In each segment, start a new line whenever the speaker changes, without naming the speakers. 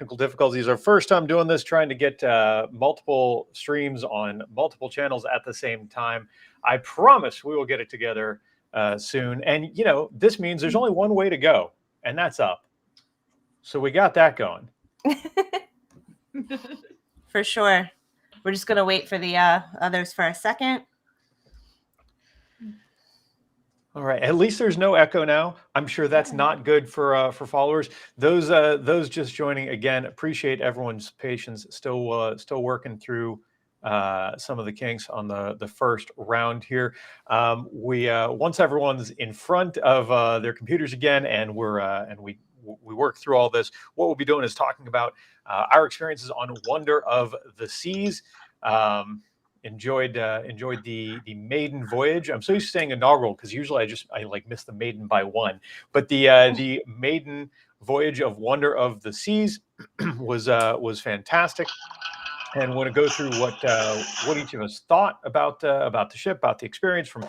Technical difficulties. Our first time doing this, trying to get multiple streams on multiple channels at the same time. I promise we will get it together soon. And, you know, this means there's only one way to go, and that's up. So we got that going.
For sure. We're just going to wait for the others for a second.
All right. At least there's no echo now. I'm sure that's not good for followers. Those just joining, again, appreciate everyone's patience. Still working through some of the kinks on the first round here. Once everyone's in front of their computers again, and we work through all this, what we'll be doing is talking about our experiences on Wonder of the Seas. Enjoyed the maiden voyage. I'm so used to saying inaugural because usually I like miss the maiden by one. But the maiden voyage of Wonder of the Seas was fantastic. And want to go through what each of us thought about the ship, about the experience from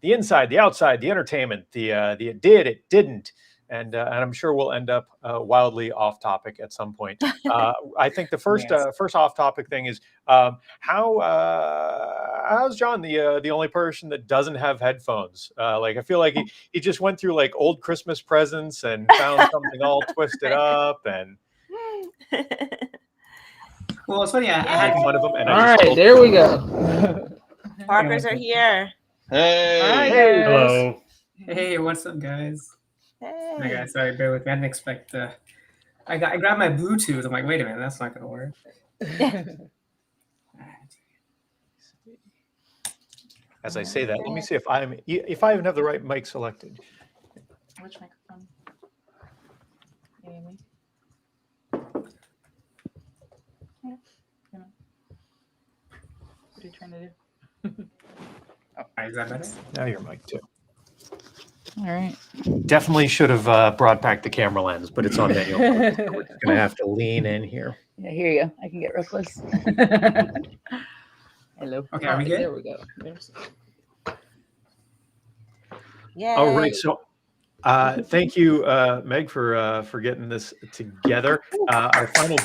the inside, the outside, the entertainment, the it did, it didn't. And I'm sure we'll end up wildly off topic at some point. I think the first off topic thing is how's John the only person that doesn't have headphones? Like I feel like he just went through like old Christmas presents and found something all twisted up and.
Well, it's funny. I had
one of them. And
all right, there we go.
Parkers are here.
Hey.
Hi,
Hey.
Hello.
Hey, what's up, guys?
Hey.
My guys, sorry, bear with me. I didn't expect. I grabbed my Bluetooth. I'm like, wait a minute, that's not gonna work.
As I say that, let me see if I even have the right mic selected.
Which microphone? Amy? Yeah. What are you trying to do?
Is that better?
Now your mic too.
All right.
Definitely should have brought back the camera lens, but it's on manual. So we're just gonna have to lean in here.
Yeah, here you go. I can get real close. Hello.
Okay, are we good?
There we go. There's...
Yay.
All right, so thank you, Meg, for getting this together. Our final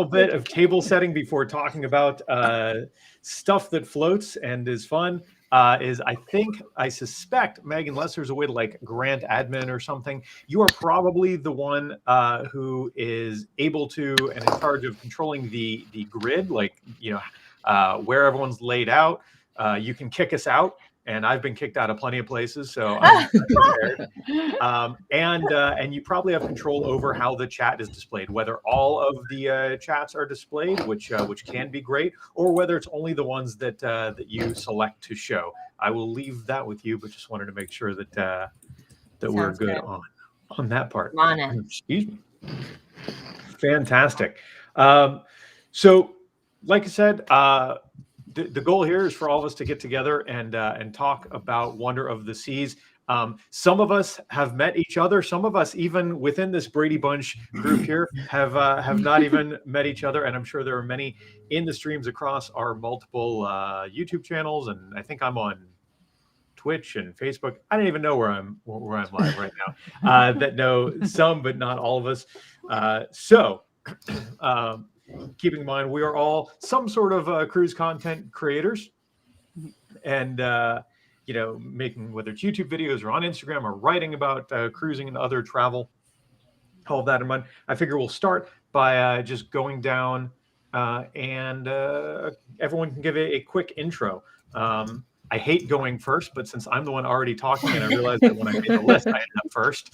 bit of table setting before talking about stuff that floats and is fun. Is I suspect, Meg, unless there's a way to like grant admin or something, you are probably the one who is able to and in charge of controlling the grid, like, you know, where everyone's laid out. You can kick us out, and I've been kicked out of plenty of places, so I'm prepared. And you probably have control over how the chat is displayed, whether all of the chats are displayed, which can be great, or whether it's only the ones that you select to show. I will leave that with you, but just wanted to make sure that we're good on that part.
On it.
Excuse me. Fantastic. So, like I said, the goal here is for all of us to get together and talk about Wonder of the Seas. Some of us have met each other. Some of us, even within this Brady Bunch group here, have not even met each other. And I'm sure there are many in the streams across our multiple YouTube channels. And I think I'm on Twitch and Facebook. I don't even know where I'm live right now. That know some, but not all of us. Keeping in mind, we are all some sort of cruise content creators, and you know, making, whether it's YouTube videos or on Instagram or writing about cruising and other travel, all of that in mind. I figure we'll start by just going down and everyone can give a quick intro. I hate going first, but since I'm the one already talking, and I realize that when I make the list, I end up first.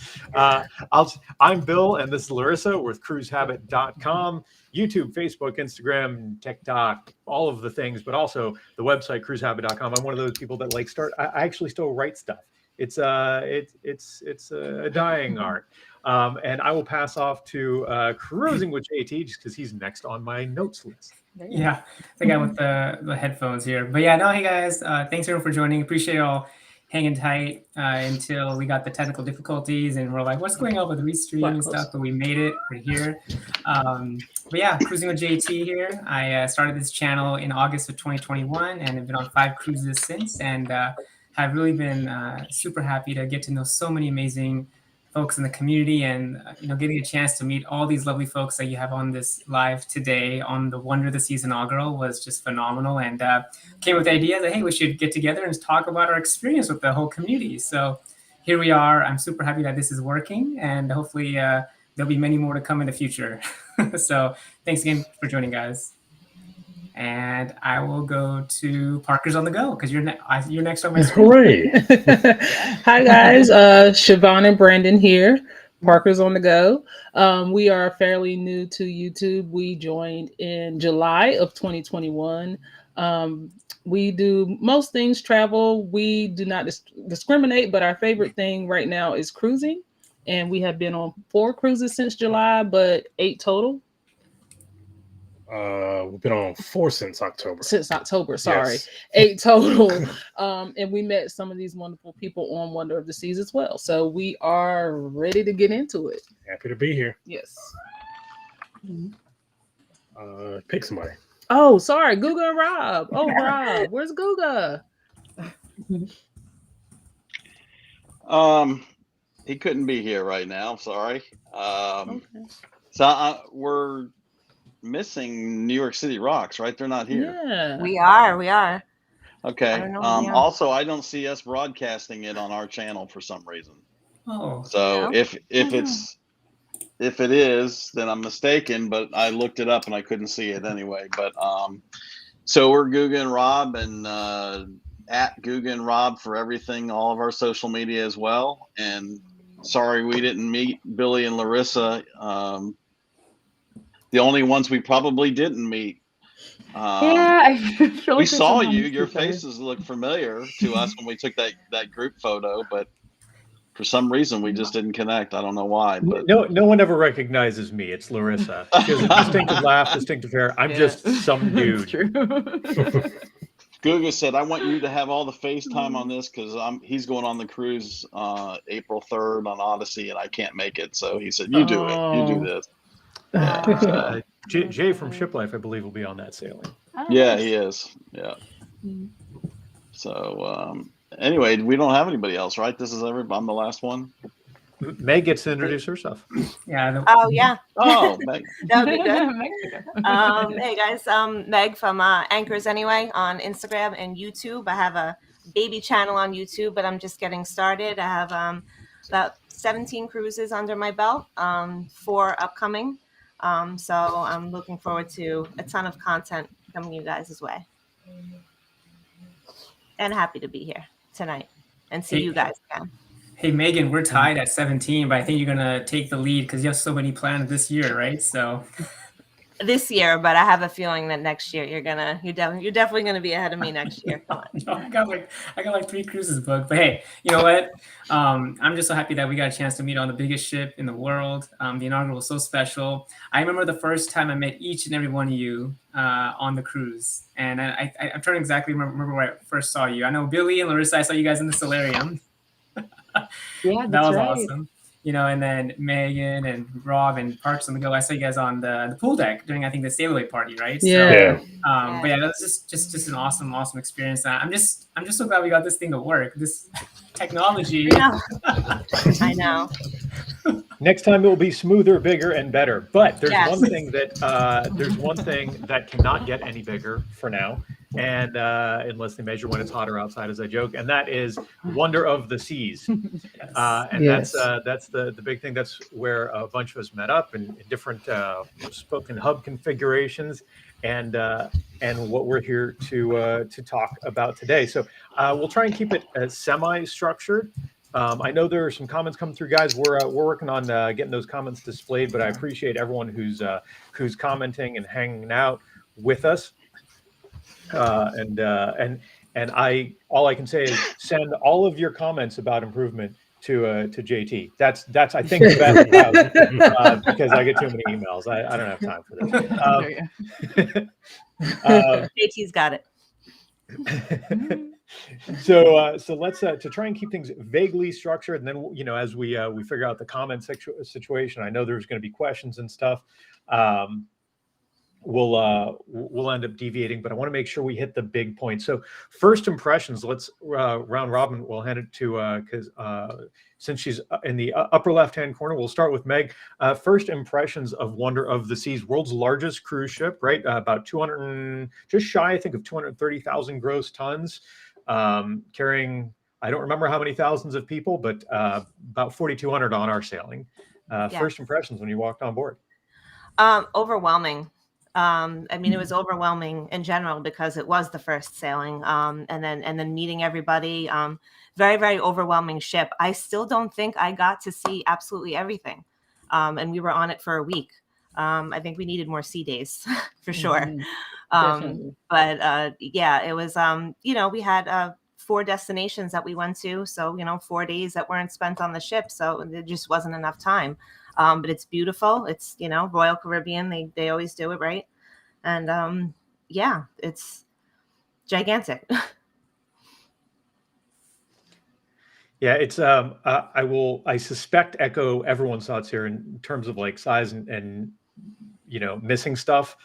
I'm Bill, and this is Larissa with CruiseHabit.com, YouTube, Facebook, Instagram, TikTok, all of the things, but also the website CruiseHabit.com. I'm one of those people that like start. I actually still write stuff. It's a dying art. And I will pass off to Cruising with JT just because he's next on my notes list.
Yeah, the guy with the headphones here. But yeah, no, hey guys, thanks everyone for joining. Appreciate you all hanging tight until we got the technical difficulties and we're like, what's going on with Restream and stuff? But we made it. We're here. But yeah, Cruising with JT here. I started this channel in August of 2021 and have been on 5 cruises since, and have really been super happy to get to know so many amazing folks in the community, and getting a chance to meet all these lovely folks that you have on this live today on the Wonder of the Seas inaugural was just phenomenal, and came with the idea that, hey, we should get together and talk about our experience with the whole community. So here we are. I'm super happy that this is working, and hopefully there'll be many more to come in the future. So thanks again for joining, guys. And I will go to Parker's on the Go because you're next on my screen.
Hooray! Hi guys, Siobhan and Brandon here. Parker's on the Go. We are fairly new to YouTube. We joined in July of 2021. We do most things travel. We do not discriminate, but our favorite thing right now is cruising. And we have been on 4 cruises since July, but 8 total.
We've been on 4 since October.
Since October, sorry.
Yes.
8 total. And we met some of these wonderful people on Wonder of the Seas as well. So we are ready to get into it.
Happy to be here.
Yes.
Pick somebody.
Oh, sorry. Guga and Rob. Oh, Rob. Where's Guga?
He couldn't be here right now. Sorry.
Okay.
So we're missing New York City Rocks, right? They're not here.
Yeah.
We are.
Okay.
I don't know, yeah.
Also, I don't see us broadcasting it on our channel for some reason.
Oh,
So
Yeah.
if it is, then I'm mistaken. But I looked it up and I couldn't see it anyway. But so we're Guga and Rob, and at Guga and Rob for everything, all of our social media as well. And sorry we didn't meet Billy and Larissa. The only ones we probably didn't meet.
Yeah, I feel like
We
there's
saw
some
you.
on
Your
Twitter.
faces look familiar to us when we took that group photo, but for some reason we just didn't connect. I don't know why. But
No one ever recognizes me. It's Larissa. She has a distinctive laugh, distinctive hair. I'm just some
That's
dude.
true.
Guga said, "I want you to have all the FaceTime on this because he's going on the cruise April 3rd on Odyssey, and I can't make it." So he said, "You do it. You do this."
Jay from Ship Life, I believe, will be on that sailing.
Oh,
Yeah,
nice.
he is. Yeah. So anyway, we don't have anybody else, right? This is I'm the last one.
Meg gets to introduce herself.
yeah.
Oh yeah,
Oh, Meg.
that would be good. Hey guys, Meg from Anchors Anyway on Instagram and YouTube. I have a baby channel on YouTube, but I'm just getting started. I have about 17 cruises under my belt, 4 upcoming. So I'm looking forward to a ton of content coming you guys' way. And happy to be here tonight and see you guys again.
Hey, Megan, we're tied at 17, but I think you're going to take the lead because you have so many planned this year, right? So
This year, but I have a feeling that next year you're definitely gonna be ahead of me next year. Come on.
No, I got like 3 cruises booked. But hey, you know what? I'm just so happy that we got a chance to meet on the biggest ship in the world. The inaugural was so special. I remember the first time I met each and every one of you on the cruise, and I'm trying to exactly remember where I first saw you. I know Billy and Larissa. I saw you guys in the Solarium.
Yeah,
That was
right.
awesome. And then Megan and Rob and Parks on the Go. I saw you guys on the pool deck during, I think, the sail away party, right?
Yeah.
So, but yeah, that was just an awesome experience. I'm just so glad we got this thing to work. This technology.
I know.
Next time it will be smoother, bigger, and better. But there's
Yes.
one thing that cannot get any bigger for now, and unless they measure when it's hotter outside, as I joke, and that is Wonder of the Seas. And
Yes.
that's the big thing. That's where a bunch of us met up in different spoken hub configurations, and what we're here to talk about today. So we'll try and keep it semi-structured. I know there are some comments coming through, guys. We're working on getting those comments displayed, but I appreciate everyone who's commenting and hanging out with us. And all I can say is send all of your comments about improvement to JT. That's I think the best route, because I get too many emails. I don't have time for this.
JT's got it.
So let's to try and keep things vaguely structured, and then as we figure out the comment situation. I know there's going to be questions and stuff. we'll end up deviating, but I want to make sure we hit the big points. So first impressions, let's round robin. We'll hand it to because since she's in the upper left-hand corner, we'll start with Meg. First impressions of Wonder of the Seas, world's largest cruise ship, right? About 200, just shy, I think, of 230,000 gross tons, carrying, I don't remember how many thousands of people, but about 4,200 on our sailing. First impressions when you walked on board.
Overwhelming. I mean, it was overwhelming in general because it was the first sailing, and then meeting everybody. Very, very overwhelming ship. I still don't think I got to see absolutely everything, and we were on it for a week. I think we needed more sea days for sure. But yeah, it was. We had 4 destinations that we went to, so 4 days that weren't spent on the ship, so there just wasn't enough time. But it's beautiful. It's Royal Caribbean. They always do it right, and yeah, it's gigantic.
Yeah, it's I suspect echo everyone's thoughts here in terms of like size and missing stuff.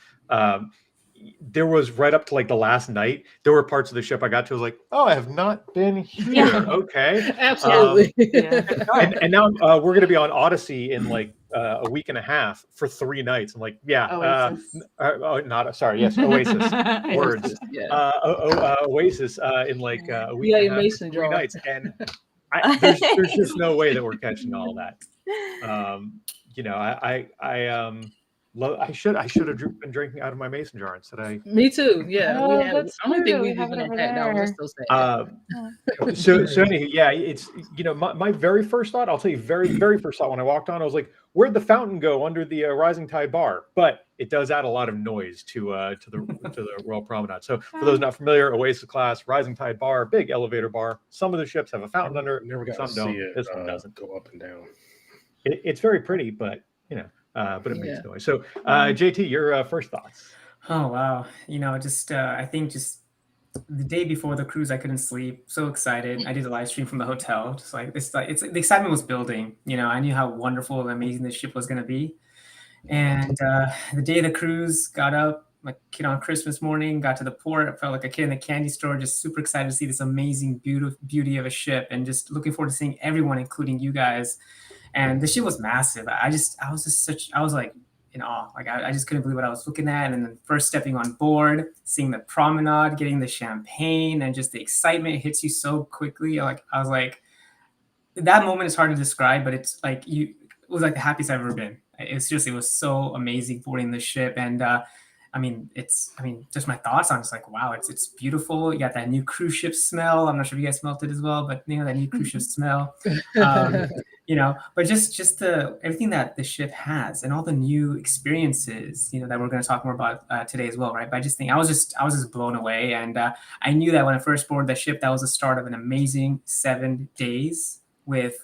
There was right up to like the last night, there were parts of the ship I got to, I was like, oh, I have not been here.
Yeah.
Okay.
Absolutely.
And now we're going to be on Odyssey in like a week and a half for 3 nights. I'm like, yeah. Oasis. Words.
Yeah.
Oasis in like a week and a half,
Mason
3
jar.
nights. And there's just no way that we're catching all that. I should have been drinking out of my mason jar instead.
Me too. Yeah,
Oh,
I don't think
we
we've
have
even
it over
unpacked that one. That's
there.
so sad.
So anyway, yeah, it's my very first thought. I'll tell you, very first thought when I walked on, I was like, where'd the fountain go under the Rising Tide bar? But it does add a lot of noise to the Royal Promenade. So for those not familiar, Oasis class, Rising Tide bar, big elevator bar. Some of the ships have a fountain under it.
Never got
some
to
don't.
see it.
This one doesn't.
Go up and down.
It's very pretty, but but it makes noise. So JT, your first thoughts?
Oh wow! I think just the day before the cruise, I couldn't sleep. So excited! I did a live stream from the hotel. Just like this, the excitement was building. I knew how wonderful and amazing this ship was going to be. And the day of the cruise, got up, my kid on Christmas morning, got to the port. I felt like a kid in the candy store, just super excited to see this amazing beauty of a ship, and just looking forward to seeing everyone, including you guys. And the ship was massive. I was like in awe. Like I just couldn't believe what I was looking at. And then first stepping on board, seeing the promenade, getting the champagne, and just the excitement hits you so quickly. I was like, that moment is hard to describe, but it's like it was like the happiest I've ever been. It was so amazing boarding the ship. And just my thoughts on it's like, wow, it's beautiful. You got that new cruise ship smell. I'm not sure if you guys smelled it as well, but that new cruise ship smell. But just the everything that the ship has and all the new experiences, that we're going to talk more about today as well, right? But I just think I was just blown away, and I knew that when I first boarded the ship, that was the start of an amazing 7 days with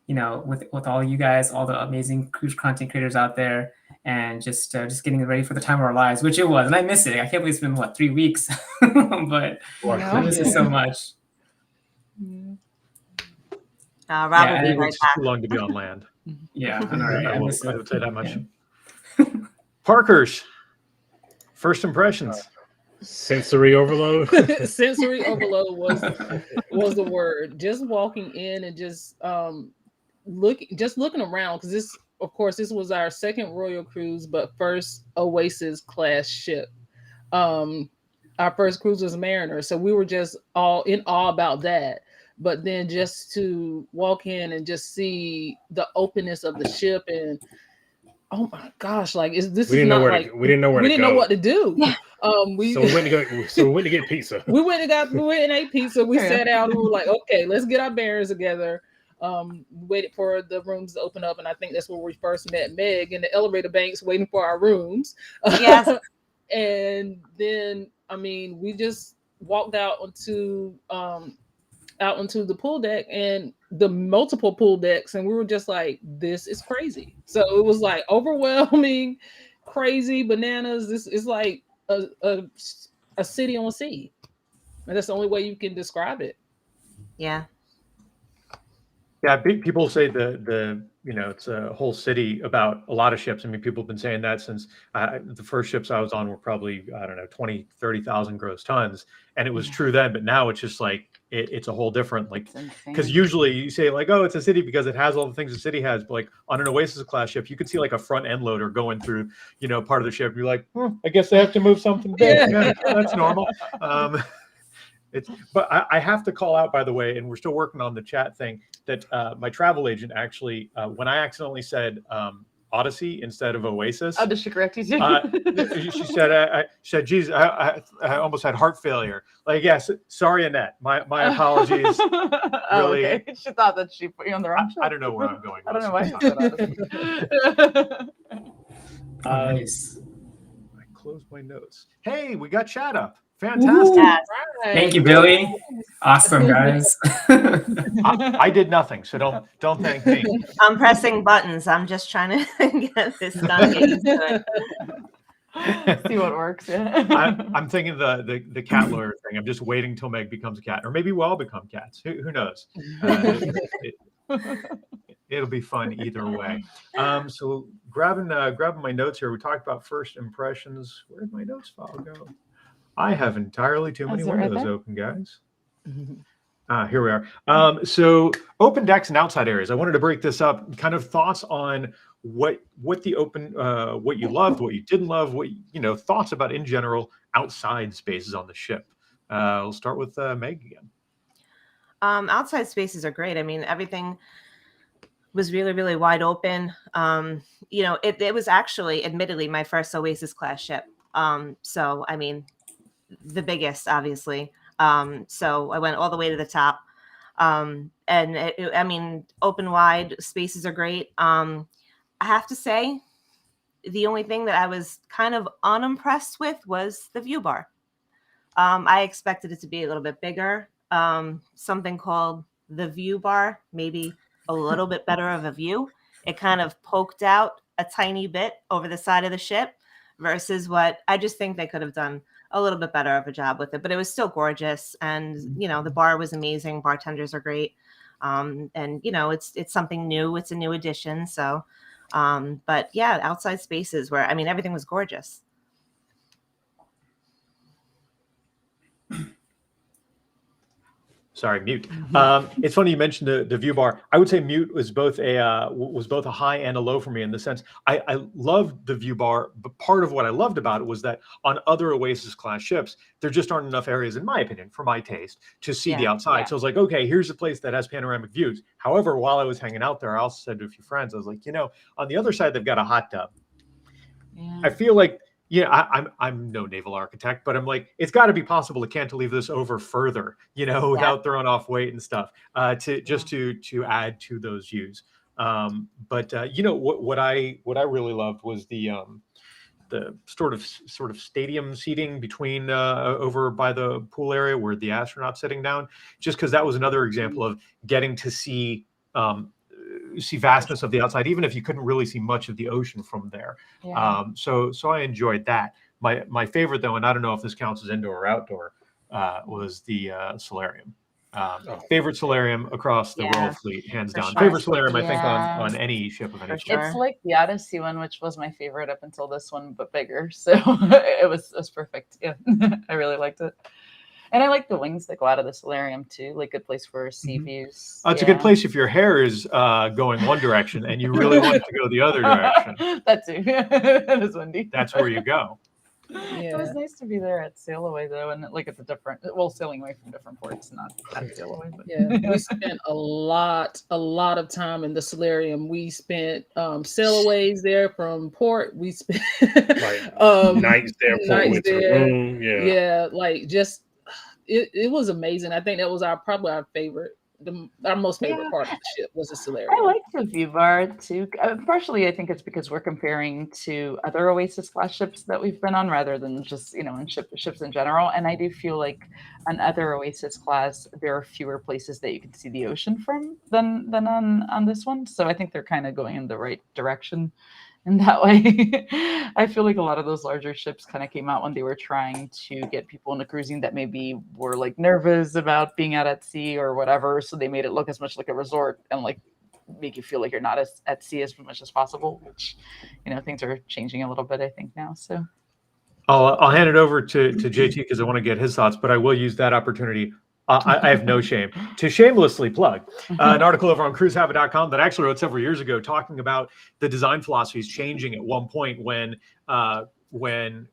all you guys, all the amazing cruise content creators out there, and just getting ready for the time of our lives, which it was, and I miss it. I can't believe it's been 3 weeks, but I miss it so much.
Rob will be right
It's
back.
too long to be on land.
Yeah, all right.
I would say that much. Parker's first impressions.
Sensory overload.
Sensory overload was the word. Just walking in and just looking around, because this was our second Royal cruise, but first Oasis class ship. Our first cruise was Mariner, so we were just all in awe about that. But then just to walk in and just see the openness of the ship, and oh my gosh, like we didn't know
what to do.
So we went
to get pizza.
We went and ate pizza. We sat out and we were like, okay, let's get our bearings together. Waited for the rooms to open up, and I think that's where we first met Meg in the elevator banks, waiting for our rooms.
Yes.
And then we just walked out onto the pool deck and the multiple pool decks, and we were just like, this is crazy. So it was like overwhelming, crazy, bananas. This is like a city on sea, and that's the only way you can describe it.
Yeah.
Yeah, people say the it's a whole city about a lot of ships. I mean, people have been saying that since the first ships I was on were probably, I don't know, 20, 30,000 gross tons. And it was true then, but now it's just like, it's a whole different, like, because usually you say like, oh, it's a city because it has all the things the city has. But like on an Oasis class ship, you could see like a front end loader going through, part of the ship. You're like, I guess they have to move something big. Yeah, that's normal. But I have to call out, by the way, and we're still working on the chat thing, that my travel agent actually, when I accidentally said Odyssey instead of Oasis.
Oh, did she correct you too?
She said, geez, I almost had heart failure. Like, yes, sorry, Annette. My apologies. Really,
okay. She thought that she put you on the wrong show.
I don't know where I'm going.
I don't know why you said Odyssey.
Nice.
I closed my notes. Hey, we got chat up. Fantastic.
Yes.
Thank you, Billy. Awesome, guys.
I did nothing, so don't thank me.
I'm pressing buttons. I'm just trying to get this done. Get used to it.
See what works. Yeah.
I'm thinking the cat lawyer thing. I'm just waiting till Meg becomes a cat, or maybe we'll all become cats. Who knows? It'll be fun either way. So grabbing my notes here. We talked about first impressions. Where did my notes file go? I have entirely too many windows open, guys. Here we are. So open decks and outside areas. I wanted to break this up. Kind of thoughts on what the open, what you loved, what you didn't love, what thoughts about in general outside spaces on the ship. We'll start with Meg again.
Outside spaces are great. I mean, everything was really, really wide open. It was actually, admittedly, my first Oasis class ship. So I mean, the biggest, obviously. So I went all the way to the top. And I mean, open wide spaces are great. I have to say, the only thing that I was kind of unimpressed with was the view bar. I expected it to be a little bit bigger. Something called the view bar, maybe a little bit better of a view. It kind of poked out a tiny bit over the side of the ship versus what I just think they could have done a little bit better of a job with it, but it was still gorgeous. And, the bar was amazing. Bartenders are great. And it's something new. It's a new addition. So, but yeah, outside spaces where, I mean, everything was gorgeous.
Sorry, mute. It's funny you mentioned the view bar. I would say mute was both a high and a low for me in the sense I loved the view bar, but part of what I loved about it was that on other Oasis class ships, there just aren't enough areas, in my opinion, for my taste, to see the outside. Yeah. So I was like, okay, here's a place that has panoramic views. However, while I was hanging out there, I also said to a few friends, I was like, on the other side, they've got a hot tub. Yeah. I feel like, I'm no naval architect, but I'm like, it's got to be possible to cantilever this over further, without throwing off weight and stuff, to add to those views. But what I really loved was the sort of stadium seating between over by the pool area where the astronauts sitting down, just because that was another example of getting to see vastness of the outside, even if you couldn't really see much of the ocean from there. Yeah. So I enjoyed that. My favorite though, and I don't know if this counts as indoor or outdoor, was the Solarium. Favorite Solarium across the world fleet, hands down. Sure. Favorite Solarium, I think, on any ship of any sort.
It's like the Odyssey one, which was my favorite up until this one, but bigger. So it was perfect. Yeah, I really liked it. And I like the wings that go out of the Solarium too, like good place for sea views.
Oh, it's a good place if your hair is going one direction and you really want it to go the other direction.
That too. It is windy.
That's where you go.
Yeah. It was nice to be there at Sail Away though, and like at the sailing away from different ports, not at Sail Away. But
yeah, we spent a lot of time in the Solarium. We spent sailaways there from port. We spent
nights there, went to the room.
Yeah, like just. It was amazing. I think that was probably our favorite, our most favorite part of the ship was the Solarium.
I like the view bar too. Partially, I think it's because we're comparing to other Oasis class ships that we've been on, rather than just in ships in general. And I do feel like on other Oasis class, there are fewer places that you can see the ocean from than on this one. So I think they're kind of going in the right direction. In that way, I feel like a lot of those larger ships kind of came out when they were trying to get people into cruising that maybe were like nervous about being out at sea or whatever. So they made it look as much like a resort and like make you feel like you're not at sea as much as possible, which, things are changing a little bit, I think, now. So
I'll hand it over to JT because I want to get his thoughts, but I will use that opportunity. I have no shame to shamelessly plug an article over on CruiseHabit.com that I actually wrote several years ago, talking about the design philosophies changing at one point when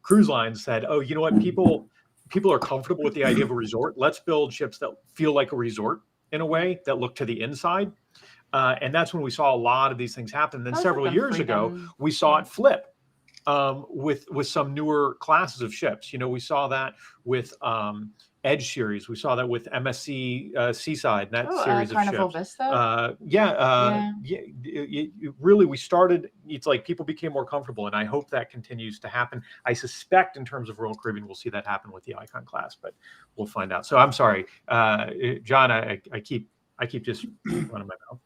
cruise lines said, "Oh, you know what? People are comfortable with the idea of a resort. Let's build ships that feel like a resort in a way, that look to the inside." And that's when we saw a lot of these things happen. Then several years ago, we saw it flip. With some newer classes of ships. We saw that with Edge series. We saw that with MSC Seaside, that series of
Carnival
ships.
Vista?
Really, we started, it's like people became more comfortable, and I hope that continues to happen. I suspect in terms of Royal Caribbean, we'll see that happen with the Icon class, but we'll find out. So I'm sorry, John, I keep just running my mouth.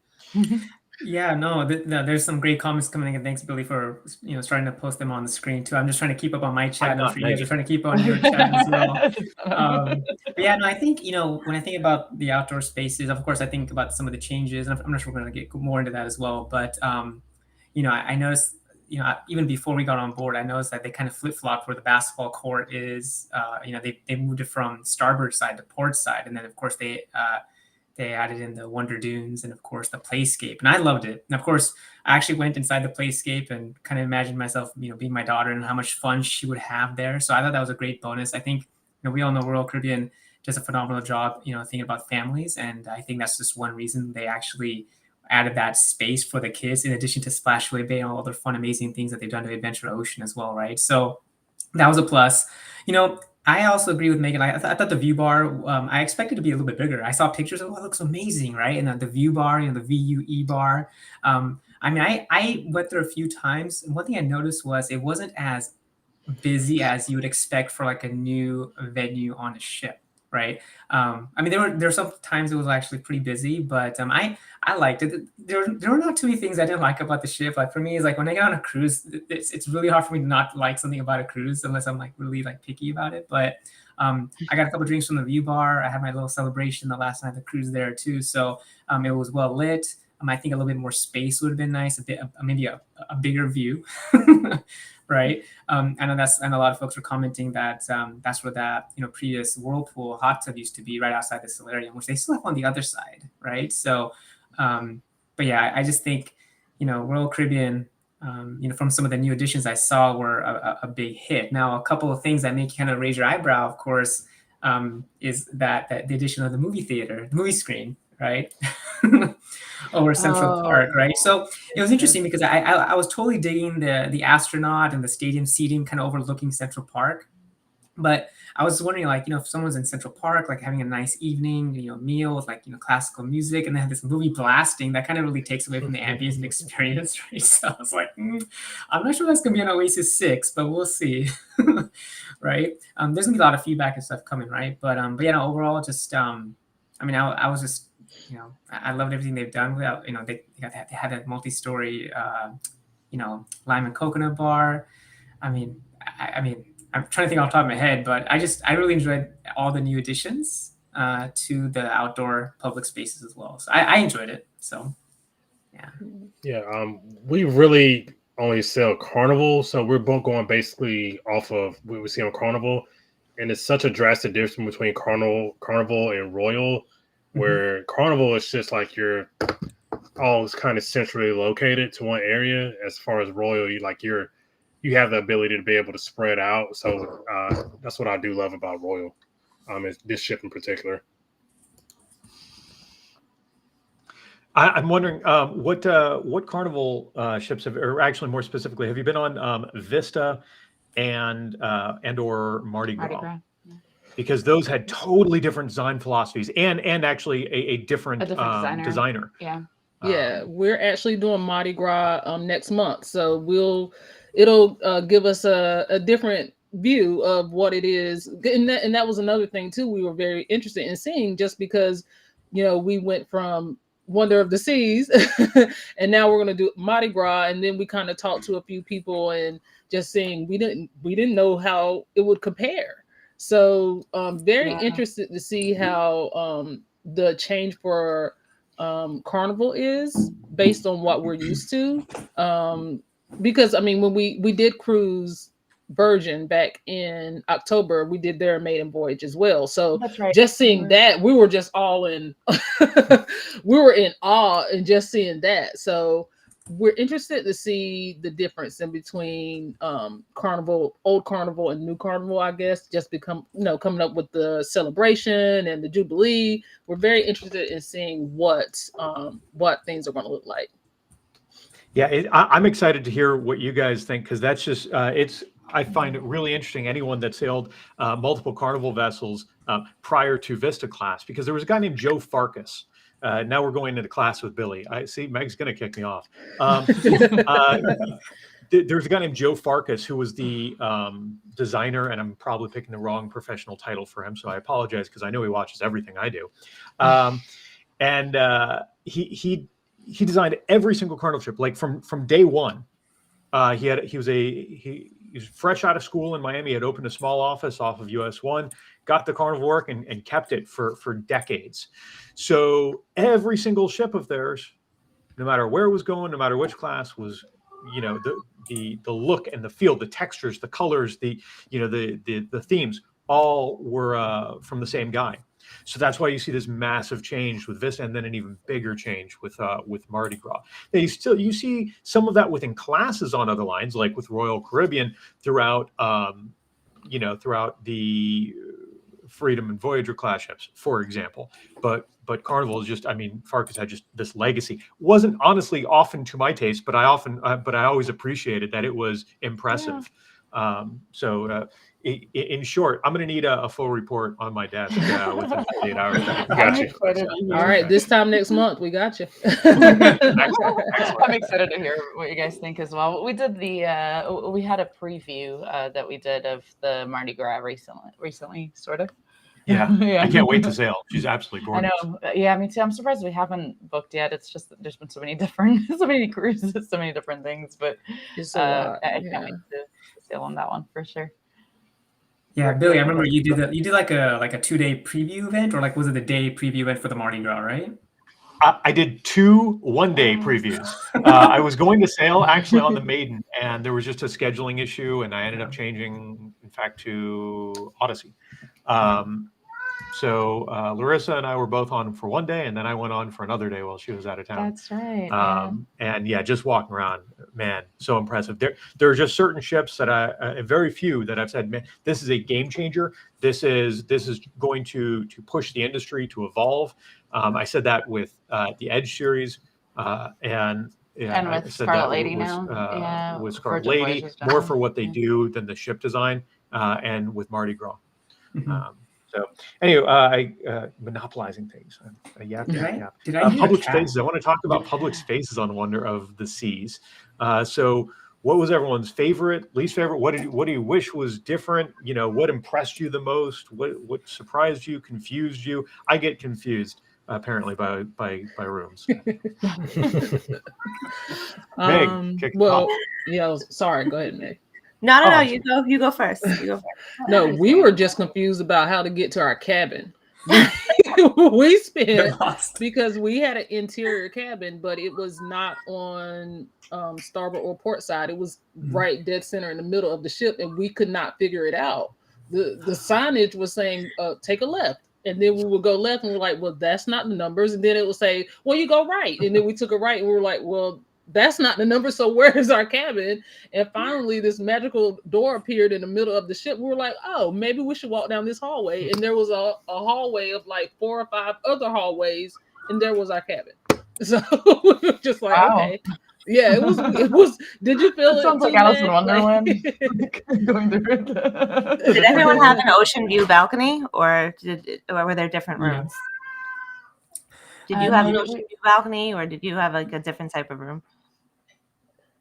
Yeah, no, there's some great comments coming in. Thanks, Billy, for starting to post them on the screen too. I'm just trying to keep up on my chat. I'm sure you guys are trying to keep on your chat as well. But yeah, no, I think when I think about the outdoor spaces, of course, I think about some of the changes. I'm not sure we're going to get more into that as well. But I noticed, even before we got on board, I noticed that they kind of flip flop where the basketball court is. They moved it from starboard side to port side, and then of course they added in the Wonder Dunes and, of course, the Playscape. And I loved it. And, of course, I actually went inside the Playscape and kind of imagined myself, being my daughter and how much fun she would have there. So I thought that was a great bonus. I think, we all know Royal Caribbean does a phenomenal job, thinking about families. And I think that's just one reason they actually added that space for the kids, in addition to Splashaway Bay and all other fun, amazing things that they've done to Adventure Ocean as well, right? So that was a plus. I also agree with Megan. I thought the view bar, I expected to be a little bit bigger. I saw pictures of, it looks amazing, right? And the view bar, the VUE bar. I went there a few times, and one thing I noticed was it wasn't as busy as you would expect for like a new venue on a ship, right? There were some times it was actually pretty busy, but I liked it. There were not too many things I didn't like about the ship. Like for me, it's like when I get on a cruise, it's really hard for me to not like something about a cruise unless I'm like really like picky about it. But I got a couple drinks from the view bar. I had my little celebration the last night of the cruise there too. So it was well lit. I think a little bit more space would have been nice, maybe a bigger view, right? I know a lot of folks are commenting that that's where that previous whirlpool hot tub used to be, right outside the Solarium, which they still have on the other side, right? So, but yeah, I just think Royal Caribbean, from some of the new additions I saw were a big hit. Now, a couple of things that make you kind of raise your eyebrow, of course, is that the addition of the movie theater, the movie screen, right? Over Central Park, right? So it was interesting because I was totally digging the astronaut and the stadium seating kind of overlooking Central Park. But I was wondering, like, if someone's in Central Park, like having a nice evening, meal with like, classical music, and they have this movie blasting, that kind of really takes away from the ambience and experience, right? So I was like, I'm not sure that's going to be on Oasis 6, but we'll see, right? There's going to be a lot of feedback and stuff coming, right? But yeah, overall, just, I was just, I loved everything they've done. They had a multi-story, lime and coconut bar. I'm trying to think off the top of my head, but I really enjoyed all the new additions to the outdoor public spaces as well. So I enjoyed it. So, yeah.
Yeah. We really only sell Carnival, so we're both going basically off of what we see on Carnival, and it's such a drastic difference between Carnival and Royal. Where Carnival is just like you're all kind of centrally located to one area. As far as Royal, you have the ability to be able to spread out. So that's what I do love about Royal. Is this ship in particular.
I'm wondering what Carnival ships or actually more specifically, have you been on Vista and or Mardi Gras? Because those had totally different design philosophies and actually a different designer.
Yeah, we're actually doing Mardi Gras next month, so it'll give us a different view of what it is, and that was another thing too. We were very interested in seeing, just because we went from Wonder of the Seas and now we're going to do Mardi Gras, and then we kind of talked to a few people and just seeing we didn't know how it would compare. So very interested to see how the change for Carnival is based on what we're used to. Because I mean, when we did cruise Virgin back in October, we did their maiden voyage as well. So
That's right.
just seeing that, we were just all in we were in awe and just seeing that. So we're interested to see the difference in between Carnival, old Carnival and new Carnival, I guess, just become, coming up with the celebration and the Jubilee. We're very interested in seeing what things are going to look like.
Yeah, I'm excited to hear what you guys think, because that's just I find it really interesting. Anyone that sailed multiple Carnival vessels prior to Vista class, because there was a guy named Joe Farkas. Now we're going into class with Billy. I see Meg's going to kick me off. There's a guy named Joe Farkas who was the designer, and I'm probably picking the wrong professional title for him, so I apologize, because I know he watches everything I do. He designed every single Carnival ship, like from day one. He was fresh out of school in Miami. He had opened a small office off of US 1, got the Carnival work, and kept it for decades. So every single ship of theirs, no matter where it was going, no matter which class, was, the look and the feel, the textures, the colors, the themes, all were from the same guy. So that's why you see this massive change with Vista, and then an even bigger change with Mardi Gras. Now you see some of that within classes on other lines, like with Royal Caribbean throughout the Freedom and Voyager class ships, for example. But Carnival is just, Farkas had just this legacy. Wasn't honestly often to my taste, but I always appreciated that it was impressive. Yeah. In short, I'm going to need a full report on my desk within 48 hours.
Got you.
All right, this time next month, we got you.
Excellent. I'm excited to hear what you guys think as well. We did we had a preview that we did of the Mardi Gras recently, sort of.
Yeah. I can't wait to sail. She's absolutely gorgeous.
I know. Yeah, me too. I'm surprised we haven't booked yet. It's just that there's been so many cruises, so many different things. But I can't wait to sail on that one for sure.
Yeah, Billy, I remember you did like a 2-day preview event, or like was it the day preview event for the Mardi Gras, right?
I did 2 one-day previews. I was going to sail actually on the Maiden, and there was just a scheduling issue, and I ended up changing, in fact, to Odyssey. So Larissa and I were both on for 1 day, and then I went on for another day while she was out of town.
That's right.
And yeah, just walking around, man, so impressive. There are just certain ships that very few that I've said, man, this is a game changer. This is going to push the industry to evolve. I said that with the Edge series, and
with Scarlet Lady now.
With Scarlet Lady, more for what they do than the ship design, and with Mardi Gras. So anyway, monopolizing things. Public spaces. I want to talk about public spaces on Wonder of the Seas. So what was everyone's favorite, least favorite? What do you wish was different? What impressed you the most? What surprised you, confused you? I get confused apparently by rooms. Meg,
sorry, go ahead, Meg.
No, you go first.
No, we were just confused about how to get to our cabin. We spent, because we had an interior cabin, but it was not on starboard or port side. It was right dead center in the middle of the ship, and we could not figure it out. The signage was saying, take a left. And then we would go left, and we're like, well, that's not the numbers. And then it would say, well, you go right. And then we took a right, and we were like, well, that's not the number. So where is our cabin? And finally, this magical door appeared in the middle of the ship. We were like, oh, maybe we should walk down this hallway. And there was a hallway of like 4 or 5 other hallways, and there was our cabin. So we were just like, okay. Yeah, it was. Did you feel it?
Sounds like Alice in Wonderland. Going through it.
Did everyone have an ocean view balcony, or were there different rooms? Did you have an ocean view balcony, or did you have like a different type of room?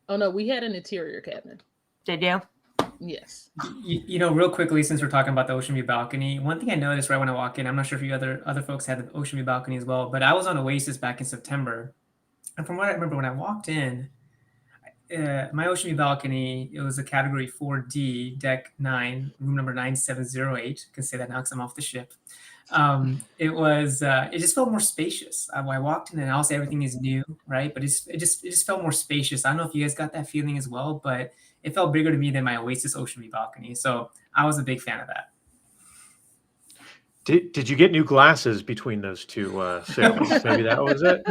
Oh no, we had an interior cabin.
Did you?
Yes.
Real quickly, since we're talking about the ocean view balcony, one thing I noticed right when I walk in, I'm not sure if you other folks had the ocean view balcony as well, but I was on Oasis back in September, and from what I remember when I walked in, my ocean view balcony, it was a category 4D, deck 9, room number 9708. I can say that now because I'm off the ship. It just felt more spacious. I walked in and I'll say everything is new, right? But it just felt more spacious. I don't know if you guys got that feeling as well, but it felt bigger to me than my Oasis Ocean View balcony. So I was a big fan of that.
Did you get new glasses between those two sailings? Maybe that was it.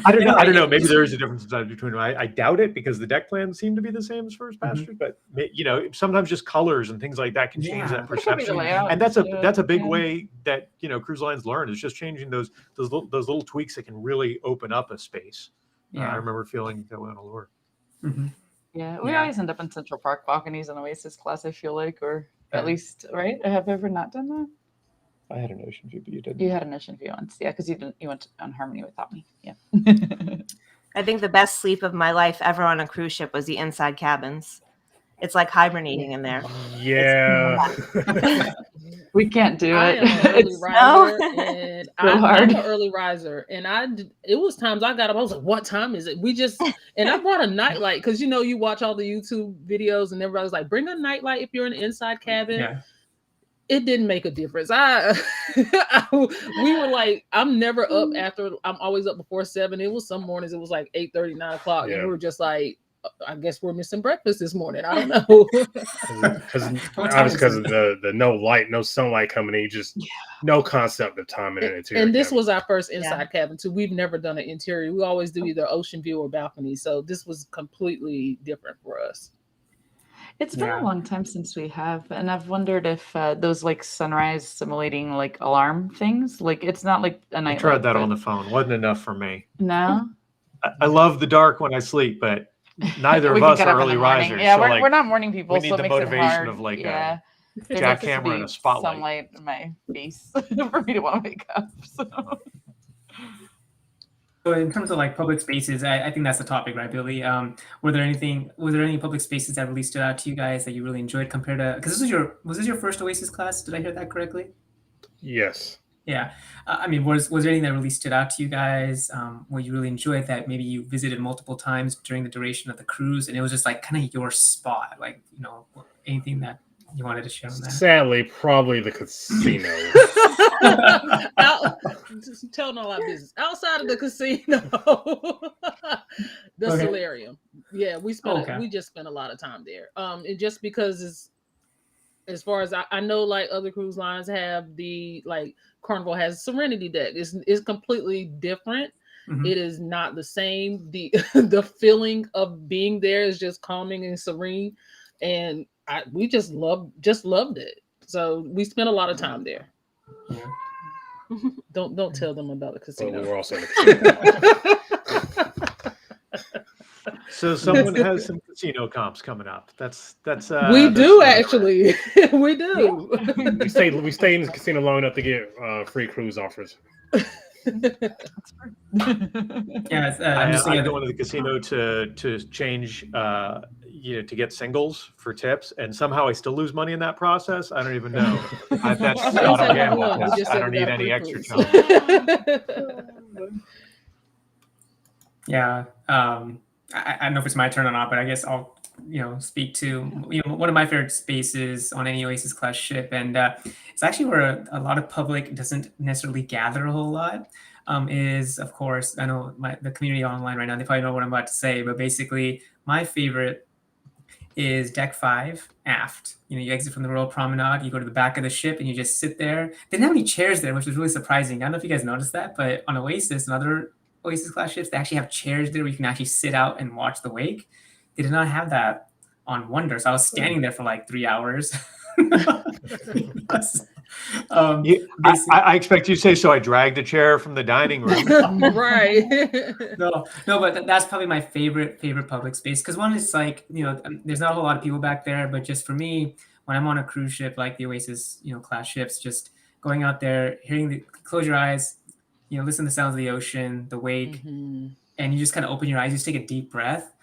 I don't know. Maybe there is a difference between them. I doubt it because the deck plans seem to be the same as First Passengers, but sometimes just colors and things like that can change that perception. And that's a big way that cruise lines learn is just changing those little tweaks that can really open up a space. I remember feeling that way on Allure.
Yeah, we always end up in Central Park balconies in Oasis class, I feel like, or at least, right? Have I ever not done that?
I had an Ocean View, but you didn't.
You had an Ocean View once, yeah, because you went on Harmony without me, yeah.
I think the best sleep of my life ever on a cruise ship was the inside cabins. It's like hibernating in there.
Yeah.
We can't do
I
it.
am an early riser, and I'm
hard.
an early riser, and it was times I got up. I was like, "What time is it?" And I brought a nightlight because you watch all the YouTube videos, and everybody's like, "Bring a nightlight if you're in an inside cabin."
Yeah.
It didn't make a difference. We were like, I'm never up after. I'm always up before 7. It was some mornings. It was like 8:30, 9 o'clock, and we were just like, I guess we're missing breakfast this morning. I don't know.
Because of the no light, no sunlight coming in, just no concept of time in an interior.
And this was our first inside cabin too. We've never done an interior. We always do either ocean view or balcony. So this was completely different for us.
It's been a long time since we have, and I've wondered if those like sunrise simulating like alarm things, like it's not like a night.
I tried that on the phone. Wasn't enough for me.
No.
I love the dark when I sleep, but neither of us are early risers.
Yeah,
so
we're not morning people.
We need
so
the
it makes
motivation
it hard.
of like
a
jackhammer and a spotlight.
Sunlight in my face for me to want to wake up.
So in terms of like public spaces, I think that's the topic, right, Billy? Was there any public spaces that really stood out to you guys that you really enjoyed compared to? Because was this your first Oasis class? Did I hear that correctly?
Yes.
Yeah. I mean, was there anything that really stood out to you guys? Where you really enjoyed that maybe you visited multiple times during the duration of the cruise, and it was just like kind of your spot, like anything that you wanted to share on that?
Sadly, probably the casino.
Just telling all our business outside of the casino. The Solarium. Yeah, we just spent a lot of time there. And just because as far as I know, like other cruise lines have the Carnival has Serenity deck. It's completely different. Mm-hmm. It is not the same. The feeling of being there is just calming and serene, and we just loved it. So we spent a lot of time there.
Yeah.
Don't tell them about the casino.
Well, we're also in the casino.
So someone has some casino comps coming up. That's
we do actually. We do.
We stay in the casino long enough to get free cruise offers.
Yeah,
I go into the casino to change, to get singles for tips, and somehow I still lose money in that process. I don't even know. That's not a gamble. I don't need any extra chunk.
Yeah, I don't know if it's my turn or not, but I guess I'll speak to one of my favorite spaces on any Oasis class ship, and it's actually where a lot of public doesn't necessarily gather a whole lot. Is of course, I know the community online right now, they probably know what I'm about to say, but basically my favorite is deck 5 aft. You exit from the Royal Promenade, you go to the back of the ship, and you just sit there. They didn't have any chairs there, which was really surprising. I don't know if you guys noticed that, but on Oasis and other Oasis class ships, they actually have chairs there where you can actually sit out and watch the wake. They did not have that on Wonder, so I was standing there for like 3 hours.
I expect you to say, so I dragged a chair from the dining room.
Right.
No, but that's probably my favorite public space, because one is like, there's not a whole lot of people back there, but just for me, when I'm on a cruise ship like the Oasis class ships, just going out there, close your eyes, listen to the sounds of the ocean, the wake, and you just kind of open your eyes, you just take a deep breath.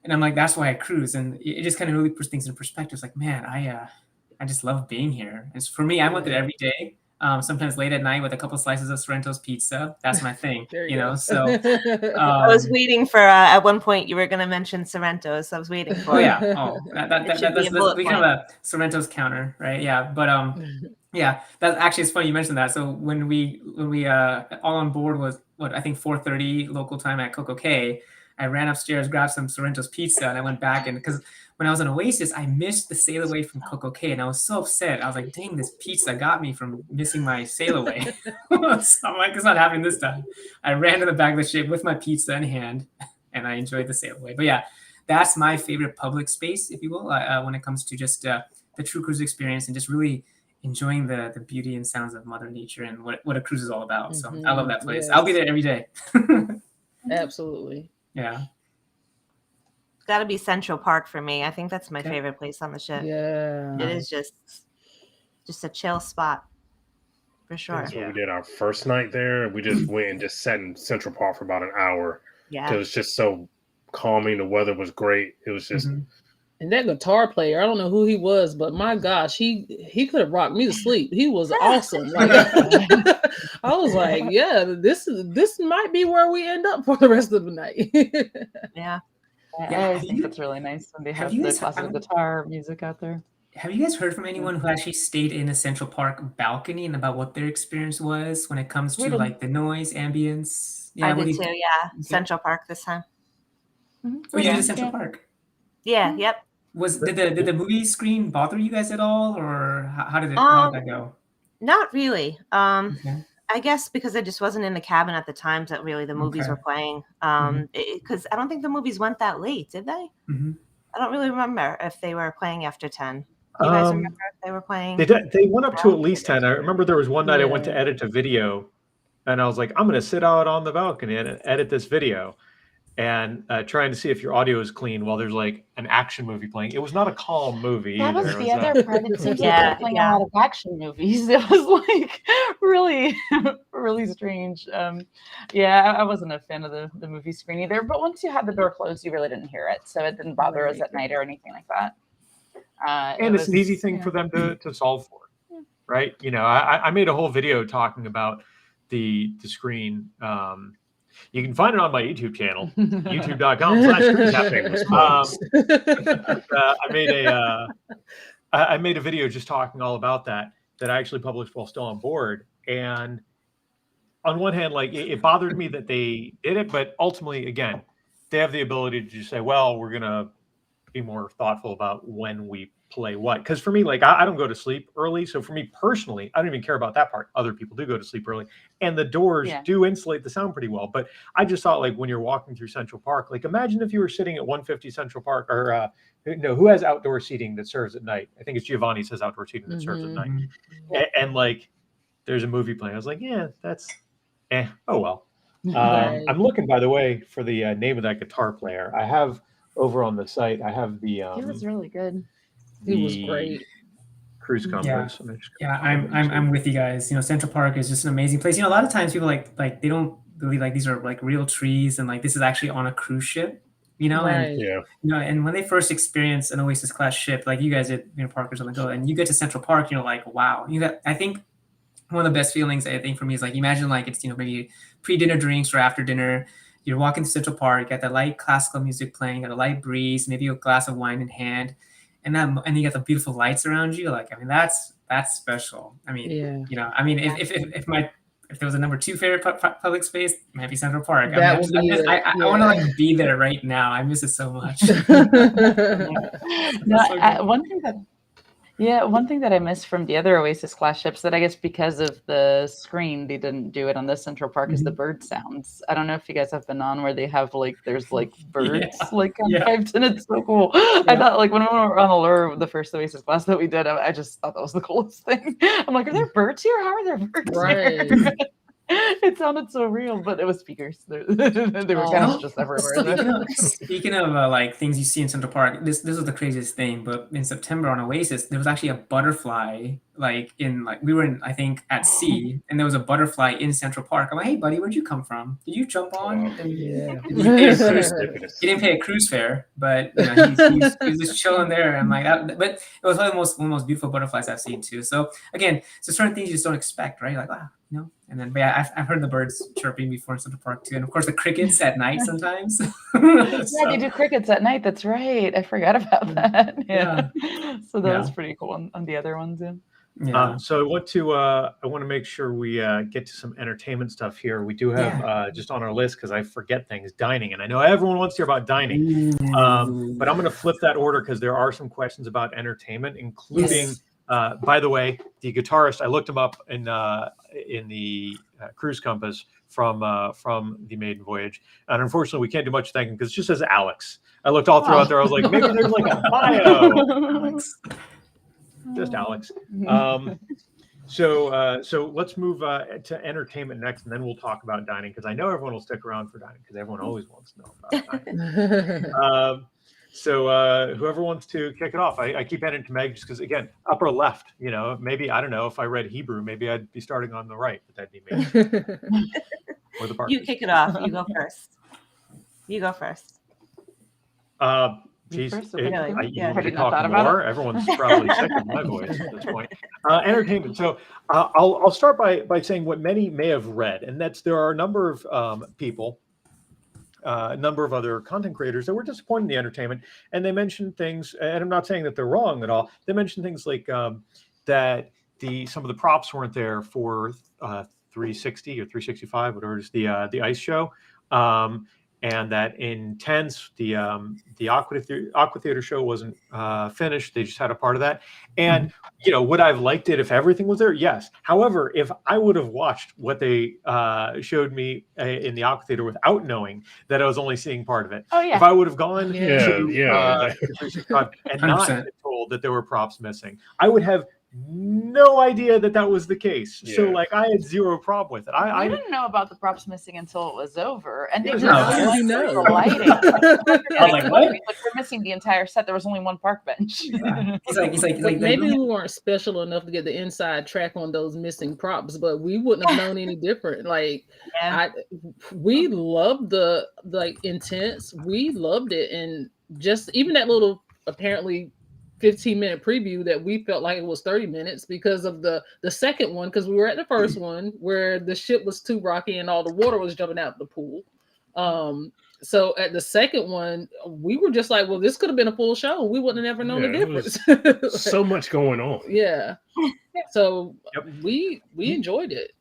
And I'm like, that's why I cruise. And it just kind of really puts things in perspective. It's like, man, I just love being here. And for me, I went there every day. sometimes late at night with a couple slices of Sorrento's pizza. That's my thing,
There
you
you
know.
go.
So
I was waiting for at one point you were going to mention Sorrento's. So I was waiting for
oh
it.
yeah, oh
It should be a bullet
we
point.
have a Sorrento's counter, right? Yeah, but yeah, that actually it's funny you mentioned that. So when we all on board was I think 4:30 local time at Coco K, I ran upstairs, grabbed some Sorrento's pizza, and I went back and because when I was in Oasis, I missed the sail away from Coco K, and I was so upset. I was like, "Dang, this pizza got me from missing my sail away." So I'm like, "It's not happening this time." I ran to the back of the ship with my pizza in hand, and I enjoyed the sail away. But yeah, that's my favorite public space, if you will, when it comes to just the true cruise experience and just really enjoying the beauty and sounds of Mother Nature and what a cruise is all about. So I love that place.
Yes.
I'll be there every day.
Absolutely.
Yeah.
It's got to be Central Park for me. I think that's my
Okay.
favorite place on the ship.
Yeah.
It is just a chill spot for sure.
That's what we did our first night there. We just went and just sat in Central Park for about an hour.
Yeah.
It was just so calming. The weather was great. It was just
And that guitar player, I don't know who he was, but my gosh, he could have rocked me to sleep. He was awesome. Like, I was like, yeah, this might be where we end up for the rest of the night.
Yeah.
I always think it's really nice when they
have
have
you
the
guys-
classical guitar music out there.
Have you guys heard from anyone who actually stayed in a Central Park balcony and about what their experience was when it comes
We
to
did.
like the noise, ambience? Yeah,
I
what
did
do you-
too. Yeah. Central Park this time.
Oh, you did a Central Park.
Yeah. Yep.
Did the movie screen bother you guys at all, or how did that go?
Not really.
Okay.
I guess because I just wasn't in the cabin at the times that really the movies
Okay.
were playing.
Mhm.
Because I don't think the movies went that late, did they?
Mhm.
I don't really remember if they were playing after 10. You guys remember if they were playing?
They went up to at least 10. I remember there was one night I went to
Yeah.
edit a video, and I was like, I'm going to sit out on the balcony and edit this video, and trying to see if your audio is clean while there's like an action movie playing. It was not a calm movie
That
either.
was
It
the
was,
other part. It seems like
Yeah,
they're playing
yeah.
a lot of action movies. It was like really, really strange. Yeah, I wasn't a fan of the movie screen either. But once you had the door closed, you really didn't hear it, so it didn't bother us at night or anything like that.
and it's an easy thing for them to solve for, right? You know, I made a whole video talking about the screen. You can find it on my YouTube channel, youtube.com/CruiseHabit. I made a video just talking all about that I actually published while still on board. And on one hand, like it bothered me that they did it, but ultimately, again, they have the ability to just say, well, we're going to be more thoughtful about when we play what. Because for me, like I don't go to sleep early. So for me personally, I don't even care about that part. Other people do go to sleep early. And the doors do insulate the sound pretty well. But I just thought, like, when you're walking through Central Park, like imagine if you were sitting at 150 Central Park, or who has outdoor seating that serves at night? I think it's Giovanni's has outdoor seating that serves at night. And like there's a movie playing. I was like, yeah, that's oh well.
Right.
I'm looking, by the way, for the name of that guitar player. I have over on the site, I have the
He was really good.
He was great.
Cruise conference.
Yeah, I'm with you guys. You know, Central Park is just an amazing place. You know, a lot of times people like they don't believe like these are like real trees and like this is actually on a cruise ship. You know, and you know, and when they first experience an Oasis class ship, like you guys at Parkers on the Go, and you get to Central Park, you're like, wow. I think one of the best feelings I think for me is like imagine like it's maybe pre-dinner drinks or after dinner. You're walking to Central Park, you got that light classical music playing, got a light breeze, maybe a glass of wine in hand, and you got the beautiful lights around you. Like, I mean, that's special. I mean, you know, I mean, if there was a number 2 favorite public space, it might be Central Park. I want to like be there right now. I miss it so much.
One thing that I missed from the other Oasis class ships that I guess because of the screen they didn't do it on the Central Park is the bird sounds. I don't know if you guys have been on where they have like there's like birds like piped and it's so cool. I thought like when we were on Allure, the first Oasis class that we did, I just thought that was the coolest thing. I'm like, are there birds here? How are there birds here? It sounded so real, but it was speakers. They were kind of just everywhere.
Speaking of like things you see in Central Park, this was the craziest thing. But in September on Oasis, there was actually a butterfly. We were in, I think, at sea, and there was a butterfly in Central Park. I'm like, hey buddy, where'd you come from? Did you jump on?
Wow.
He
He
didn't pay a cruise fare, but he was just chilling there. I'm like, but it was one of the most beautiful butterflies I've seen too. So again, so certain things you just don't expect, right? Like, wow, And then, but yeah, I've heard the birds chirping before in Central Park too, and of course the crickets at night sometimes.
Yeah, they do crickets at night. That's right. I forgot about that.
Yeah.
So that was pretty cool on the other ones.
Yeah.
So I want to make sure we get to some entertainment stuff here. We do have just on our list, because I forget things, dining, and I know everyone wants to hear about dining. But I'm going to flip that order because there are some questions about entertainment, including. By the way, the guitarist, I looked him up in the Cruise Compass from the Maiden Voyage, and unfortunately we can't do much thanking because it just says Alex. I looked all throughout there. I was like, maybe there's like a bio. Alex. Just Alex. So let's move to entertainment next, and then we'll talk about dining, because I know everyone will stick around for dining because everyone always wants to know about dining. So whoever wants to kick it off, I keep handing to Meg just because, again, upper left, maybe, I don't know, if I read Hebrew, maybe I'd be starting on the right, but that'd be me. Or the
You kick it off. You go first. You go first.
Geez,
first?
you
Have you not
talk
thought about
more. Everyone's probably sick of my voice at this point. Entertainment. So I'll start by saying what many may have read, and that's there are a number of people, a number of other content creators that were disappointed in the entertainment, and they mentioned things, and I'm not saying that they're wrong at all. They mentioned things like that some of the props weren't there for 360 or 365, whatever it is, the ice show, and that in Tense, the Aqua Theater show wasn't finished. They just had a part of that. And, would I have liked it if everything was there? Yes. However, if I would have watched what they showed me in the Aqua Theater without knowing that I was only seeing part of it, if I would have gone to 365 and not been told that there were props missing, I would have no idea that was the case. So I had zero problem with it.
I didn't know about the props missing until it was over, and they
How
did
did
the lighting.
I was like, what?
Like, we're missing the entire set. There was only one park bench.
He's like,
maybe we weren't special enough to get the inside track on those missing props, but we wouldn't have known any different. We loved the Intense. We loved it, and just even that little apparently 15-minute preview that we felt like it was 30 minutes because of the second one, because we were at the first one where the ship was too rocky and all the water was jumping out the pool. So at the second one, we were just like, well, this could have been a full show. We wouldn't have never known the difference.
So much going on.
Yeah. So we enjoyed it.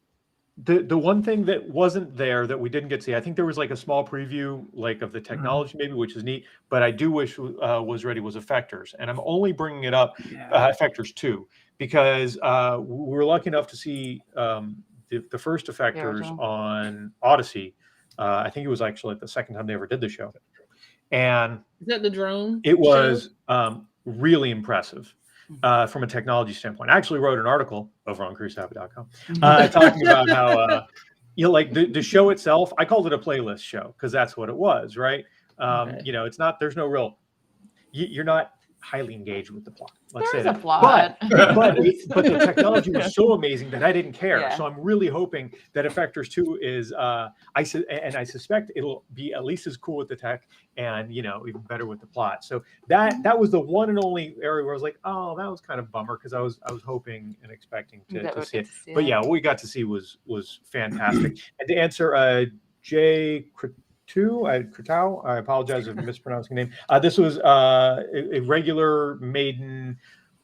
The one thing that wasn't there that we didn't get to see, I think there was a small preview of the technology maybe, which is neat, but I do wish was ready was Effectors. And I'm only bringing it up, Effectors 2, because we were lucky enough to see the first Effectors on Odyssey. I think it was actually the second time they ever did the show. And
is that the drone?
It was really impressive. From a technology standpoint. I actually wrote an article over on CruiseHabit.com talking about how the show itself, I called it a playlist show because that's what it was, right? It's not, there's no real, you're not highly engaged with the plot. Let's say that. But the technology was so amazing that I didn't care. Yeah. So I'm really hoping that Effectors 2 is, I suspect it'll be at least as cool with the tech and even better with the plot. So that was the one and only area where I was like, oh, that was kind of bummer because I was hoping and expecting to see it. But yeah, what we got to see was fantastic. And to answer Jay Kratau, I apologize if I'm mispronouncing your name. This was a regular Maiden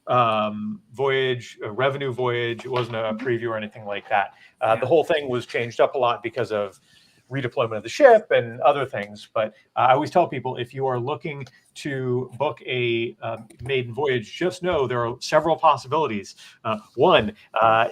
voyage, a revenue voyage. It wasn't a preview or anything like that. The whole thing was changed up a lot because of redeployment of the ship and other things. But I always tell people, if you are looking to book a maiden voyage, just know there are several possibilities. One,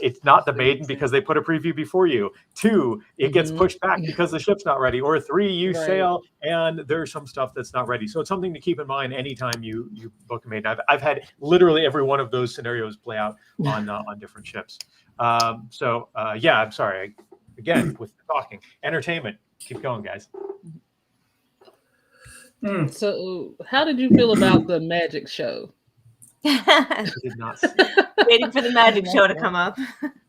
it's not the Maiden because they put a preview before you. Two, it gets pushed back because the ship's not ready. Or three, you sail and there's some stuff that's not ready. So it's something to keep in mind anytime you book a Maiden. I've had literally every one of those scenarios play out on different ships. I'm sorry. again with the talking. Entertainment. Keep going, guys.
So, how did you feel about the magic show?
I did not see.
Waiting for the magic show to come up.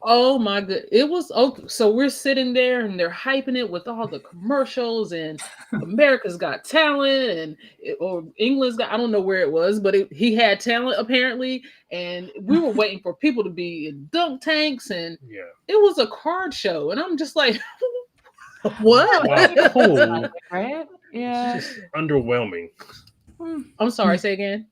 Oh my god, it was okay. So we're sitting there and they're hyping it with all the commercials and America's Got Talent or England's got, I don't know where it was, but he had talent apparently, and we were waiting for people to be in dunk tanks, and it was a card show, and I'm just like, what?
Wow, cool.
Right? Yeah.
It's just underwhelming.
I'm sorry, say again.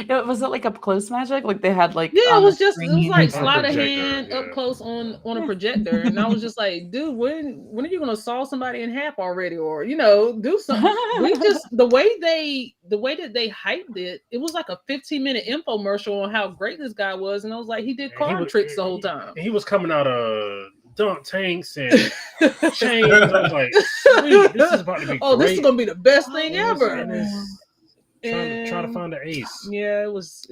Was it like up close magic? Like they had like
it was like
On a
sleight of
projector,
hand up close on a projector, and I was just like, dude, when are you gonna saw somebody in half already, or do something? We just the way that they hyped it, it was like a 15-minute infomercial on how great this guy was, and I was like, he did card tricks the whole time.
He was coming out of dunk tanks and chains. I was like, sweet, this is about to be great.
This is gonna be the best thing ever.
Try to find the ace.
Yeah, it was.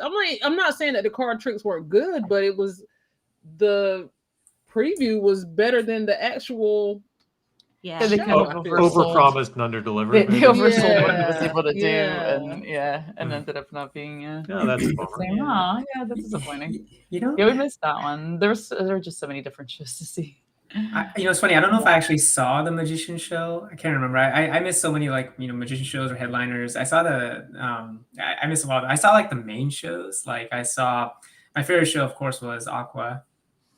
I'm not saying that the card tricks weren't good, but it was, the preview was better than the actual.
Yeah,
they kind of
overpromised and underdelivered.
They oversold what he was able to do, and ended up not being.
Yeah, that's a bummer.
Oh, yeah, that's disappointing.
You know,
Yeah, we missed that one. There were just so many different shows to see.
It's funny. I don't know if I actually saw the magician show. I can't remember. I missed so many magician shows or headliners. I saw I missed a lot. I saw like the main shows. Like I saw my favorite show, of course, was Aqua,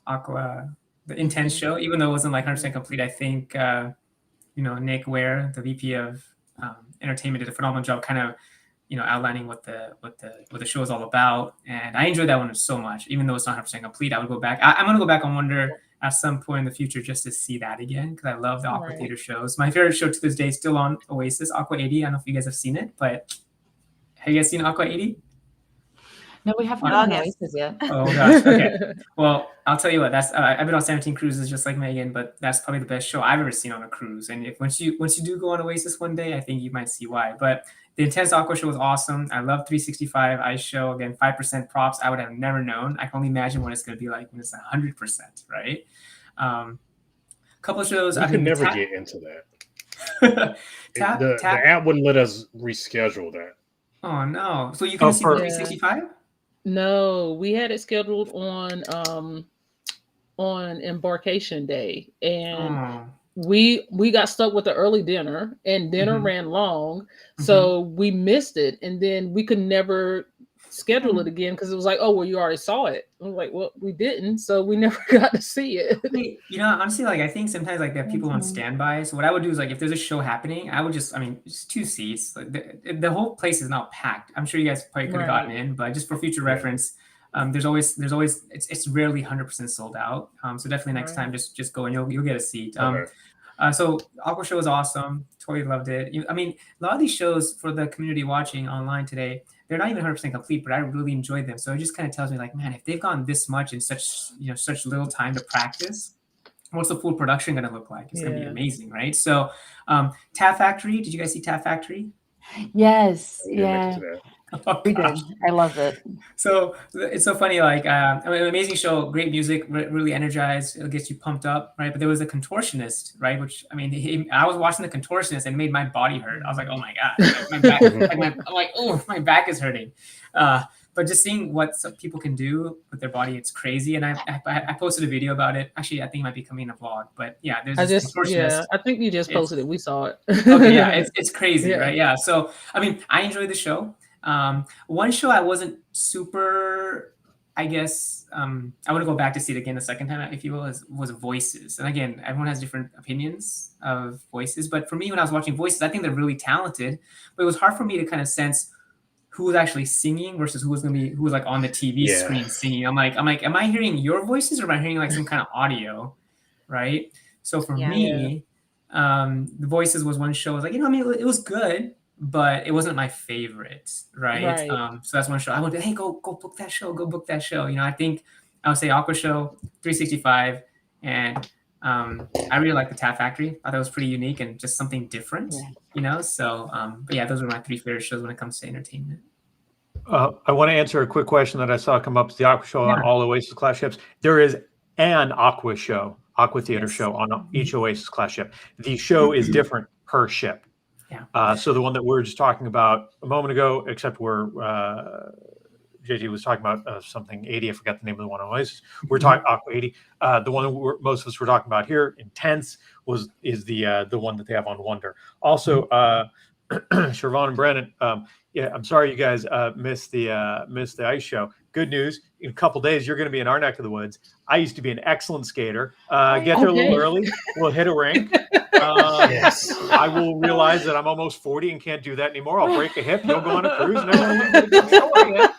the Intense show. Even though it wasn't like 100% complete, I think Nick Ware, the VP of entertainment, did a phenomenal job, kind of outlining what the show is all about. And I enjoyed that one so much. Even though it's not 100% complete, I would go back. I'm gonna go back and wonder at some point in the future just to see that again, because I love the Aqua Theater shows. My favorite show to this day is still on Oasis, Aqua 80. I don't know if you guys have seen it, but have you guys seen Aqua 80?
No, we haven't done Oasis yet.
Oh gosh. Okay. Well, I'll tell you what. That's I've been on 17 cruises just like Megan, but that's probably the best show I've ever seen on a cruise. And if once you do go on Oasis one day, I think you might see why. But the Intense Aqua show was awesome. I love 365 Ice Show. Again, 5% props. I would have never known. I can only imagine what it's going to be like when it's 100%, right? Couple of shows.
I could never get into that. The app wouldn't let us reschedule that.
Oh no! So you can see 365?
No, we had it scheduled on embarkation day, and we got stuck with the early dinner, and dinner ran long, so we missed it, and then we could never schedule it again because it was like, oh well, you already saw it. I was like, well, we didn't, so we never got to see it.
Honestly, like I think sometimes like they have people on standby. So what I would do is like if there's a show happening, I would just two seats. Like the whole place is now packed. I'm sure you guys probably could have gotten in, but just for future reference, there's always it's rarely 100% sold out. So definitely next time just go and you'll get a seat. So Aqua Show was awesome. Totally loved it. A lot of these shows for the community watching online today, they're not even 100% complete, but I really enjoyed them. So it just kind of tells me like, man, if they've gone this much in such little time to practice, what's the full production going to look like? It's going to be amazing, right? So Tab Factory, did you guys see Tab Factory?
Yes. Yeah. We did. I loved it.
So it's so funny. Like, amazing show, great music, really energized. It gets you pumped up, right? But there was a contortionist, right? Which I was watching the contortionist and it made my body hurt. I was like, oh my god, my back, my back is hurting. But just seeing what some people can do with their body, it's crazy. And I posted a video about it. Actually, I think it might be coming in a vlog. But yeah, there's this contortionist.
I think you just posted it. We saw it.
Okay, yeah, it's crazy, right? Yeah. So I enjoyed the show. One show I wasn't super, I guess, I want to go back to see it again the second time, if you will, was Voices. And again, everyone has different opinions of Voices, but for me, when I was watching Voices, I think they're really talented, but it was hard for me to kind of sense who was actually singing versus who was like on the TV screen singing. I'm like, am I hearing your voices or am I hearing like some kind of audio? Right. So for me, the Voices was one show. I was like, it was good, but it wasn't my favorite, right? So that's one show. I went, hey, go book that show. Go book that show. I think I would say Aqua Show, 365, and I really like the Tab Factory. I thought it was pretty unique and just something different, So, but yeah, those are my three favorite shows when it comes to entertainment.
I want to answer a quick question that I saw come up. The Aqua Show on all Oasis class ships. There is an Aqua Show Aqua Theater
Yes.
show on each Oasis class ship. The show is different per ship.
Yeah.
So the one that we were just talking about a moment ago, except where JJ was talking about something 80, I forgot the name of the one on Oasis. We're talking Aqua 80. The one that most of us were talking about here, Intense, is the one that they have on Wonder. Also, Siobhan and Brennan, yeah, I'm sorry you guys missed the ice show. Good news, in a couple days you're going to be in our neck of the woods. I used to be an excellent skater. Get there a little early. We'll hit a rink.
Yes.
I will realize that I'm almost 40 and can't do that anymore. I'll break a hip. You'll go on a cruise. And everyone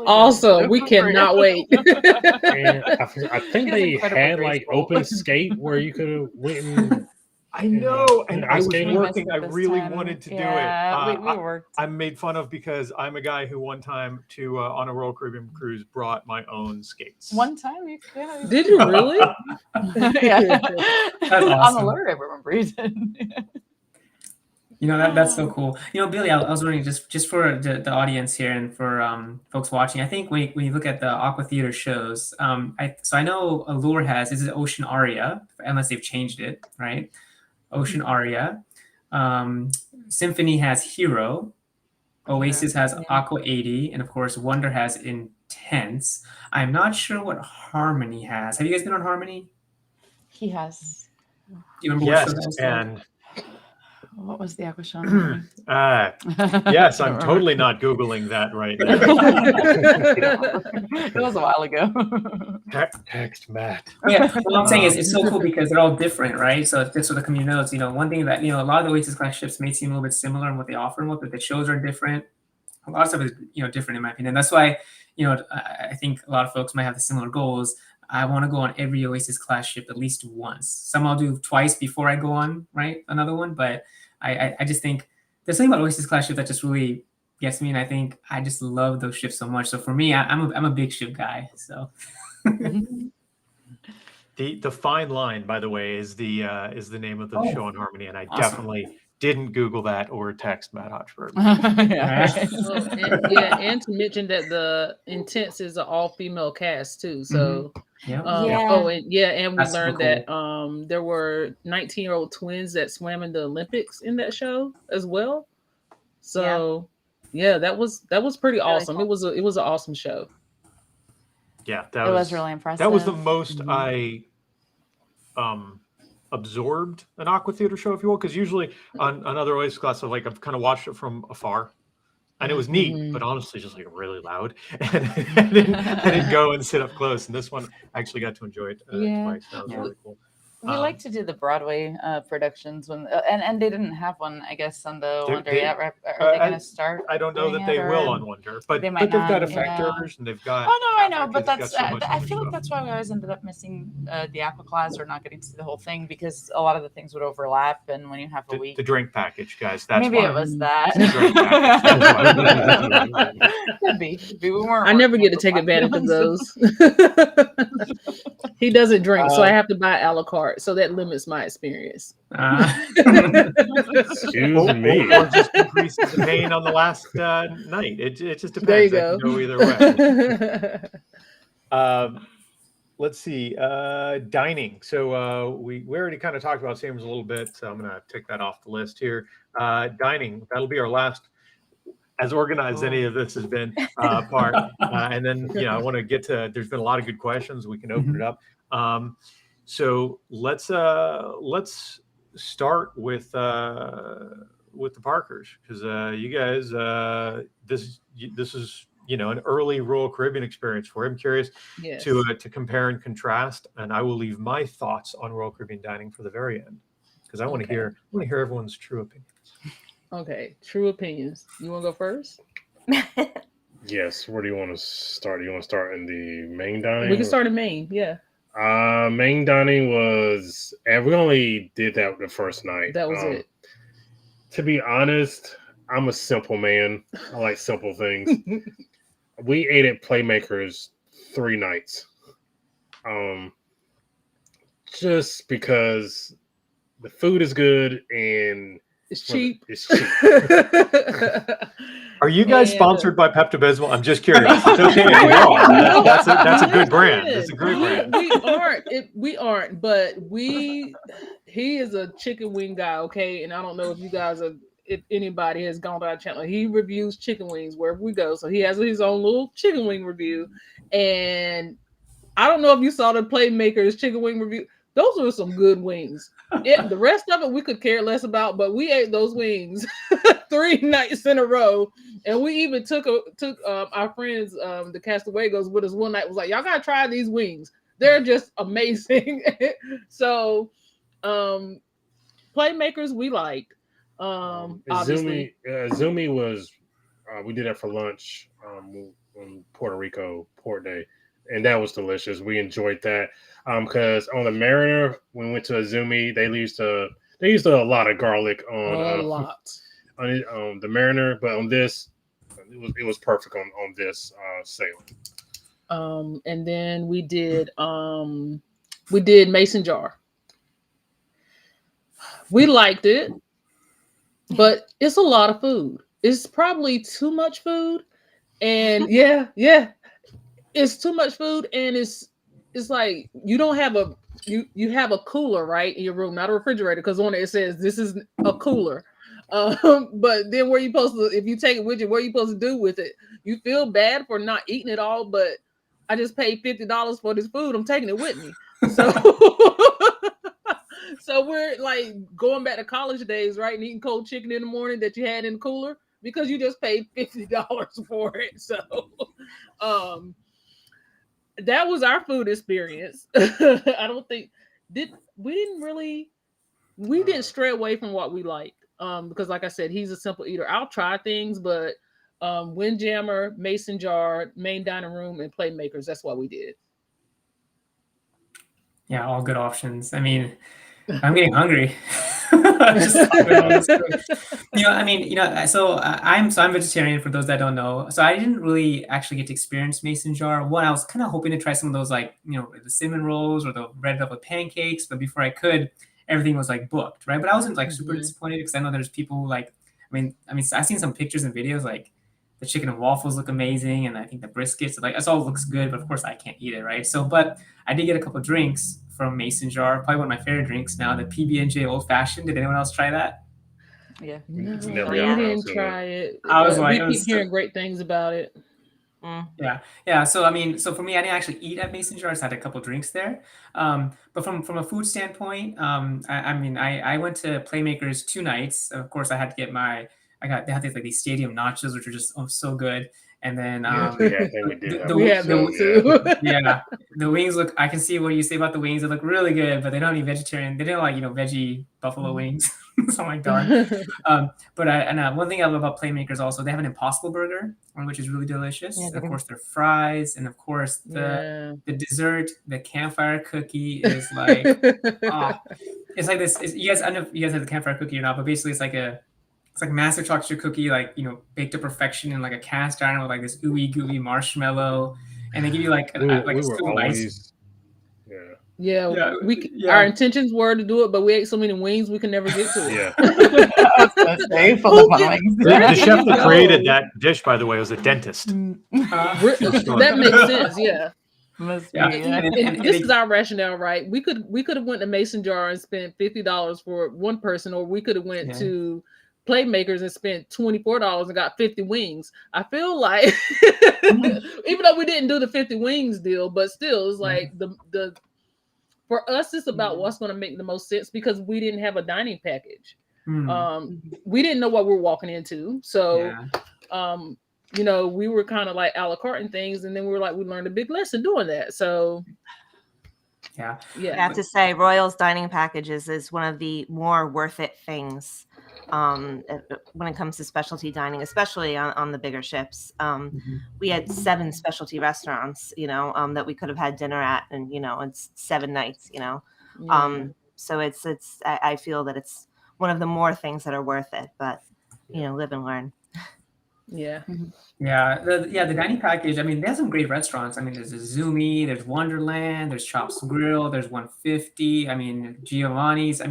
Awesome. We cannot wait.
And I think they had like
graceful.
open skate where you could have went and
I know, and I was
skating.
working. I really wanted to do it.
We worked.
I'm made fun of because I'm a guy who one time on a Royal Caribbean cruise brought my own skates.
One time
Did you really?
Yeah.
That's
On the
awesome.
lure, I remember you did.
You know, that's so cool. You know, Billy, I was wondering just for the audience here and for folks watching, I think when you look at the Aqua Theater shows, I know Allure has, is it Ocean Aria, unless they've changed it, right? Ocean Aria. Symphony has Hero. Oasis has Aqua 80, and of course Wonder has Intense. I'm not sure what Harmony has. Have you guys been on Harmony?
He has.
Do you remember
Yes,
what show that was called?
and
What was the aqua show?
yes, I'm totally not Googling that right now.
It was a while ago.
Text Matt.
Yeah, what I'm saying is it's so cool because they're all different, right? So just so the community knows, you know, one thing that, you know, a lot of the Oasis class ships may seem a little bit similar in what they offer and what, but the shows are different. A lot of stuff is, you know, different in my opinion. That's why, you know, I think a lot of folks might have the similar goals. I want to go on every Oasis class ship at least once. Some I'll do twice before I go on, right? Another one, but I just think there's something about Oasis class ship that just really gets me, and I think I just love those ships so much. So for me, I'm a big ship guy. So
the fine line, by the way, is the name of the show on Harmony, and I
Awesome.
definitely didn't Google that or text Matt Hotchberg.
And to mention that the Intense is an all-female cast too. So
yeah.
and we
That's
learned
super
that there were 19-year-old twins that swam in the Olympics in that show as well. So that was pretty awesome.
cool.
It was an awesome show.
Yeah,
It was really impressive.
That was the most I absorbed an Aqua Theater show, if you will, because usually on other Oasis class, I've kind of watched it from afar, and it was neat, but honestly, just like really loud, and I didn't go and sit up close. And this one, I actually got to enjoy it twice. That was really cool.
We like to do the Broadway productions when, and they didn't have one, I guess, on the Wonder yet. Are they going to start?
I don't know
doing
that they
it, or
will on Wonder, but
they
they've
might
got
not,
effectors and they've got.
Oh no, I know, but
they've
that's.
got so much
I
other
feel like
stuff.
that's why we always ended up missing the aqua class or not getting to see the whole thing, because a lot of the things would overlap, and when you have a week,
The drink package, guys. That's
maybe
why.
it was that.
The drink package.
Could be. We weren't
I never get to
working
take
on
advantage of
those.
those. He doesn't drink, so I have to buy a la carte. So that limits my experience.
excuse me.
Or just increases the pain on the last night. It just depends.
There you
That
go.
can either way. Let's see. Dining. So we already kind of talked about Sam's a little bit, so I'm going to take that off the list here. Dining. That'll be our last, as organized as any of this has been, part. And then, I want to get to, there's been a lot of good questions. We can open it up. So let's start with the Parkers, because you guys, this is an early Royal Caribbean experience for you. I'm curious to compare and contrast, and I will leave my thoughts on Royal Caribbean dining for the very end, because I want to hear everyone's true opinions.
Okay, true opinions. You want to go first?
Yes. Where do you want to start? Do you want to start in the main dining?
We can start in Maine. Yeah.
Main dining was, and we only did that the first night.
That was it.
To be honest, I'm a simple man. I like simple things. We ate at Playmakers 3 nights. Just because the food is good and
It's cheap.
It's cheap.
Are Are you guys
And,
sponsored by Pepto-Bismol? I'm just curious. It's okay if you are. That's a good brand. It's a great brand.
We aren't, but he is a chicken wing guy, okay? And I don't know if you guys are, if anybody has gone to our channel. He reviews chicken wings wherever we go. So he has his own little chicken wing review. And I don't know if you saw the Playmakers chicken wing review. Those were some good wings. The rest of it we could care less about, but we ate those wings 3 nights in a row. And we even took our friends, the Castawaygos, with us one night. Was like, y'all gotta try these wings. They're just amazing. So, Playmakers we liked. Obviously,
Izumi was. We did that for lunch on Puerto Rico Port Day, and that was delicious. We enjoyed that because on the Mariner when we went to Izumi, they used a lot of garlic on
a lot
on the Mariner, but on this, it was perfect on this sailing.
And then we did Mason Jar. We liked it, but it's a lot of food. It's probably too much food, and yeah, it's too much food, and it's like you don't have you have a cooler, right, in your room, not a refrigerator, because on it says this is a cooler. But then where you supposed to, if you take it with you, what are you supposed to do with it? You feel bad for not eating it all, but I just paid $50 for this food. I'm taking it with me. So so we're like going back to college days, right? And eating cold chicken in the morning that you had in the cooler because you just paid $50 for it. So that was our food experience. I don't think we didn't stray away from what we liked. Because like I said, he's a simple eater. I'll try things, but Windjammer, Mason Jar, Main Dining Room, and Playmakers, that's what we did.
Yeah, all good options. I mean, I'm getting hungry. Just talking about this food. So I'm vegetarian for those that don't know. So I didn't really actually get to experience Mason Jar. One, I was kind of hoping to try some of those, like, the cinnamon rolls or the red velvet pancakes, but before I could, everything was like booked, right? But I wasn't like super disappointed because I know there's people like, I've seen some pictures and videos, like the chicken and waffles look amazing, and I think the briskets, like, it all looks good, but of course I can't eat it, right? So, but I did get a couple of drinks from Mason Jar, probably one of my favorite drinks now, the PB&J Old Fashioned. Did anyone else try that?
Yeah.
No,
Never
we
got around
didn't
to
try it.
I was like,
we keep hearing great things about it.
Yeah. So for me, I didn't actually eat at Mason Jar. I just had a couple drinks there. But from a food standpoint, I went to Playmakers 2 nights. Of course, I had to get they have these stadium nachos, which are just so good. And then
we did.
We have those too.
Yeah, the wings look. I can see what you say about the wings. They look really good, but they don't eat vegetarian. They didn't like veggie buffalo wings. So I'm like, darn. But one thing I love about Playmakers also, they have an Impossible Burger, which is really delicious. Yeah, of course, their fries, and of course the dessert, the Campfire Cookie is like, it's like this. I don't know if you guys have the Campfire Cookie or not, but basically it's like master chocolate cookie, like, baked to perfection in like a cast iron with like this ooey gooey marshmallow, and they give you like a scoop of ice.
Yeah, our intentions were to do it, but we ate so many wings we could never get to it.
Yeah.
The chef that created that dish, by the way, was a dentist.
That makes sense. Yeah.
And
this is our rationale, right? We could have went to Mason Jar and spent $50 for one person, or we could have went to Playmakers and spent $24 and got 50 wings. I feel like even though we didn't do the 50 wings deal, but still, it's like the for us, it's about what's going to make the most sense because we didn't have a dining package. We didn't know what we were walking into. So, we were kind of like a la carte and things. And then we learned a big lesson doing that. So,
yeah.
I have to say, Royal's dining packages is one of the more worth it things when it comes to specialty dining, especially on the bigger ships. We had 7 specialty restaurants, that we could have had dinner at, and it's 7 nights, so it's I feel that it's one of the more things that are worth it, but live and learn.
The dining package, they have some great restaurants. There's Izumi, there's Wonderland, there's Chops Grill, there's 150, Giovanni's.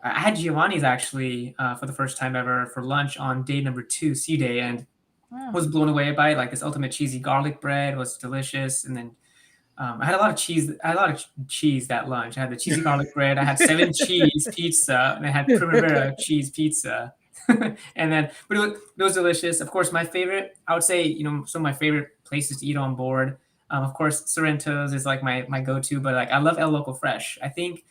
I had Giovanni's actually for the first time ever for lunch on day number 2, sea day, and was blown away by it. Like this ultimate cheesy garlic bread was delicious, and then I had a lot of cheese. I had a lot of cheese that lunch. I had the cheesy garlic bread. I had 7 cheese pizza, and I had Primavera cheese pizza. And then, but it was delicious. Of course, my favorite, I would say, some of my favorite places to eat on board. Of course, Sorrento's is like my go-to, but like I love El Loco Fresh. I think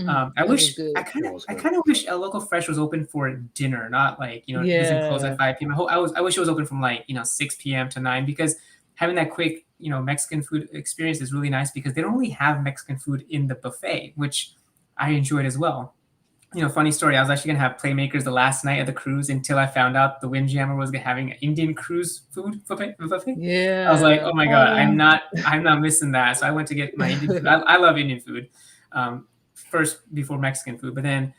I kind of wish El Loco Fresh was open for dinner, not like it doesn't close at 5 p.m. I wish it was open from like 6 p.m. to 9, because having that quick Mexican food experience is really nice, because they don't really have Mexican food in the buffet, which I enjoyed as well. Funny story, I was actually gonna have Playmakers the last night of the cruise until I found out the Windjammer was having an Indian cruise food buffet.
Yeah,
I was like, oh my god, I'm not missing that. So I went to get my Indian food. I love Indian food first before Mexican food, but then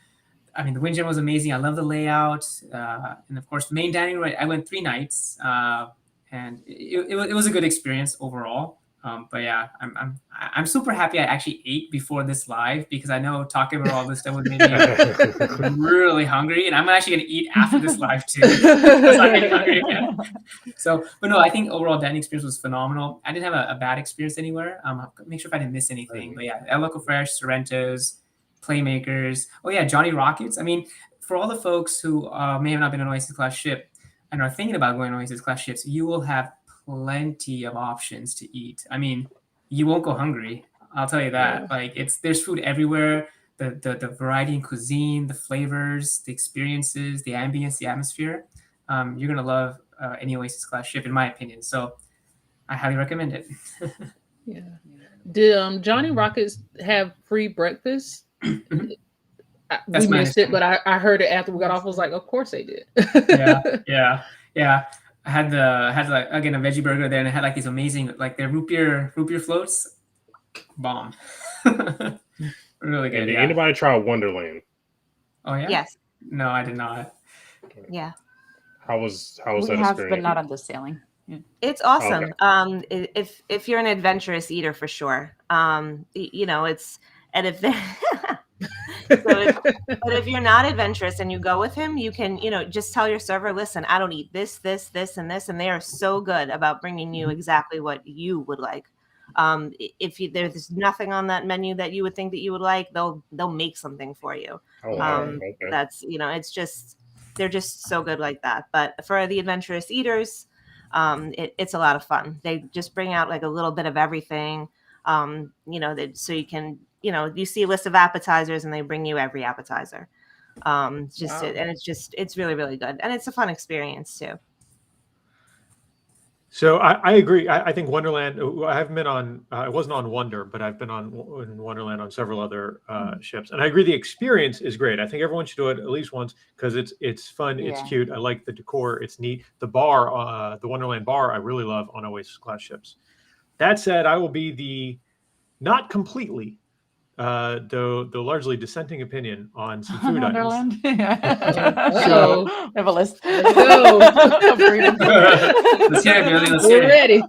the Windjammer was amazing. I love the layout, and of course the main dining room. I went 3 nights, and it was a good experience overall. But yeah, I'm super happy I actually ate before this live, because I know talking about all this stuff was making me really hungry, and I'm actually gonna eat after this live too. I'm getting hungry again. So, but no, I think overall dining experience was phenomenal. I didn't have a bad experience anywhere. I'll make sure if I didn't miss anything. But yeah, El Loco Fresh, Sorrento's, Playmakers. Oh yeah, Johnny Rockets. For all the folks who may have not been on Oasis class ship and are thinking about going on Oasis class ships, you will have plenty of options to eat. You won't go hungry. I'll tell you that. Yeah. There's food everywhere. The variety in cuisine, the flavors, the experiences, the ambience, the atmosphere. You're gonna love any Oasis class ship, in my opinion. So I highly recommend it.
Yeah. Did Johnny Rockets have free breakfast? We missed it, but I heard it after we got off. I was like, of course they did.
Yeah. I had again a veggie burger there, and it had like these amazing their root beer floats. Bomb. Really good.
Did anybody try Wonderland?
Oh yeah.
Yes.
No, I did not.
Yeah.
How was that
have,
experience?
but not on the sailing. Yeah.
It's awesome.
Okay.
If you're an adventurous eater, for sure. It's and if but if you're not adventurous and you go with him, you can, just tell your server, listen, I don't eat this, and this, and they are so good about bringing you exactly what you would like. If there's nothing on that menu that you would think that you would like, they'll make something for you.
Oh, wow. Okay.
That's, it's just, they're just so good like that. But for the adventurous eaters, it's a lot of fun. They just bring out like a little bit of everything, so you can, you see a list of appetizers and they bring you every appetizer. It's really, really good. And it's a fun experience too.
So I agree. I think Wonderland, I haven't been on, I wasn't on Wonder, but I've been in Wonderland on several other ships. And I agree the experience is great. I think everyone should do it at least once, because it's fun, it's cute. I like the decor, it's neat. The bar, the Wonderland bar, I really love on Oasis class ships. That said, I will be the not completely, though largely dissenting opinion on some food items.
So I have a list.
Let's go.
Let's hear it.
We're ready.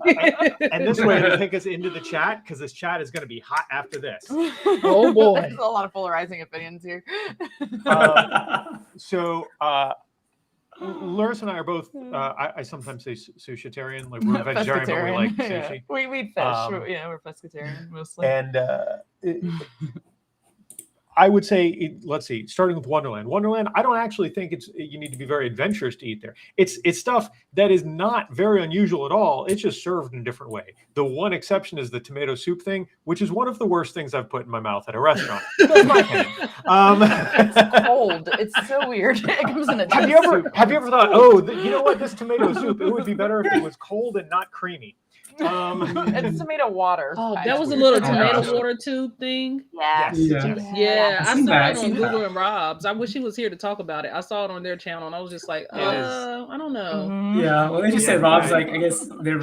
And this way it'll take us into the chat, because this chat is going to be hot after this.
Oh boy.
There's a lot of polarizing opinions here.
Luris and I are both, I sometimes say sushitarian, like we're vegetarian, but we like sushi.
We eat fish. We're pescatarian mostly.
And I would say, let's see, starting with Wonderland. Wonderland, I don't actually think you need to be very adventurous to eat there. It's stuff that is not very unusual at all. It's just served in a different way. The one exception is the tomato soup thing, which is one of the worst things I've put in my mouth at a restaurant. That's my opinion.
It's cold. It's so weird. It comes in a
have you ever thought, you know what, this tomato soup, it would be better if it was cold and not creamy.
It's tomato water.
Oh, that was a little tomato water tube thing.
Yes.
Yeah, I saw it on Google and Rob's. I wish he was here to talk about it. I saw it on their channel, and I was just like, I don't know.
Mm-hmm. Yeah, well, they just said Rob's like, I guess they're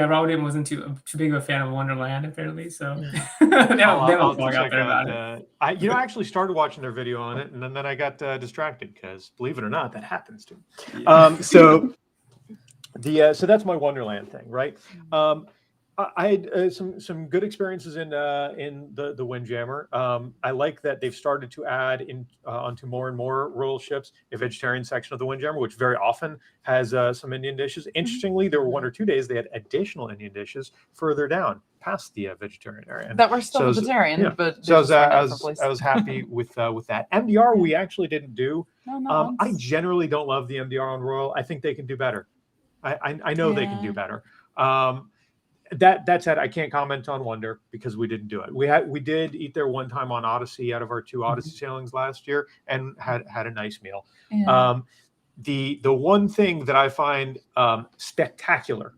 Robert wasn't too big of a fan of Wonderland, apparently. So
I'll check out it. I actually started watching their video on it, and then I got distracted, because believe it or not, that happens to me. So that's my Wonderland thing, right? I had some good experiences in the Windjammer. I like that they've started to add in onto more and more royal ships a vegetarian section of the Windjammer, which very often has some Indian dishes. Interestingly, there were 1 or 2 days they had additional Indian dishes further down past the vegetarian area.
That were still
So
vegetarian,
yeah.
but
So
I was
I was happy with that. MDR we actually didn't do.
No, not
I
once.
generally don't love the MDR on royal. I think they can do better. I know they can do better. That said, I can't comment on Wonder because we didn't do it. We did eat there one time on Odyssey out of our 2 Odyssey sailings last year and had a nice meal.
Yeah.
The one thing that I find spectacular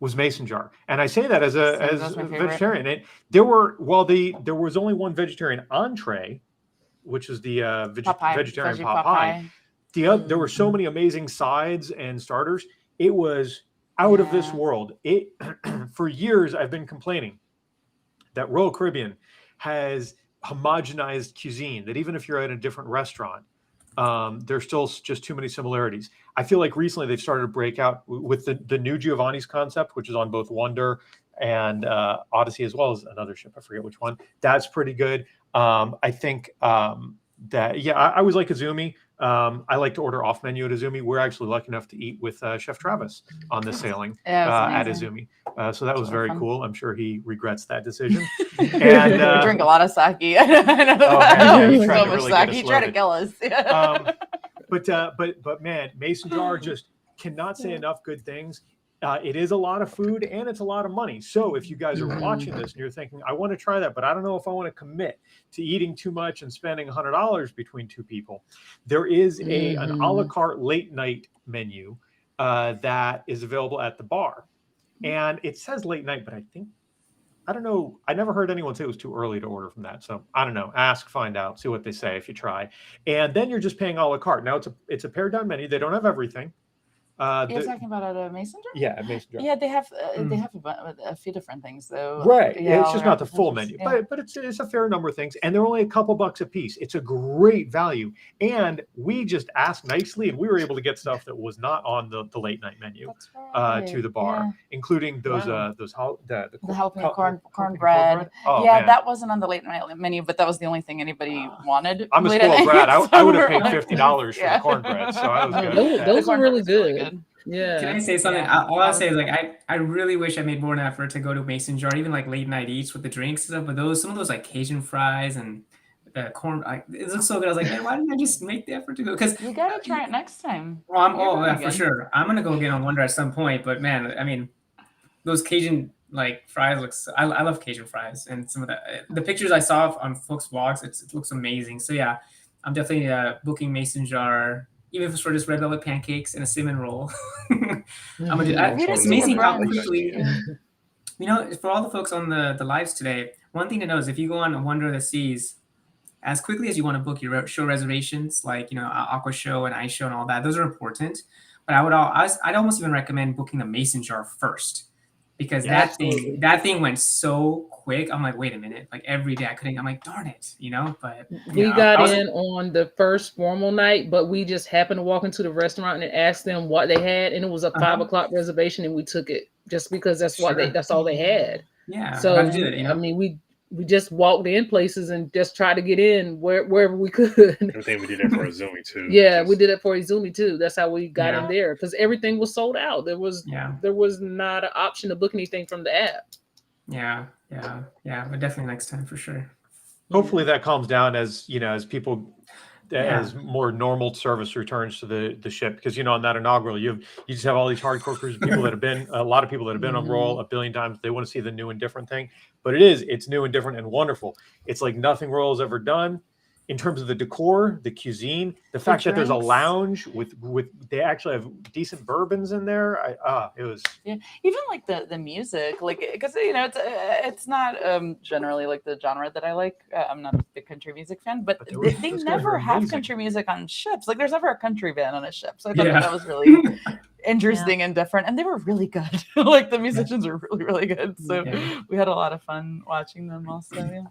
was Mason jar, and I say that as a vegetarian. There was only one vegetarian entree, which is the vegetarian pot pie. There were so many amazing sides and starters. It was out of this world. For years I've been complaining that Royal Caribbean has homogenized cuisine, that even if you're at a different restaurant, there's still just too many similarities. I feel like recently they've started to break out with the new Giovanni's concept, which is on both Wonder and Odyssey, as well as another ship. I forget which one. That's pretty good. I think that, I always like Izumi. I like to order off menu at Izumi. We're actually lucky enough to eat with Chef Travis on this sailing at Izumi. So that was very cool. I'm sure he regrets that decision. And
we drink a lot of sake. I know
that.
he tried to really sake. He tried to kill us.
But man, Mason jar just cannot say enough good things. It is a lot of food and it's a lot of money. So if you guys are watching this and you're thinking, I want to try that, but I don't know if I want to commit to eating too much and spending $100 between 2 people, there is an a la carte late night menu that is available at the bar. And it says late night, but I don't know. I never heard anyone say it was too early to order from that. So I don't know. Ask, find out, see what they say if you try. And then you're just paying a la carte. Now it's a pared down menu. They don't have everything.
You're talking about a Mason jar?
Yeah, a Mason jar.
Yeah, they have a few different things though.
Right.
Yeah,
it's just not the full menu, but it's a fair number of things, and they're only a couple bucks a piece. It's a great value, and we just asked nicely, and we were able to get stuff that was not on the late night menu to the bar, including those the
jalapeno cornbread. Oh, yeah, man. That wasn't on the late night menu, but that was the only thing anybody wanted.
I'm a spoiled brat. I would have paid $50 for the cornbread, so I was good.
Those are really good. Yeah.
Can I say something? All I'll say is I really wish I made more of an effort to go to Mason jar, even like late night eats with the drinks and stuff. But some of those like Cajun fries and corn, it looks so good. I was like, man, why didn't I just make the effort to go? Because
you gotta try it next time.
Well, for sure. I'm gonna go get on Wonder at some point. But man, I mean, those Cajun like fries looks. I love Cajun fries, and some of the pictures I saw on folks' blogs, it looks amazing. So yeah, I'm definitely booking Mason jar. Even if it's for just red velvet pancakes and a cinnamon roll. I'm gonna do that. It's amazing how quickly, for all the folks on the lives today, one thing to know is if you go on Wonder of the Seas, as quickly as you want to book your show reservations, like, Aqua Show and Ice Show and all that, those are important. But I'd almost even recommend booking the Mason jar first, because that thing went so quick. I'm like, wait a minute, like every day I'm like, darn it, but
we got in on the first formal night, but we just happened to walk into the restaurant and asked them what they had, and it was a 5 o'clock reservation, and we took it just because that's all they had.
Yeah.
So I mean, we just walked in places and just tried to get in wherever we could.
I think we did that for Izumi too.
Yeah, we did it for Izumi too. That's how we got in there, because everything was sold out. There was not an option to book anything from the app.
Yeah, but definitely next time for sure.
Hopefully that calms down as people. As more normal service returns to the ship, because on that inaugural you just have all these hardcore cruise people that have been a lot of people that have been on Royal a billion times. They want to see the new and different thing, but it's new and different and wonderful. It's like nothing Royal's ever done in terms of the decor, the cuisine, the fact that there's a lounge with they actually have decent bourbons in there. It was
even like the music, like, because it's not generally like the genre that I like. I'm not a big country music fan, but they never have country music on ships. Like there's never a country band on a ship, so I thought that was really interesting and different, and they were really good. Like the musicians were really, really good. So we had a lot of fun watching them also.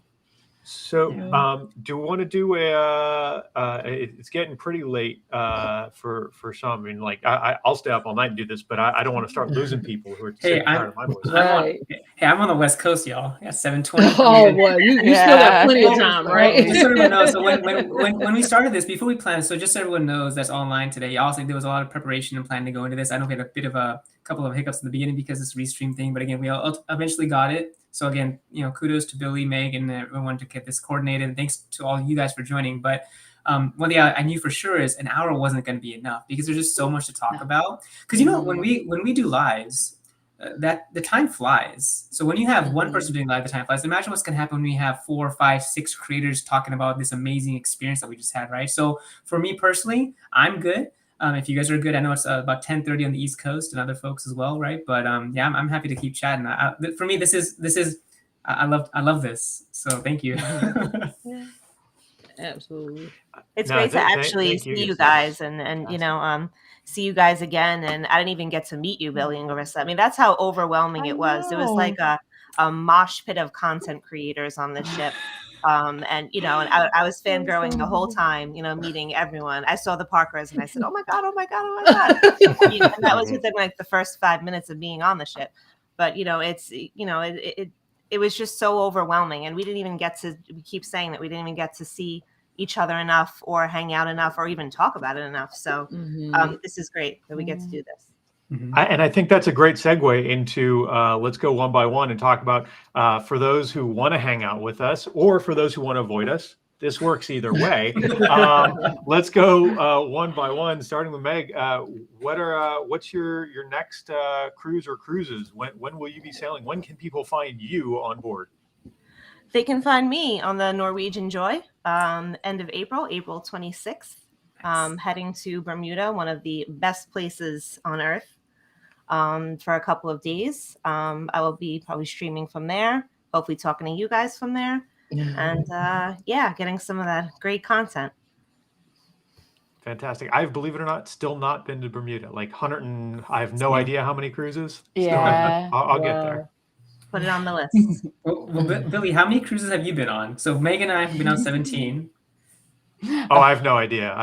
So,
Yeah.
do we want to do it's getting pretty late for some. I mean, like I'll stay up all night and do this, but I don't want to start losing people who are sick
Hey,
and tired of my voice.
Right.
I'm on the West Coast, y'all. Yeah, 7:20.
Oh boy, you still got plenty of time, right?
Just so everyone knows, so when we started this, before we planned, so just so everyone knows that's online today, also there was a lot of preparation and planning to go into this. I know we had a bit of a couple of hiccups in the beginning because this restream thing, but again, we all eventually got it. So again, kudos to Billy, Meg, and everyone to get this coordinated. And thanks to all you guys for joining. But one thing I knew for sure is an hour wasn't going to be enough because there's just so much to talk about. Because when we do lives, that the time flies. So when you have one person doing live, the time flies. Imagine what's going to happen when we have 4, 5, 6 creators talking about this amazing experience that we just had, right? So for me personally, I'm good. If you guys are good, I know it's about 10:30 on the East Coast and other folks as well, right? But yeah, I'm happy to keep chatting. For me, this is I love this. So thank you.
Absolutely.
It's
No,
great to
thank
actually
you,
see you
guys.
guys and see you guys again. And I didn't even get to meet you, Billy and Larissa. I mean, that's how overwhelming it was. It was like a mosh pit of content creators on the ship. And I was fangirling the whole time, meeting everyone. I saw the Parkers and I said, oh my God. And that was within like the first 5 minutes of being on the ship. But, it was just so overwhelming. And we keep saying that we didn't even get to see each other enough or hang out enough or even talk about it enough. So this is great that we get to do this.
And I think that's a great segue into let's go one by one and talk about for those who want to hang out with us or for those who want to avoid us. This works either way. Let's go one by one, starting with Meg. What's your next cruise or cruises? When will you be sailing? When can people find you on board?
They can find me on the Norwegian Joy, end of April 26th, heading to Bermuda, one of the best places on Earth, for a couple of days. I will be probably streaming from there, hopefully talking to you guys from there, and getting some of that great content.
Fantastic. I've, believe it or not, still not been to Bermuda. Like I have no idea how many cruises.
Yeah.
I'll get there.
Put it on the list.
Well, Billy, how many cruises have you been on? So Meg and I have been on 17.
Oh, I have no idea.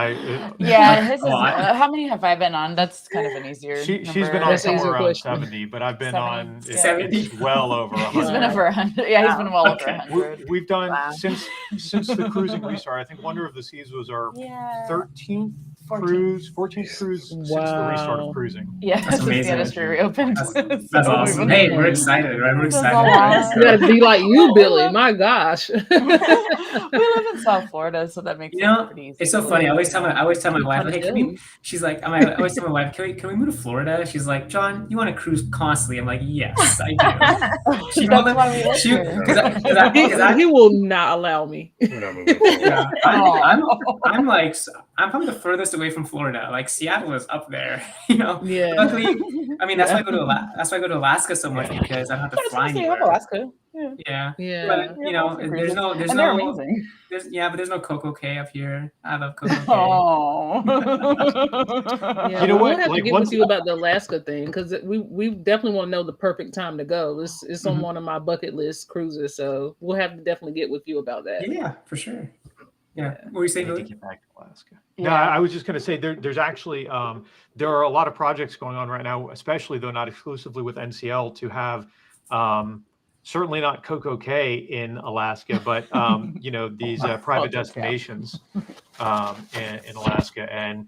His is, how many have I been on? That's kind of an easier
She's
number.
been on
That's
somewhere
easier
around
question.
70, but I've been
70?
on it's
70?
well over 100.
He's been over 100. Yeah, he's been well over 100.
We've done
Wow.
since the cruising restart. I think Wonder of the Seas was our 13th
14th.
cruise, 14th cruise since the restart of cruising.
Yeah,
That's
since the
amazing.
industry reopened.
That's
So
awesome.
we've
Hey,
been-
we're excited, right? We're
That's a
excited.
lot.
Right?
You gotta be like you, Billy. My gosh.
we live in South Florida, so that makes it pretty easy.
It's so funny. I always tell my wife, like, hey, can we? She's like, I always tell my wife, can we move to Florida? She's like, John, you want to cruise constantly? I'm like, yes, I do. She
That's
won't
why we live
she,
here.
because
He will not allow me.
We're not moving forward.
yeah, I'm probably the furthest away from Florida. Like Seattle is up there,
Yeah.
Luckily, I mean that's why I go to Alaska so much because I don't have to fly anywhere.
Alaska.
Yeah.
Yeah.
But there's no
and they're amazing.
but there's no Coco Cay up here. I love Coco Cay.
Oh.
Yeah,
You know what?
We'll have
Like,
to get
once-
with you about the Alaska thing because we definitely want to know the perfect time to go. It's on one of my bucket list cruises, so we'll have to definitely get with you about that.
Yeah, for sure. Yeah. What were you saying,
I need to
Billy?
get back to Alaska.
Yeah.
No, I was just going to say there's actually there are a lot of projects going on right now, especially though not exclusively with NCL, to have certainly not Coco Cay in Alaska, but these private destinations in Alaska. And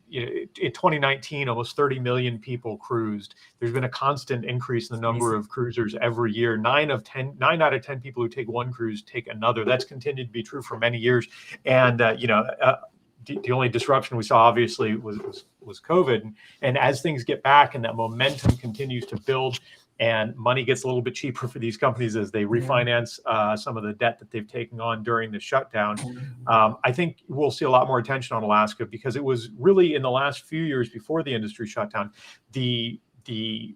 in 2019, almost 30 million people cruised. There's been a constant increase in the number of cruisers every year. 9 out of 10 people who take one cruise take another. That's continued to be true for many years. And the only disruption we saw obviously was COVID. And as things get back and that momentum continues to build, and money gets a little bit cheaper for these companies as they refinance some of the debt that they've taken on during the shutdown. I think we'll see a lot more attention on Alaska because it was really in the last few years before the industry shutdown, the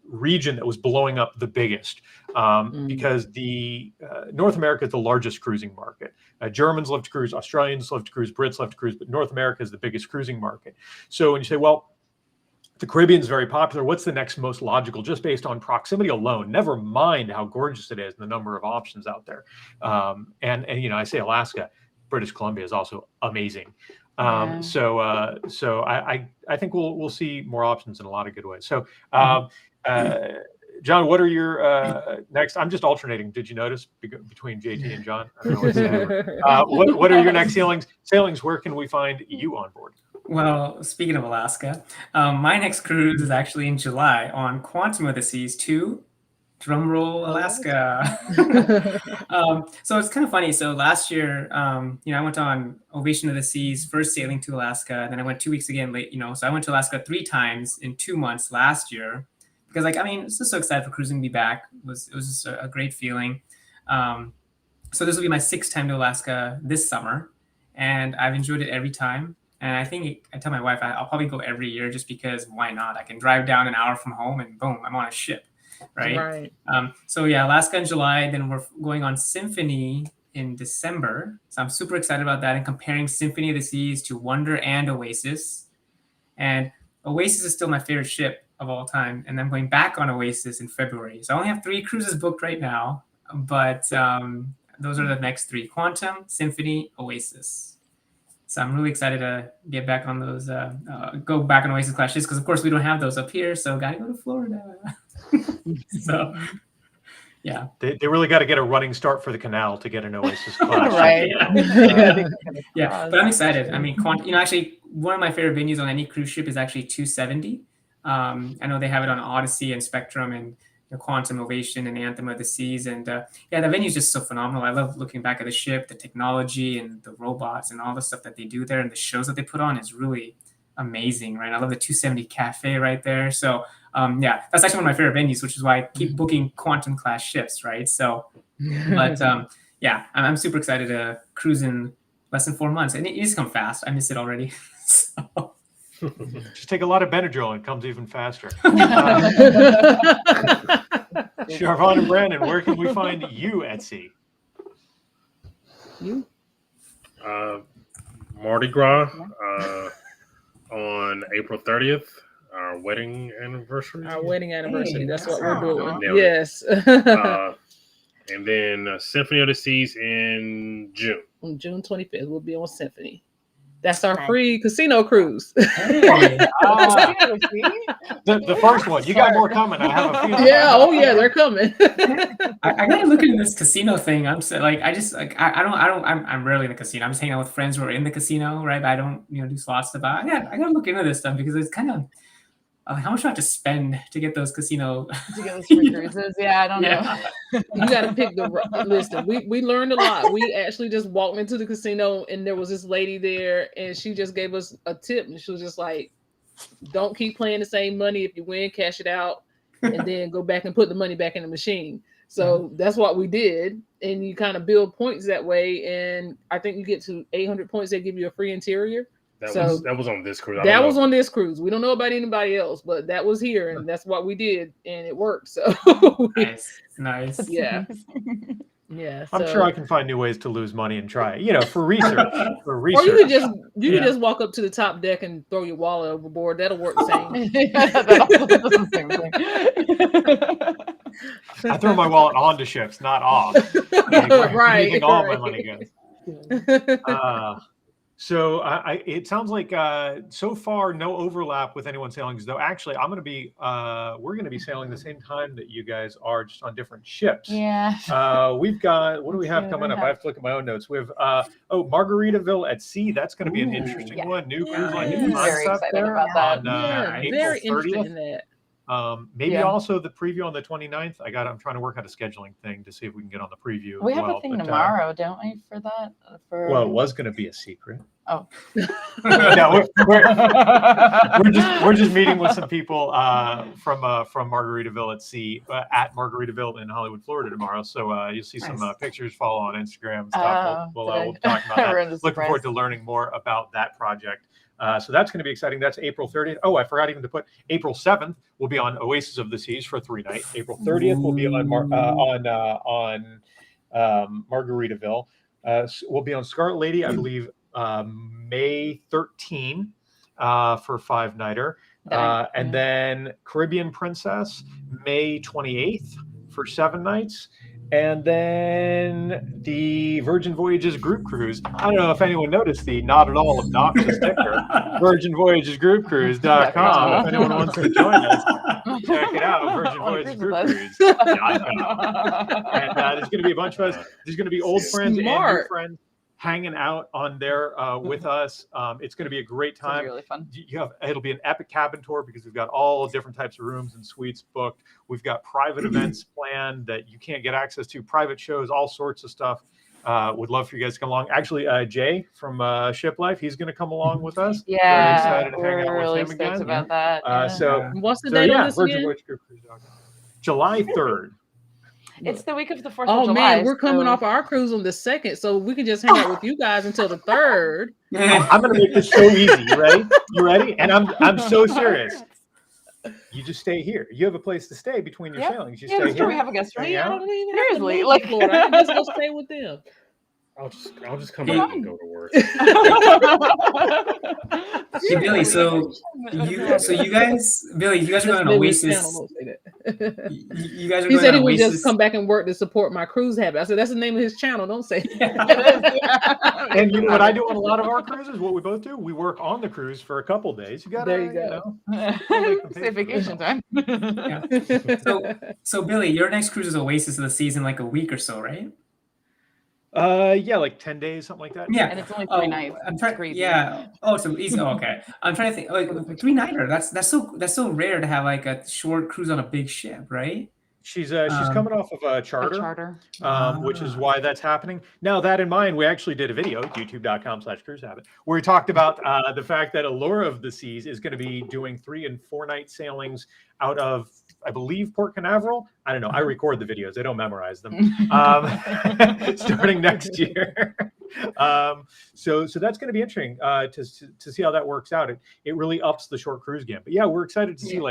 region that was blowing up the biggest because the North America is the largest cruising market. Germans love to cruise, Australians love to cruise, Brits love to cruise, but North America is the biggest cruising market. So when you say, well, The Caribbean is very popular. What's the next most logical, just based on proximity alone? Never mind how gorgeous it is and the number of options out there. And you know, I say Alaska, British Columbia is also amazing. So I think we'll see more options in a lot of good ways. So John, what are your next? I'm just alternating. Did you notice between JT and John? I don't know what to say. What are your next sailings? Where can we find you on board?
Well, speaking of Alaska, my next cruise is actually in July on Quantum of the Seas to drumroll Alaska. So it's kind of funny. So last year, you know, I went on Ovation of the Seas, first sailing to Alaska, and then I went 2 weeks again late, you know, so I went to Alaska 3 times in 2 months last year. Because, like, I mean, it's just so excited for cruising to be back. It was just a great feeling. So this will be my 6th time to Alaska this summer, and I've enjoyed it every time. And I think I tell my wife I'll probably go every year just because why not? I can drive down an hour from home and boom, I'm on a ship, right? So yeah, Alaska in July. Then we're going on Symphony in December. So I'm super excited about that and comparing Symphony of the Seas to Wonder and Oasis. And Oasis is still my favorite ship of all time, and I'm going back on Oasis in February. So I only have 3 cruises booked right now, but those are the next 3: Quantum, Symphony, Oasis. So I'm really excited to get back on those, go back on Oasis class ships, because of course we don't have those up here, so gotta go to Florida. So yeah,
they really got to get a running start for the canal to get an Oasis class.
Right.
Yeah, but I'm excited. I mean, you know, actually, one of my favorite venues on any cruise ship is actually 270. I know they have it on Odyssey and Spectrum and Quantum, Ovation, and Anthem of the Seas. And yeah, the venue is just so phenomenal. I love looking back at the ship, the technology and the robots and all the stuff that they do there, and the shows that they put on is really amazing, right? I love the 270 Cafe right there. So yeah, that's actually one of my favorite venues, which is why I keep booking Quantum class ships, right? So, but yeah, I'm super excited to cruise in less than 4 months, and it needs to come fast. I miss it already. So.
Just take a lot of Benadryl and it comes even faster. Charvon and Brandon, where can we find you at sea?
You?
Mardi Gras on April 30th, our wedding anniversary.
Our wedding anniversary.
Hey,
that's
that's
what we're doing.
Nailed it.
Yes.
And then Symphony of the Seas in June.
On June 25th, we'll be on Symphony. That's our
Nice.
free casino cruise.
Hey.
The first one. You got more coming. I have a feeling.
Yeah. Oh yeah, they're coming.
I gotta look into this casino thing. I'm so, like, I'm rarely in the casino. I'm just hanging out with friends who are in the casino, right? But I don't, you know, do slot stuff. I gotta look into this stuff because it's kind of how much do I have to spend to get those casino?
To get those free cruises? Yeah, I don't know.
You got to pick the listen. We learned a lot. We actually just walked into the casino and there was this lady there, and she just gave us a tip, and she was just like, "Don't keep playing the same money. If you win, cash it out, and then go back and put the money back in the machine." So that's what we did, and you kind of build points that way. And I think you get to 800 points, they give you a free interior.
That was on this cruise.
That was on this cruise. We don't know about anybody else, but that was here, and that's what we did, and it worked. So
Nice.
yeah. Yeah.
I'm sure I can find new ways to lose money and try it. You know, for research.
Or you could just walk up to the top deck and throw your wallet overboard. That'll work the same.
I throw my wallet onto ships, not off.
Right.
All my money goes. So it sounds like so far no overlap with anyone sailing. Though actually, we're going to be sailing the same time that you guys are, just on different ships.
Yeah.
We've got, what do we have coming up? I have to look at my own notes. We have Margaritaville at Sea. That's going to be an interesting one. New cruise line, new
Very
concept
excited
there
about that.
on April
very
30th.
interested in that.
Maybe also the preview on the 29th. I'm trying to work out a scheduling thing to see if we can get on the preview.
We
as
have
well.
a thing
But,
tomorrow, don't we, for that?
Well, it was going to be a secret.
Oh.
No, we're just meeting with some people from Margaritaville at Sea at Margaritaville in Hollywood, Florida tomorrow. So you'll see some pictures follow on Instagram and stuff. We'll talk about that. Looking forward to learning more about that project. So that's going to be exciting. That's April 30th. Oh, I forgot even to put April 7th. We'll be on Oasis of the Seas for a 3-night. April 30th we'll be on Margaritaville. We'll be on Scarlet Lady, I believe, May 13. for 5-nighter.
Nice.
And then Caribbean Princess, May 28th for 7 nights. And then the Virgin Voyages group cruise. I don't know if anyone noticed the not at all obnoxious sticker. VirginVoyagesGroupCruise.com. If anyone wants to join us, check it out. Virgin Voyages Group Cruise.com. And there's going to be a bunch of us. There's going to be old friends and new friends hanging out on there with us. It's going to be a great time.
Really fun.
It'll be an epic cabin tour because we've got all different types of rooms and suites booked. We've got private events planned that you can't get access to, private shows, all sorts of stuff. Would love for you guys to come along. Actually, Jay from Ship Life, he's going to come along with us.
Yeah,
Very excited to hang out
we're really
with him
stoked
again.
about that.
So
what's the date on this
Virgin
again?
Voyage Group Cruise.com. July 3rd.
It's the week of the 4th
Oh
of July.
man, we're coming off our cruise on the 2nd, so we can just hang out with you guys until the 3rd.
I'm going to make this so easy. You ready? You ready? And I'm so serious. You just stay here. You have a place to stay between your sailings. You stay
that's
here.
true. We have a guest room.
Hang out.
I don't even
Seriously,
have to
like-
leave Florida. I can just go stay with them.
I'll just come back and go to work.
Hey, Billy, so you guys, Billy, you guys are going on Oasis. You guys are
He
going
said
on
he would
Oasis.
just come back and work to support my cruise habit. I said, that's the name of his channel. Don't say
And you know what I do on a lot of our cruises? What we both do? We work on the cruise for a couple days. You got
There you go.
Say vacation time.
So Billy, your next cruise is Oasis of the season, like a week or so, right?
Yeah, like 10 days, something like that.
Yeah,
And it's only 3 nights.
I'm
It's
trying.
crazy.
Yeah. Oh, so easy. Oh, okay. I'm trying to think. Like 3-nighter. That's so rare to have like a short cruise on a big ship, right?
She's coming off of a
A
charter,
charter.
which is why that's happening. Now, that in mind, we actually did a video, youtube.com/CruiseHabit, where we talked about the fact that Allure of the Seas is going to be doing 3 and 4 night sailings out of, I believe, Port Canaveral. I don't know. I record the videos. I don't memorize them. Starting next year. So that's going to be interesting to see how that works out. It really ups the short cruise game. But yeah, we're excited to see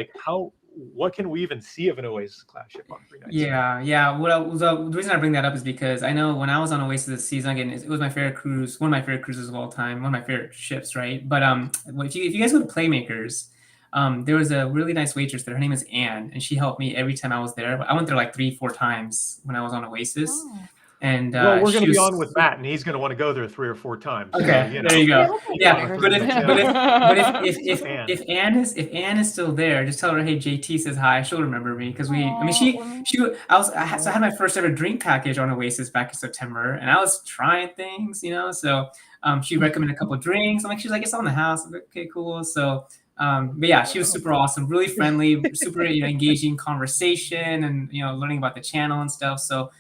what can we even see of an Oasis class ship on 3 nights?
Yeah. The reason I bring that up is because I know when I was on Oasis this season, again, it was my favorite cruise, one of my favorite cruises of all time, one of my favorite ships, right? But if you guys go to Playmakers, there was a really nice waitress there. Her name is Anne, and she helped me every time I was there. I went there like 3-4 times when I was on Oasis.
Oh.
And
well, we're going to be on with Matt, and he's going to want to go there 3 or 4 times.
Okay,
so,
there you go.
Yeah,
But if Anne is still there, just tell her, hey, JT says hi. She'll remember me because I had my first ever drink package on Oasis back in September, and I was trying things, So she recommended a couple of drinks. She's like, it's on the house. I'm like, okay, cool. So. But yeah, she was super awesome, really friendly, super engaging conversation, and learning about the channel and stuff. So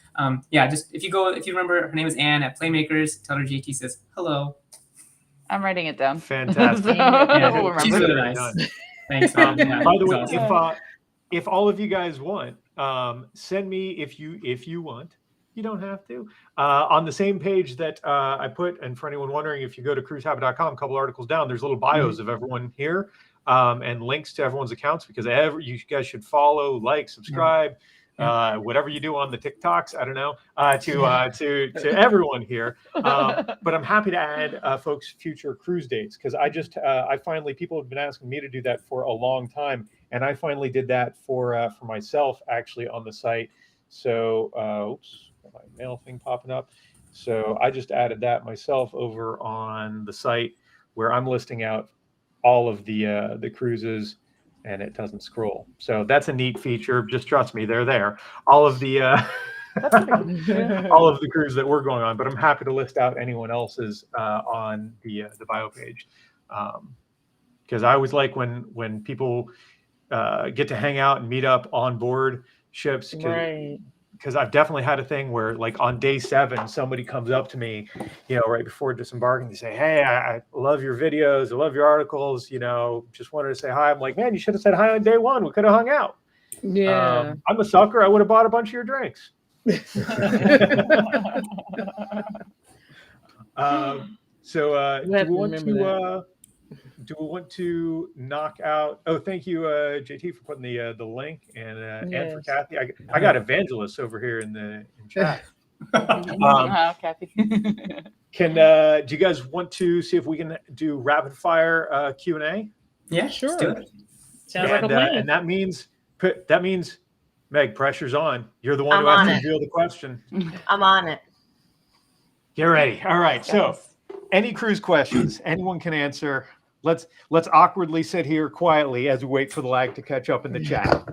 just if you remember, her name is Anne at Playmakers. Tell her JT says hello.
I'm writing it down.
Fantastic.
Yeah, she's really nice. Thanks.
By the way,
awesome.
if all of you guys want, send me if you want. You don't have to. On the same page that I put, and for anyone wondering, if you go to CruiseHabit.com, a couple articles down, there's little bios of everyone here and links to everyone's accounts, because you guys should follow, like, subscribe, whatever you do on the TikToks. I don't know, to everyone here. But I'm happy to add folks' future cruise dates, because I finally, people have been asking me to do that for a long time, and I finally did that for myself actually on the site. So, oops. My mail thing popping up. So I just added that myself over on the site, where I'm listing out all of the cruises, and it doesn't scroll. So that's a neat feature. Just trust me, they're there. All of the all of the cruises that we're going on. But I'm happy to list out anyone else's on the bio page, because I always like when people get to hang out and meet up on board ships.
Right.
Because I've definitely had a thing where, like, on day 7, somebody comes up to me, right before disembarking, they say, hey, I love your videos. I love your articles. Just wanted to say hi. I'm like, man, you should have said hi on day 1. We could have hung out.
Yeah.
I'm a sucker. I would have bought a bunch of your drinks. Do we want to knock out? Oh, thank you, JT, for putting the link, and for Kathy. I got Evangelist over here in chat.
Kathy.
Can do you guys want to see if we can do rapid fire Q&A?
Yeah,
Sure.
let's do it.
Sounds like a
And
plan.
that means Meg, pressure's on. You're the one
I'm
who has
on
to
it.
reveal the question.
I'm on it.
Get ready. All right. So, any cruise questions anyone can answer. Let's awkwardly sit here quietly as we wait for the lag to catch up in the chat.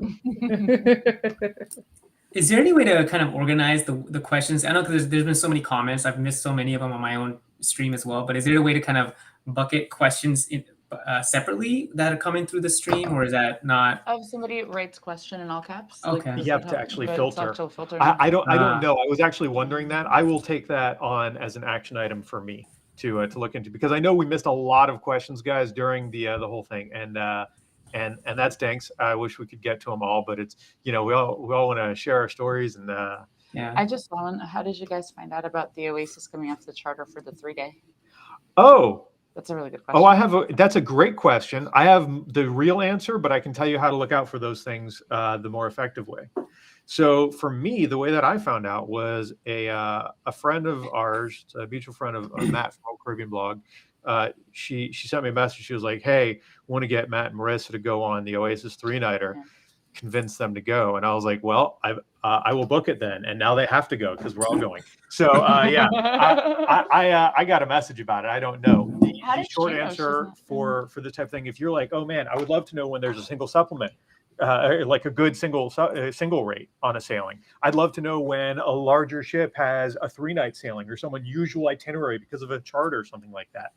Is there any way to kind of organize the questions? I know there's been so many comments. I've missed so many of them on my own stream as well. But is there a way to kind of bucket questions separately that are coming through the stream, or is that not?
Oh, somebody writes question in all caps.
Okay.
does
You have
that
to
help?
actually
But it's
filter.
actual filter.
I don't know. I was actually wondering that. I will take that on as an action item for me to look into, because I know we missed a lot of questions, guys, during the whole thing, and that stinks. I wish we could get to them all, but it's, we all want to share our stories, and
Yeah.
I just saw one. How did you guys find out about the Oasis coming off the charter for the 3-day?
oh.
That's a really good question.
Oh, that's a great question. I have the real answer, but I can tell you how to look out for those things the more effective way. So for me, the way that I found out was a friend of ours, a mutual friend of Matt from Old Caribbean Blog. She sent me a message. She was like, "Hey, want to get Matt and Marissa to go on the Oasis 3-nighter.
Yeah.
Convince them to go." And I was like, "Well, I will book it then." And now they have to go because we're all going. So yeah, I got a message about it. I don't know. The short answer for this type of thing, if you're like, "Oh man, I would love to know when there's a single supplement, like a good single rate on a sailing. I'd love to know when a larger ship has a 3-night sailing or some unusual itinerary because of a charter or something like that."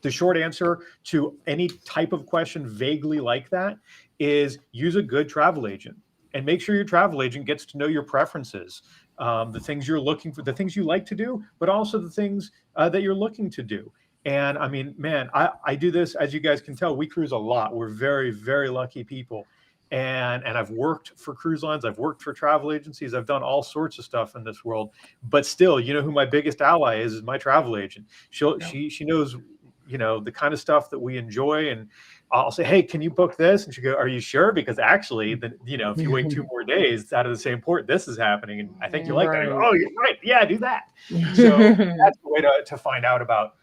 The short answer to any type of question vaguely like that is use a good travel agent, and make sure your travel agent gets to know your preferences, the things you're looking for, the things you like to do, but also the things that you're looking to do. And I mean, man, I do this, as you guys can tell, we cruise a lot. We're very, very lucky people. And I've worked for cruise lines. I've worked for travel agencies. I've done all sorts of stuff in this world. But still, you know who my biggest ally is my travel agent. She knows, the kind of stuff that we enjoy. And I'll say, "Hey, can you book this?" And she go, "Are you sure? Because actually, if you wait 2 more days out of the same port, this is happening. And I think you like that." I go, "Oh, you're right. Yeah, do that." So that's the way to find out about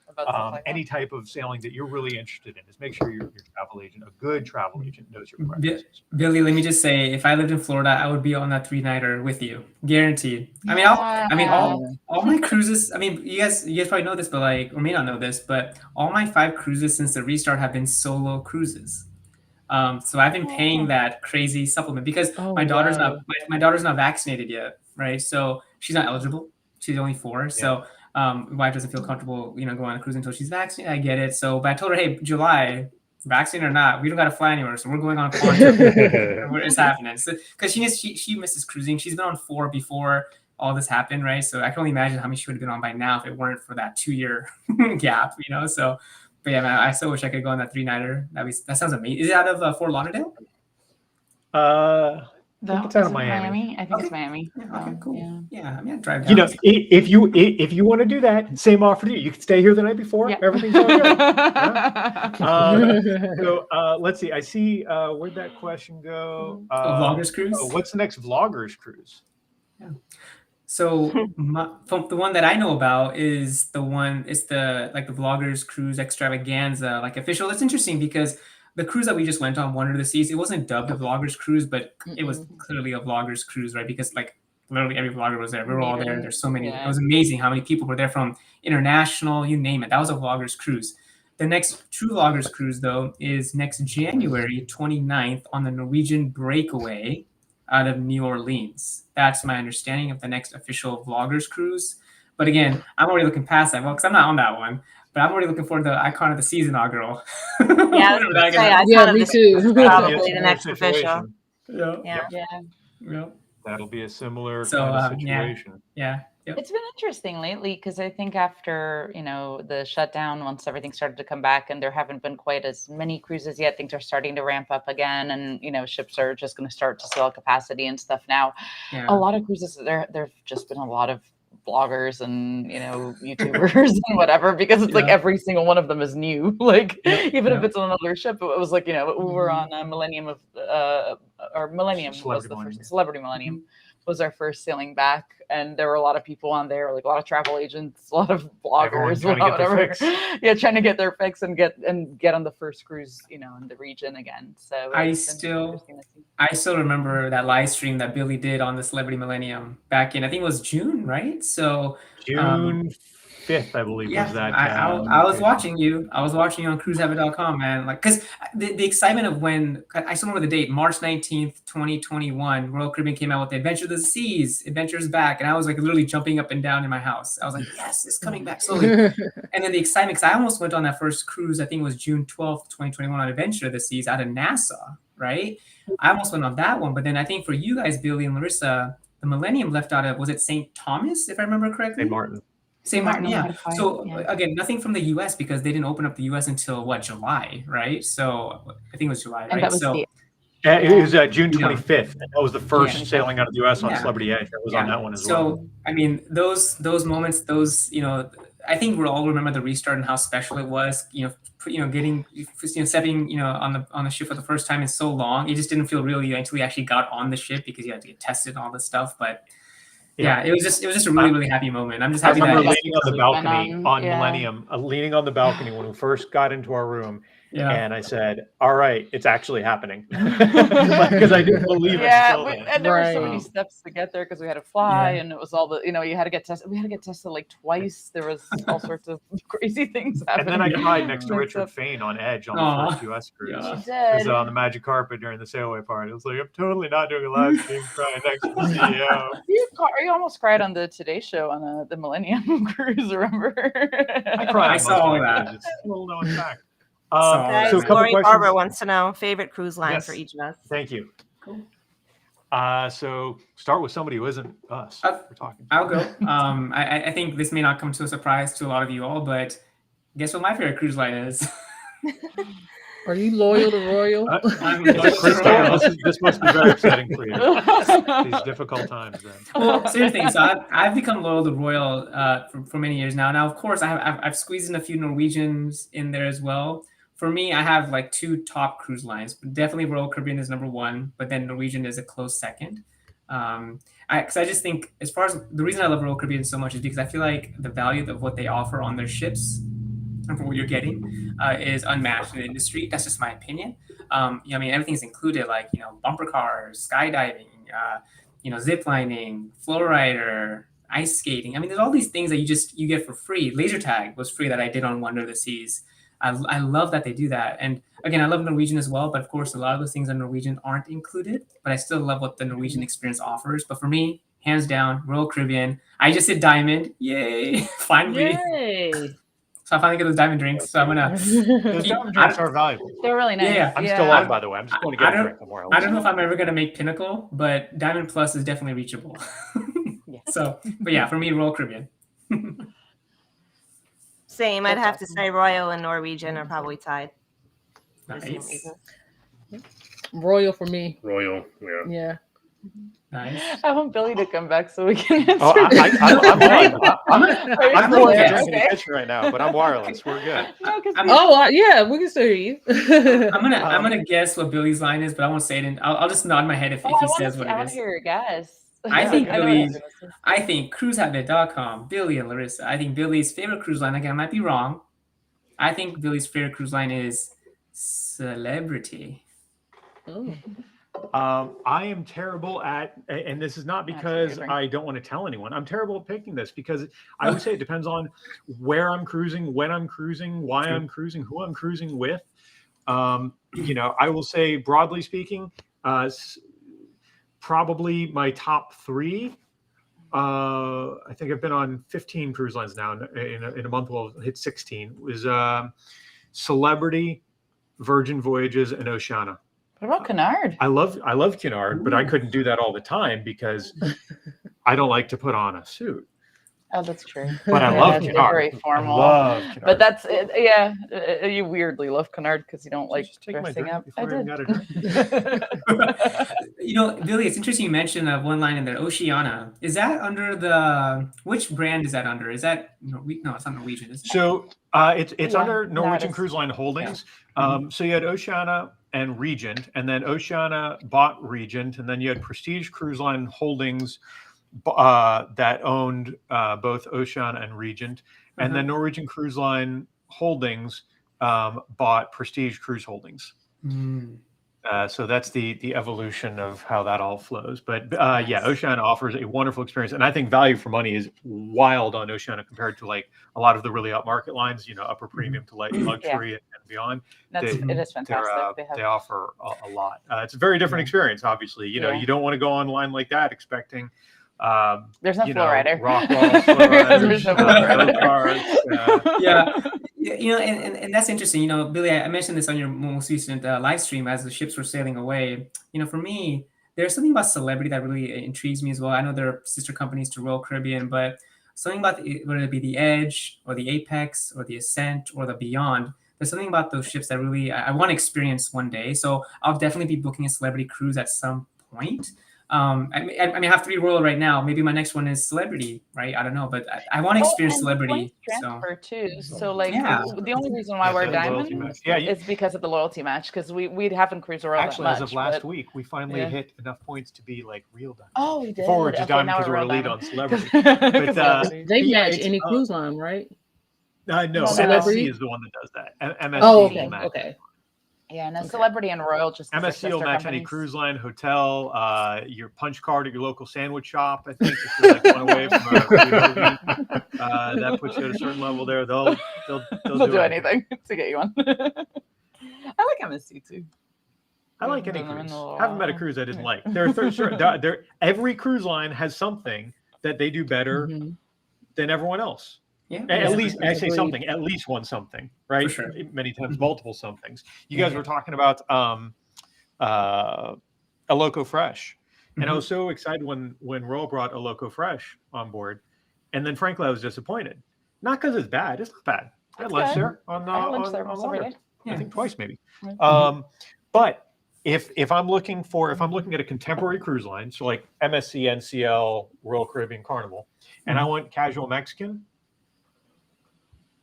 any type of sailing that you're really interested in, is make sure your travel agent, a good travel agent, knows your preferences.
Billy, let me just say, if I lived in Florida, I would be on that 3-nighter with you, guaranteed. All my cruises. I mean, you guys probably know this, but or may not know this, but all my 5 cruises since the restart have been solo cruises. So I've been paying that crazy supplement because my daughter's not vaccinated yet, right? So she's not eligible. She's only 4, yeah. So. My wife doesn't feel comfortable, going on a cruise until she's vaccinated. I get it. So, but I told her, "Hey, July, vaccinated or not, we don't got to fly anywhere. So we're going on quantum. It's happening." So, because she misses cruising. She's been on 4 before all this happened, right? So I can only imagine how many she would have been on by now if it weren't for that 2-year gap, So, but yeah, man, I still wish I could go on that 3-nighter. That sounds amazing. Is it out of Fort Lauderdale?
I think it's out of Miami.
I think it's Miami.
Okay, cool. Yeah, I mean, I drive down.
If you want to do that, same offer to you. You can stay here the night before. Yeah. Everything's all good. Yeah? So let's see. I see. Where'd that question go?
Vloggers cruise.
What's the next Vloggers cruise?
Yeah. So the one that I know about is the one. It's the Vloggers cruise extravaganza, official. It's interesting because the cruise that we just went on, Wonder of the Seas, it wasn't dubbed a Vloggers cruise, but it was clearly a Vloggers cruise, right? Because literally every vlogger was there. We were all there. There's so many. Yeah. It was amazing how many people were there from international, you name it. That was a Vloggers cruise. The next true Vloggers cruise, though, is next January 29th on the Norwegian Breakaway out of New Orleans. That's my understanding of the next official Vloggers cruise. But again, I'm already looking past that one because I'm not on that one. But I'm already looking forward to the Icon of the Seas inaugural.
Yeah,
me too.
Probably the next official.
Yeah.
That'll be a similar kind of situation.
Yeah. Yep.
It's been interesting lately because I think after, the shutdown, once everything started to come back and there haven't been quite as many cruises yet, things are starting to ramp up again. And, ships are just going to start to sell capacity and stuff now. Yeah. A lot of cruises, there've just been a lot of bloggers and YouTubers and whatever, because it's every single one of them is new. Even if it's on another ship, it was we were on Millennium was the first Celebrity Millennium. was our first sailing back, and there were a lot of people on there, like a lot of travel agents, a lot of bloggers,
trying to get their
whatever.
fix.
Yeah, trying to get their fix and get on the first cruise, in the region again. So
I
it's been
still
interesting to see.
I still remember that live stream that Billy did on the Celebrity Millennium back in, I think it was June, right? So
June 5th, I believe,
yeah,
was that.
I was watching you. I was watching you on CruiseHabit.com, man. Like, because the excitement of when I still remember the date, March 19th, 2021, Royal Caribbean came out with the Adventure of the Seas, Adventure's back, and I was like literally jumping up and down in my house. I was like, yes, it's coming back slowly. And then the excitement, because I almost went on that first cruise. I think it was June 12th, 2021, on Adventure of the Seas out of Nassau, right? I almost went on that one, but then I think for you guys, Billy and Larissa, the Millennium left out of, was it St. Thomas, if I remember correctly?
St. Martin.
St. Martin, yeah.
Fine,
So
yeah.
again, nothing from the U.S. because they didn't open up the U.S. until what, July, right? So I think it was July, right?
And that was
so
It was June
Yeah.
25th, and that was the first
Yeah.
sailing out of the U.S. on
Yeah.
Celebrity Edge. I was on that one as
so,
well.
I mean, those moments, I think we'll all remember the restart and how special it was. Getting stepping on the ship for the first time in so long. It just didn't feel real until we actually got on the ship because you had to get tested and all this stuff. But yeah, it was just a really, really happy moment. I'm just
I
happy
remember
that
leaning on the balcony on
yeah.
Millennium, leaning on the balcony when we first got into our room,
yeah.
and I said, "All right, it's actually happening," because I didn't believe it.
Yeah,
until then.
and there were so many
Right.
steps to get there because we had to fly,
Yeah.
and it was all the you had to get tested. We had to get tested like twice. There was all sorts of crazy things
And
happening.
then I cried next to
Mixed
Richard
up.
Fain on Edge on
Aw.
the first U.S. cruise.
Yeah.
You
It was
did.
on the magic carpet during the sailaway party. I was like, I'm totally not doing a live stream crying next to the CEO.
You almost cried on the Today Show on the Millennium Cruise, remember?
I cried.
I
on
saw
most
all
of
that.
it. It's a little known fact.
Saw all
Guys,
So a couple
Lori
questions.
Barber wants to know favorite cruise line
Yes.
for each of us.
Thank you.
Cool.
So start with somebody who isn't us.
Uh,
We're talking.
I'll go. I think this may not come to a surprise to a lot of you all, but guess what my favorite cruise line is?
Are you loyal to Royal?
I'm
It's a
loyal to
Chris
Royal.
Taylor. This must be very upsetting for you. These difficult times, then.
Well, seriously, so I've become loyal to Royal for many years now. Now, of course, I've squeezed in a few Norwegians in there as well. For me, I have like two top cruise lines. Definitely Royal Caribbean is number one, but then Norwegian is a close second. Because I just think, as far as the reason I love Royal Caribbean so much is because I feel like the value of what they offer on their ships and for what you're getting is unmatched in the industry. That's just my opinion. I mean, everything's included, like bumper cars, skydiving, zip lining, flow rider, ice skating. I mean, there's all these things that you get for free. Laser tag was free that I did on Wonder of the Seas. I love that they do that. And again, I love Norwegian as well, but of course, a lot of those things on Norwegian aren't included, but I still love what the Norwegian experience offers. But for me, hands down, Royal Caribbean. I just did Diamond. Yay. Finally.
Yay.
So I finally get those Diamond drinks. So I'm going
Those
to...
diamond drinks are valuable.
They're really nice.
Yeah,
I'm still on, by the way. I'm just going to get a drink somewhere else.
I don't know if I'm ever going to make Pinnacle, but Diamond Plus is definitely reachable.
Yeah.
So, but yeah, for me, Royal Caribbean.
Same. I'd
That's
have to
awesome.
say Royal and Norwegian are probably tied. For the same
Nice.
reason.
Royal for me.
Royal, yeah.
Yeah.
Nice.
I want Billy to come back so we can answer.
Oh, I'm on. I'm
gonna
pouring a
guess.
drink in the kitchen right now, but I'm wireless. We're good.
No, 'cause
I'm-
Oh, yeah, we can still hear you.
I'm gonna guess what Billy's line is, but I won't say it. I'll just nod my head if he says what
I
it
want
is.
to hear your guess.
I think
know what
Billy's-
it is.
I think CruiseHabit.com, Billy and Larissa. I think Billy's favorite cruise line, again, I might be wrong. I think Billy's favorite cruise line is Celebrity.
Oh.
I am terrible at, and this is not
That's
because
amazing.
I don't want to tell anyone. I'm terrible at picking this because I would say it depends on where I'm cruising, when I'm cruising, why I'm cruising, who I'm cruising with. I will say, broadly speaking, probably my top three. I think I've been on 15 cruise lines now. In a month, we'll hit 16. Was Celebrity, Virgin Voyages, and Oceania.
What about Canard?
I love Cunard, but I couldn't do that all the time because I don't like to put on a suit.
Oh, that's true.
But I
Yeah,
love
that's
Cunard.
very formal.
I love Cunard.
But that's it. Yeah, you weirdly love Canard because you don't like
Just take my
dressing
drink
up.
before
I
I even
did.
got a drink.
Billy, it's interesting you mentioned one line in there, Oceania. Is that under which brand is that under? Is that, no, it's not Norwegian, is it?
So it's
Yeah,
under Norwegian
it's-
Cruise Line Holdings.
Yeah.
So you had Oceania, and Regent, and then Oceania bought Regent, and then you had Prestige Cruise Line Holdings that owned both Oceania and Regent, and then Norwegian Cruise Line Holdings bought Prestige Cruise Holdings. So that's the evolution of how that all flows. But yeah, Oceania offers a wonderful experience, and I think value for money is wild on Oceania compared to like a lot of the really upmarket lines, upper premium to luxury and beyond.
It is fantastic.
They offer a lot. It's a very different experience, obviously. You don't want to go online like that expecting.
There's no flow rider.
Rock walls,
There's no flow rider.
And that's interesting. Billy, I mentioned this on your most recent live stream as the ships were sailing away. For me, there's something about Celebrity that really intrigues me as well. I know there are sister companies to Royal Caribbean, but something about whether it be the Edge or the Apex or the Ascent or the Beyond, there's something about those ships that really I want to experience one day. So I'll definitely be booking a Celebrity cruise at some point. I have to be Royal right now. Maybe my next one is Celebrity, right? I don't know, but I want to experience Celebrity.
Transfer too. So the only reason why we're Diamond is because of the loyalty match, because we haven't cruised Royal
actually
that much,
as of last week we finally hit enough points to be like real Diamond.
Oh, we did.
Before we're just Diamond because we're elite on Celebrity. But
they match any cruise line, right?
No, MSC is the one that does that. MSC
okay.
match.
Okay.
Yeah, and Celebrity and Royal just
MSC will match any cruise line, hotel, your punch card at your local sandwich shop. I think if you're like one away from that puts you at a certain level there. They'll do anything
to get you on. I like MSC too.
I like any cruise. Haven't met a cruise I didn't like. Every cruise line has something that they do better than everyone else.
Yeah,
at least I say something. At least one something, right?
For sure.
Many times, multiple somethings. You guys were talking about a Loco Fresh, and I was so excited when Royal brought a Loco Fresh on board, and then frankly I was disappointed. Not because it's bad. It's not bad. I had lunch there on Water. I think twice maybe. But if I'm looking at a contemporary cruise line, so like MSC, NCL, Royal Caribbean, Carnival, and I want casual Mexican.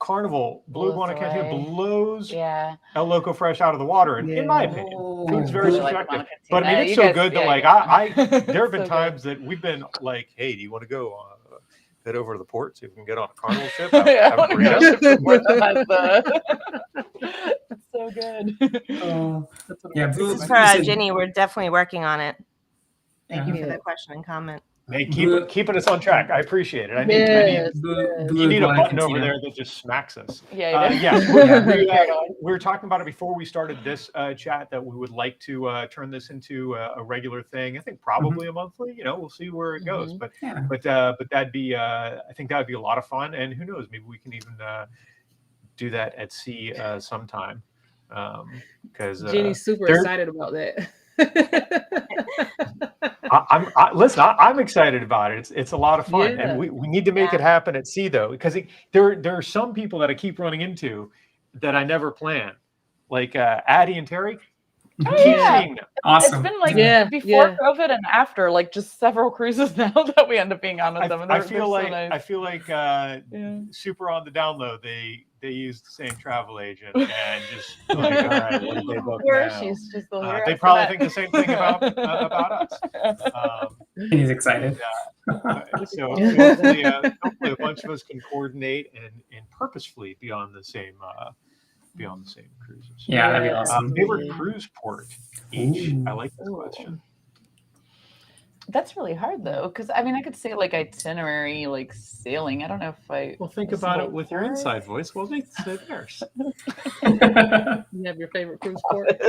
Carnival, Blue Iguana Cantina blows El Loco Fresh out of the water, in my opinion. Food's very subjective. But I mean, it's so good that like there have been times that we've been like, hey, do you want to go head over to the port so we can get on a Carnival ship? Have a burrito?
It's so good.
For Ginny, we're definitely working on it. Thank you for the question and comment.
Hey, keeping us on track. I appreciate it. I need, you need a button over there that just smacks us. We were talking about it before we started this chat that we would like to turn this into a regular thing. I think probably a monthly. We'll see where it goes. But that'd be I think that would be a lot of fun. And who knows? Maybe we can even do that at sea sometime. Because
Jenny's super excited about that.
I'm excited about it. It's a lot of fun, and we need to make it happen at sea though, because there are some people that I keep running into that I never plan, like Addie and Terry.
Awesome. It's been like before COVID and after, like just several cruises now that we end up being on with them. And
I feel like super on the down low. They use the same travel agent and just like, all right, what did they book now?
She's just
they probably think the same thing about us.
He's excited.
So hopefully a bunch of us can coordinate and purposefully be on the same cruises.
Yeah, that'd be awesome.
Favorite cruise port each? I like this question.
That's really hard though, because I mean, I could say like itinerary, like sailing. I don't know if I.
Well, think about it with your inside voice. Well, they said theirs.
You have your favorite cruise port.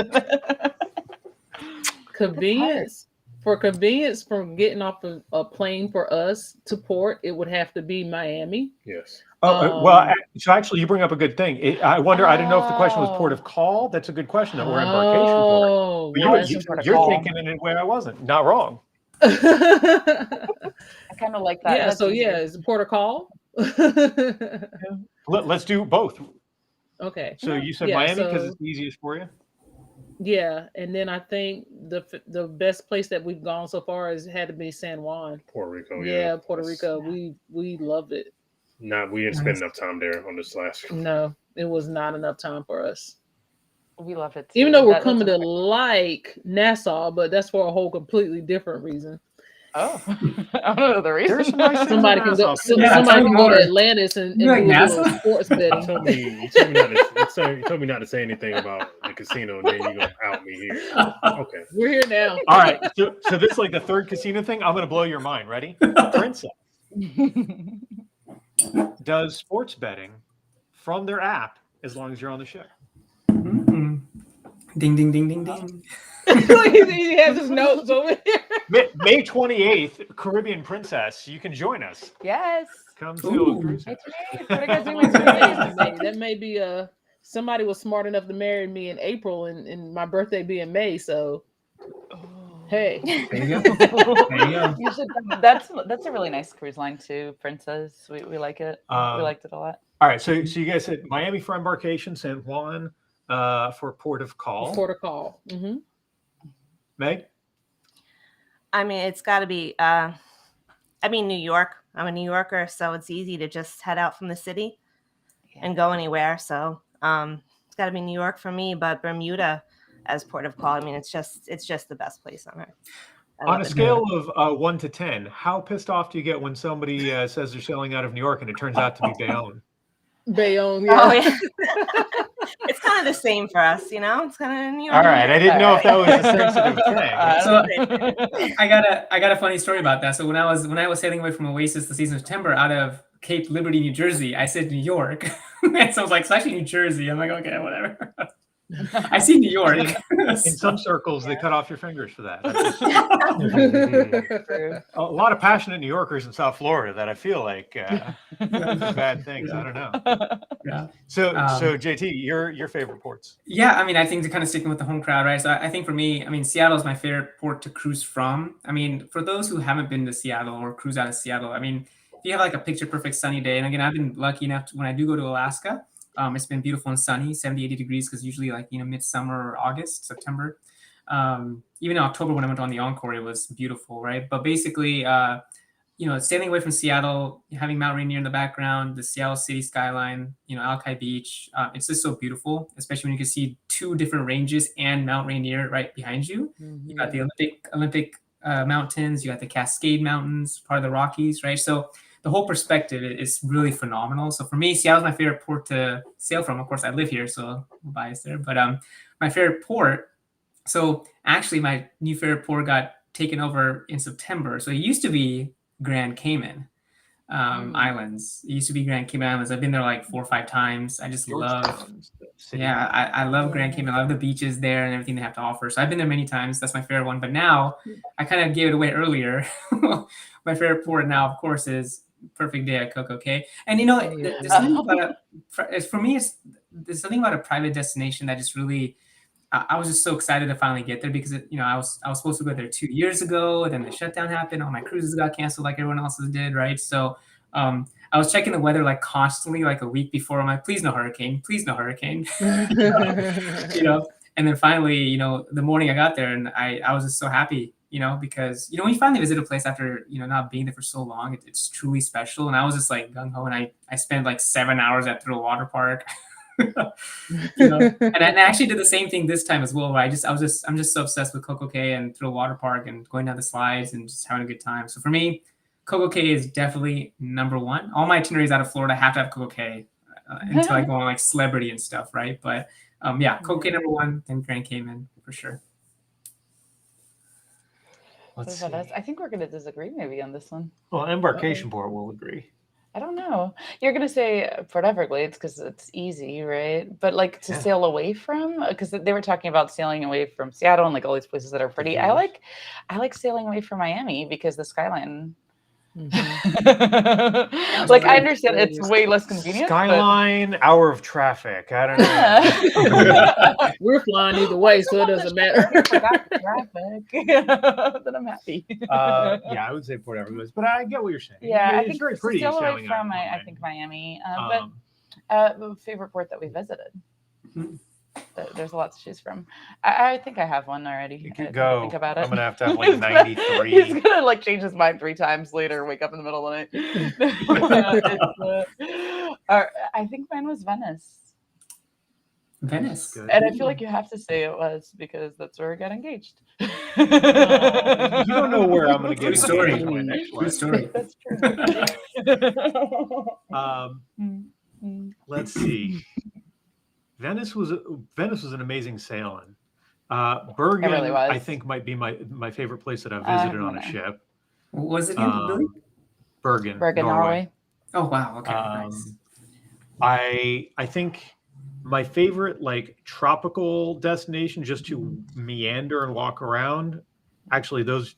Convenience. For convenience from getting off a plane for us to port, it would have to be Miami.
Yes.
So actually, you bring up a good thing. I wonder. I didn't know if the question was port of call. That's a good question. Or embarkation port. You're thinking in a way I wasn't. Not wrong.
I kind of like that.
Yeah. Is it port of call?
Let's do both.
Okay.
So you said Miami because it's the easiest for you.
Yeah, and then I think the best place that we've gone so far had to be San Juan.
Puerto Rico.
Yeah, Puerto Rico. We loved it.
We didn't spend enough time there on this last.
No, it was not enough time for us.
We love it too.
Even though we're
That's
coming to
a-
like Nassau, but that's for a whole completely different reason.
Oh, I don't know the reason.
There's some nice things
Somebody
in
can go.
Nassau.
Yeah,
Somebody
tell
can
me
go to
more.
Atlantis and
You
do
like
a little
NASA?
sports
You
betting.
told me you told me not to say anything about the casino, and then you're gonna out me here. Okay.
We're here now.
All right. So this is like the third casino thing. I'm going to blow your mind. Ready? Princess does sports betting from their app as long as you're on the ship.
Mm. Ding, ding, ding, ding, ding.
He has his notes over here.
May 28th, Caribbean Princess. You can join us.
Yes.
Come to
Ooh.
a cruise.
It's me. What are you guys doing?
That may be somebody was smart enough to marry me in April and my birthday being May, so hey.
There you go. There you go.
You should. That's a really nice cruise line too, Princess. We like it. We liked it a lot.
All right. So you guys said Miami for embarkation, San Juan for port of call.
Port of call. Mm-hmm.
Meg?
I mean, it's got to be, New York. I'm a New Yorker, so it's easy to just head out from the city and go anywhere. So it's got to be New York for me, but Bermuda as port of call. I mean, it's just the best place on earth.
On a scale of 1 to 10, how pissed off do you get when somebody says they're sailing out of New York and it turns out to be Bayonne?
Bayonne, yeah.
Oh, yeah. It's kind of the same for us, you know. It's kind of New York.
All right, I didn't know if that was a sensitive thing.
So I got a funny story about that. So when I was sailing away from Oasis the season of September out of Cape Liberty, New Jersey, I said New York, and so I was like, it's actually New Jersey. I'm like, okay, whatever. I see New York.
In some circles, they cut off your fingers for that. A lot of passionate New Yorkers in South Florida that I feel like bad things. I don't know.
Yeah.
So JT, your favorite ports?
Yeah, I mean, I think they're kind of sticking with the home crowd, right? So I think for me, I mean, Seattle is my favorite port to cruise from. I mean, for those who haven't been to Seattle or cruise out of Seattle, I mean, if you have like a picture perfect sunny day, and again, I've been lucky enough when I do go to Alaska, it's been beautiful and sunny, 70, 80 degrees, because usually like, midsummer or August, September. Even in October when I went on the Encore, it was beautiful, right? But basically, sailing away from Seattle, having Mount Rainier in the background, the Seattle city skyline, Alki Beach, it's just so beautiful, especially when you can see two different ranges and Mount Rainier right behind you. Mm-hmm. You got the Olympic mountains, you got the Cascade Mountains, part of the Rockies, right? So the whole perspective is really phenomenal. So for me, Seattle's my favorite port to sail from. Of course, I live here, so I'm biased there. But my favorite port, so actually my new favorite port got taken over in September. So it used to be Grand Cayman Islands. It used to be Grand Cayman Islands. I've been there like 4 or 5 times. I just love, I love Grand Cayman. I love the beaches there and everything they have to offer. So I've been there many times. That's my favorite one. But now I kind of gave it away earlier. My favorite port now, of course, is Perfect Day at Coco Cay. And there's something about for me, there's something about a private destination that just really, I was just so excited to finally get there because I was supposed to go there 2 years ago, then the shutdown happened, all my cruises got canceled like everyone else's did, right? So I was checking the weather like constantly, like a week before. I'm like, please no hurricane, and then finally, the morning I got there, and I was just so happy, because when you finally visit a place after not being there for so long, it's truly special. And I was just like gung ho, and I spent like 7 hours at Thrill Water Park. And I actually did the same thing this time as well, where I'm just so obsessed with Coco Cay and Thrill Water Park and going down the slides and just having a good time. So for me, Coco Cay is definitely number one. All my itineraries out of Florida have to have Coco Cay until I go on like Celebrity and stuff, right? But Coco Cay number one, then Grand Cayman for sure.
Let's see. I think we're going to disagree maybe on this one.
Well, embarkation port will agree.
I don't know. You're going to say Port Everglades because it's easy, right? But like to sail away from, because they were talking about sailing away from Seattle and like all these places that are pretty. I like sailing away from Miami because the skyline. Mm-hmm. Like I understand it's way less convenient.
Skyline, hour of traffic. I don't know.
We're flying either way, so it doesn't matter.
I forgot the traffic. Then I'm happy.
I would say Port Everglades, but I get what you're saying.
Yeah,
it's very pretty.
Still away
sailing
from
out
I think Miami, but favorite port that we visited. Mm-hmm. There's a lot to choose from. I think I have one already.
You could go.
Think about it.
I'm gonna have to have like 93.
He's gonna like change his mind 3 times later, wake up in the middle of the night. I think mine was Venice.
Venice.
Good.
And I feel like you have to say it was because that's where I got engaged.
You don't know where I'm going to get
True story.
engaged my next
True
wedding.
story.
That's true.
Let's see. Venice was an amazing sailing. Bergen,
really was.
I think, might be my favorite place that I've visited on a ship.
What was it again, Billy?
Bergen,
Norway.
Oh wow. Okay. Nice.
I think my favorite like tropical destination just to meander and walk around. Actually, those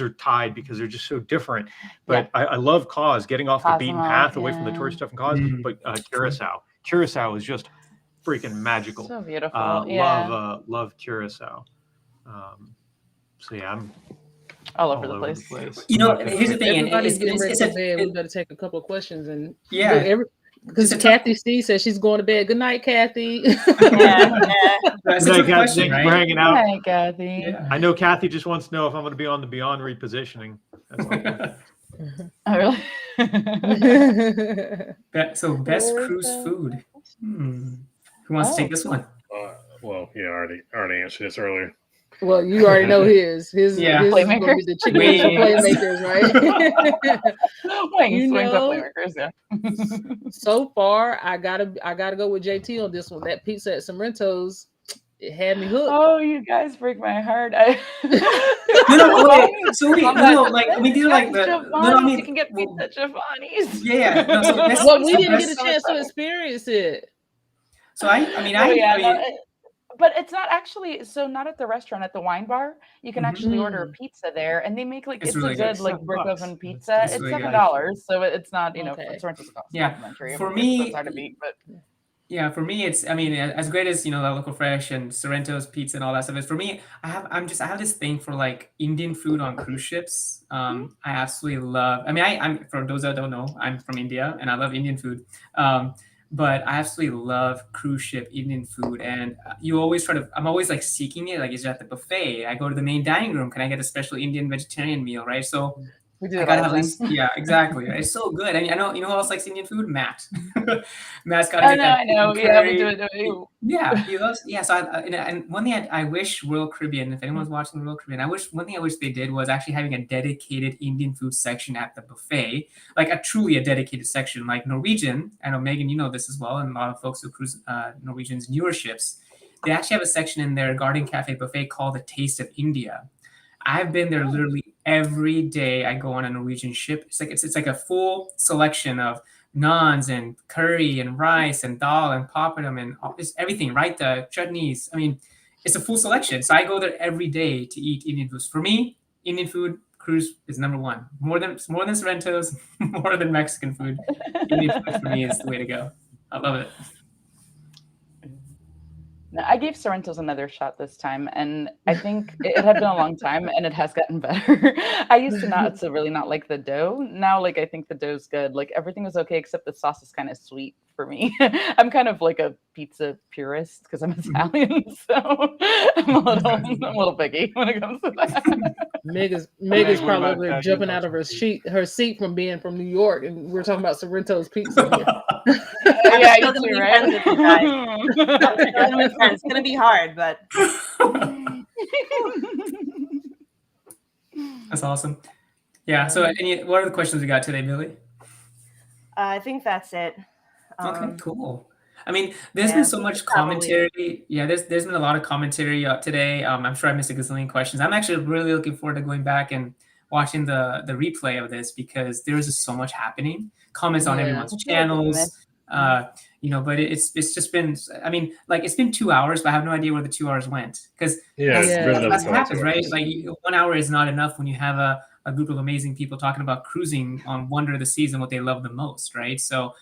are tied because they're just so different. But I love Cause, getting off the beaten path away from the tourist stuff in Cause. But Curacao is just freaking magical.
So beautiful.
Love Curacao. So yeah, I'm
all over the place.
You know, here's the thing.
Everybody's getting ready to bed. We better take a couple of questions and because
It's
Kathy C says she's going to bed. Good night, Kathy.
That's a
Good night,
good question,
Kathy. Thanks
right?
for hanging out.
Hi, Kathy.
Yeah.
I know Kathy just wants to know if I'm going to be on the Beyond repositioning. That's all.
Oh, really?
So best cruise food. Who wants to take this one?
Well, yeah, I already answered this earlier.
Well, you already know his
Playmakers.
The chicken Playmakers, right?
Wings, Playmakers, yeah.
So far, I gotta go with JT on this one. That pizza at Sorrento's, it had me hooked.
Oh, you guys break my heart.
These are like
you can get pizza at Giovanni's.
Yeah.
We didn't get a chance to experience it.
So
but it's not actually not at the restaurant, at the wine bar. You can actually order a pizza there, and they make it's
really
a good
good.
like brick oven pizza. It's
really
$7, so it's not Sorrento's cost.
Yeah.
Complimentary.
For me,
it's hard to beat, but
yeah, for me, it's as great as the local fresh and Sorrento's pizza and all that stuff is. For me, I have this thing for like Indian food on cruise ships. I absolutely love. I'm for those that don't know, I'm from India and I love Indian food. But I absolutely love cruise ship Indian food, and I'm always like seeking it. Like, is it at the buffet? I go to the main dining room. Can I get a special Indian vegetarian meal? Right. So
we do
I gotta have this. Yeah, exactly. It's so good. I know. You know who else likes Indian food? Matt. Matt's got to get that.
I know. Yeah, we do it.
Yeah, he loves. Yeah. So and one thing I wish Royal Caribbean, if anyone's watching Royal Caribbean, one thing I wish they did was actually having a dedicated Indian food section at the buffet, like a dedicated section, like Norwegian. I know Megan, you know this as well, and a lot of folks who cruise Norwegian's newer ships. They actually have a section in their Garden Cafe buffet called the Taste of India. I've been there literally every day I go on a Norwegian ship. It's like a full selection of naans and curry and rice and dal and papadum and everything, right? The chutneys. It's a full selection. So I go there every day to eat Indian food. For me, Indian food cruise is number one. More than Sorrento's, more than Mexican food. Indian food for me is the way to go. I love it.
No, I gave Sorrento's another shot this time, and I think it had been a long time, and it has gotten better. I used to really not like the dough. Now, I think the dough's good. Like, everything was okay, except the sauce is kind of sweet for me. I'm kind of like a pizza purist because I'm Italian, so I'm a little picky when it comes to that.
Meg is probably over there jumping out of her seat from being from New York, and we're talking about Sorrento's pizza here.
Yeah, you too, right? It's gonna be hard, but
that's awesome. Yeah. So, what are the questions we got today, Billy?
I think that's it.
Okay, cool. There's been so much commentary. Yeah, there's been a lot of commentary today. I'm sure I missed a gazillion questions. I'm actually really looking forward to going back and watching the replay of this because there's just so much happening. Comments on everyone's channels. But it's just been. It's been 2 hours, but I have no idea where the 2 hours went because that's what happens, right? Like 1 hour is not enough when you have a group of amazing people talking about cruising on Wonder of the Seas and what they love the most, right? So.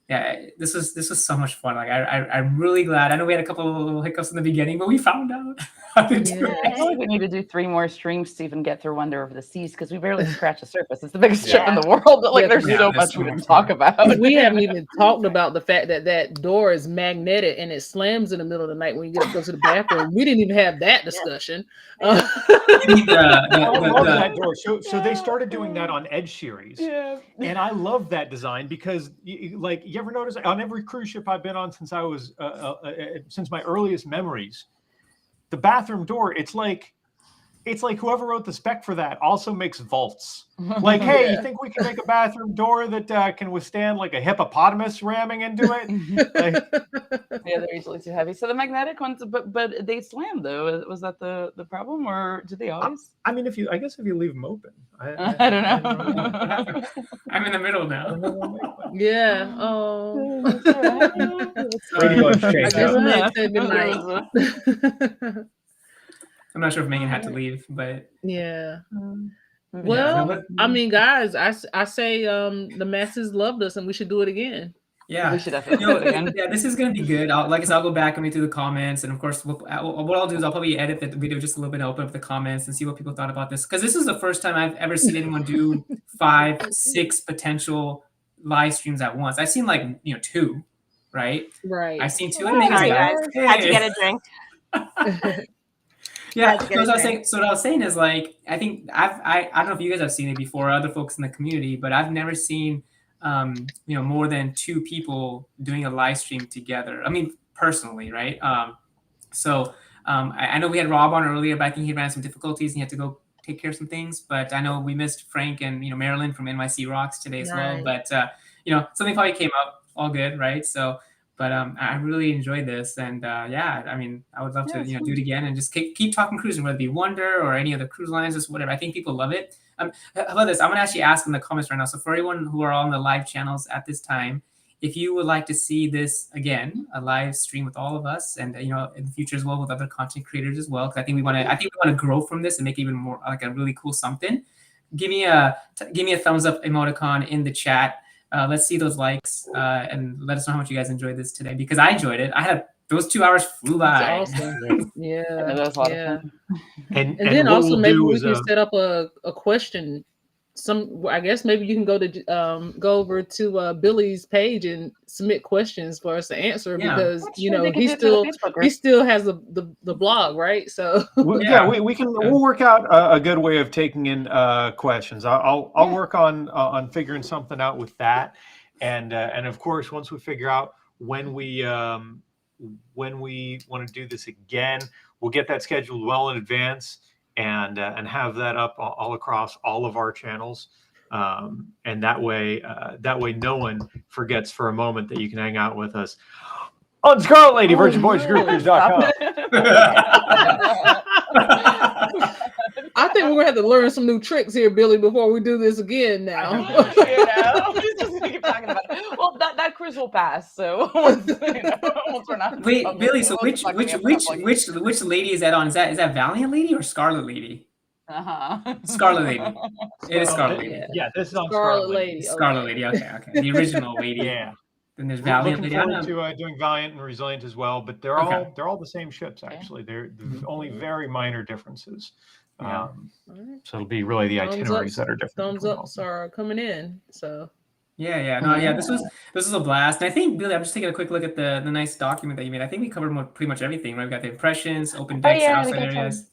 This was so much fun. Like I'm really glad. I know we had a couple of little hiccups in the beginning, but we found out how to do it.
I feel like we need to do 3 more streams to even get through Wonder of the Seas because we barely scratched the surface. It's the biggest ship in the world, but there's so much we didn't talk about.
We haven't even talked about the fact that door is magnetic and it slams in the middle of the night when you get to go to the bathroom. We didn't even have that discussion.
That door. So they started doing that on Edge series, and I love that design because you ever notice on every cruise ship I've been on since I was since my earliest memories, the bathroom door, it's like whoever wrote the spec for that also makes vaults. Like, hey, you think we can make a bathroom door that can withstand like a hippopotamus ramming into it? Like,
Yeah, they're easily too heavy. So the magnetic ones, but they slam though. Was that the problem, or did they always?
I mean, I guess if you leave them open,
I don't know.
I'm in the middle now.
Yeah. Oh.
Ladybug's
I
changed
guess
up.
Meg said goodnight.
I'm not sure if Megan had to leave, but
Yeah.
yeah,
Well,
no, but-
I mean, guys, I say the masses loved us, and we should do it again.
yeah,
We should definitely
you know,
do it again.
yeah, this is gonna be good. I'll go back and read through the comments, and of course, what I'll do is I'll probably edit the video just a little bit, and open up the comments and see what people thought about this, because this is the first time I've ever seen anyone do 5, 6 potential live streams at once. I've seen like 2, right?
Right.
I've seen 2.
Sorry, guys. Had to get a drink.
Yeah,
Had to get
so
it
what I was saying is, like, I think I don't know if you guys have seen it before, other folks in the community, but I've never seen more than 2 people doing a live stream together. I mean, personally, right? I know we had Rob on earlier, but I think he ran some difficulties and he had to go take care of some things. But I know we missed Frank and Marilyn from NYC Rocks today as well. But something probably came up, all good, right? So. But I really enjoyed this, and yeah, I mean, I would love to do it again and just keep talking cruising, whether it be Wonder or any other cruise lines, just whatever. I think people love it. How about this? I'm gonna actually ask in the comments right now. So for everyone who are on the live channels at this time, if you would like to see this again, a live stream with all of us, and in the future as well with other content creators as well, because I think we want to grow from this and make it even more like a really cool something. Give me a thumbs up emoticon in the chat. Let's see those likes and let us know how much you guys enjoyed this today, because I enjoyed it. Those 2 hours flew by.
That's awesome. Yeah,
that was a lot of fun.
And
then
what
also
we'll
maybe
do
we
is,
can set up a question. I guess maybe you can go over to Billy's page and submit questions for us to answer, because he still has the blog, right? So
we can we'll work out a good way of taking in questions. I'll work on figuring something out with that, and of course, once we figure out when we want to do this again, we'll get that scheduled well in advance and have that up all across all of our channels. And that way no one forgets for a moment that you can hang out with us on Scarlet Lady, virginvoyagegroup.com.
I think we're gonna have to learn some new tricks here, Billy, before we do this again now.
Just keep talking about it. Well, that cruise will pass, so once we're not.
Wait, Billy. So which lady is that on? Is that Valiant Lady or Scarlet Lady? Scarlet Lady. It is Scarlet Lady.
Yeah, this is on
Scarlet Lady.
Scarlet Lady. Okay. The original lady.
Yeah.
Then there's Valiant
Looking
Lady.
forward to doing Valiant and Resilient as well, but they're all the same ships actually. They're only very minor differences.
Yeah.
So it'll be really the itineraries that are different.
Thumbs ups are coming in. So
This was a blast. And I think, Billy, I'm just taking a quick look at the nice document that you made. I think we covered pretty much everything, right? We got the impressions, open decks, outside areas,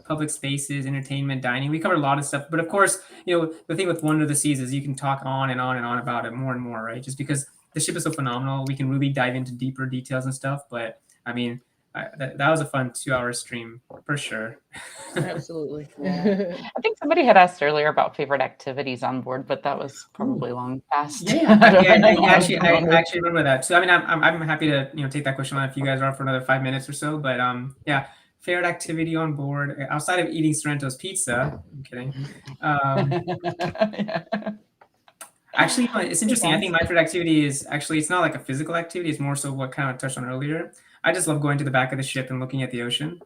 public spaces, entertainment, dining. We covered a lot of stuff. But of course, the thing with Wonder of the Seas is you can talk on and on and on about it more and more, right? Just because the ship is so phenomenal, we can really dive into deeper details and stuff. But I mean, that was a fun 2-hour stream for sure.
Absolutely.
I think somebody had asked earlier about favorite activities on board, but that was probably long past.
I actually remember that. So I mean, I'm happy to take that question on if you guys are for another 5 minutes or so. But favorite activity on board outside of eating Sorrento's pizza. I'm kidding. Actually, it's interesting. I think my favorite activity is it's not like a physical activity. It's more so what kind of touched on earlier. I just love going to the back of the ship and looking at the ocean.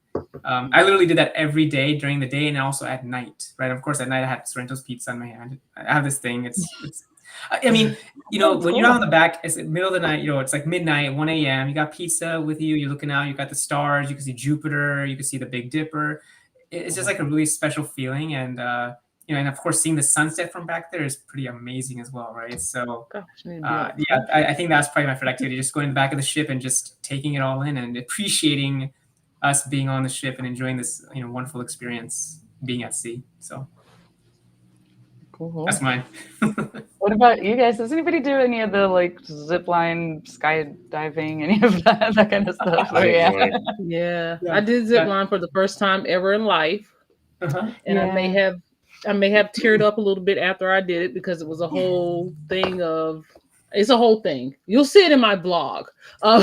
I literally did that every day during the day and also at night, right? Of course, at night I had Sorrento's pizza in my hand. I have this thing. I mean, when you're out on the back, it's the middle of the night, it's like midnight, 1 a.m. You got pizza with you. You're looking out. You got the stars. You can see Jupiter. You can see the Big Dipper. It's just like a really special feeling. And, and of course, seeing the sunset from back there is pretty amazing as well, right? So, I think that's probably my favorite activity, just going to the back of the ship and just taking it all in and appreciating us being on the ship and enjoying this, wonderful experience being at sea. So,
Cool.
That's mine.
What about you guys? Does anybody do any of the like zip line, skydiving, any of that kind of stuff?
I
yeah.
enjoy it.
Yeah,
Yeah.
I did zip line for the first time ever in life,
Uh-huh.
and
Yeah.
I may have teared up a little bit after I did it because it was a whole thing of. It's a whole thing. You'll see it in my blog. I'll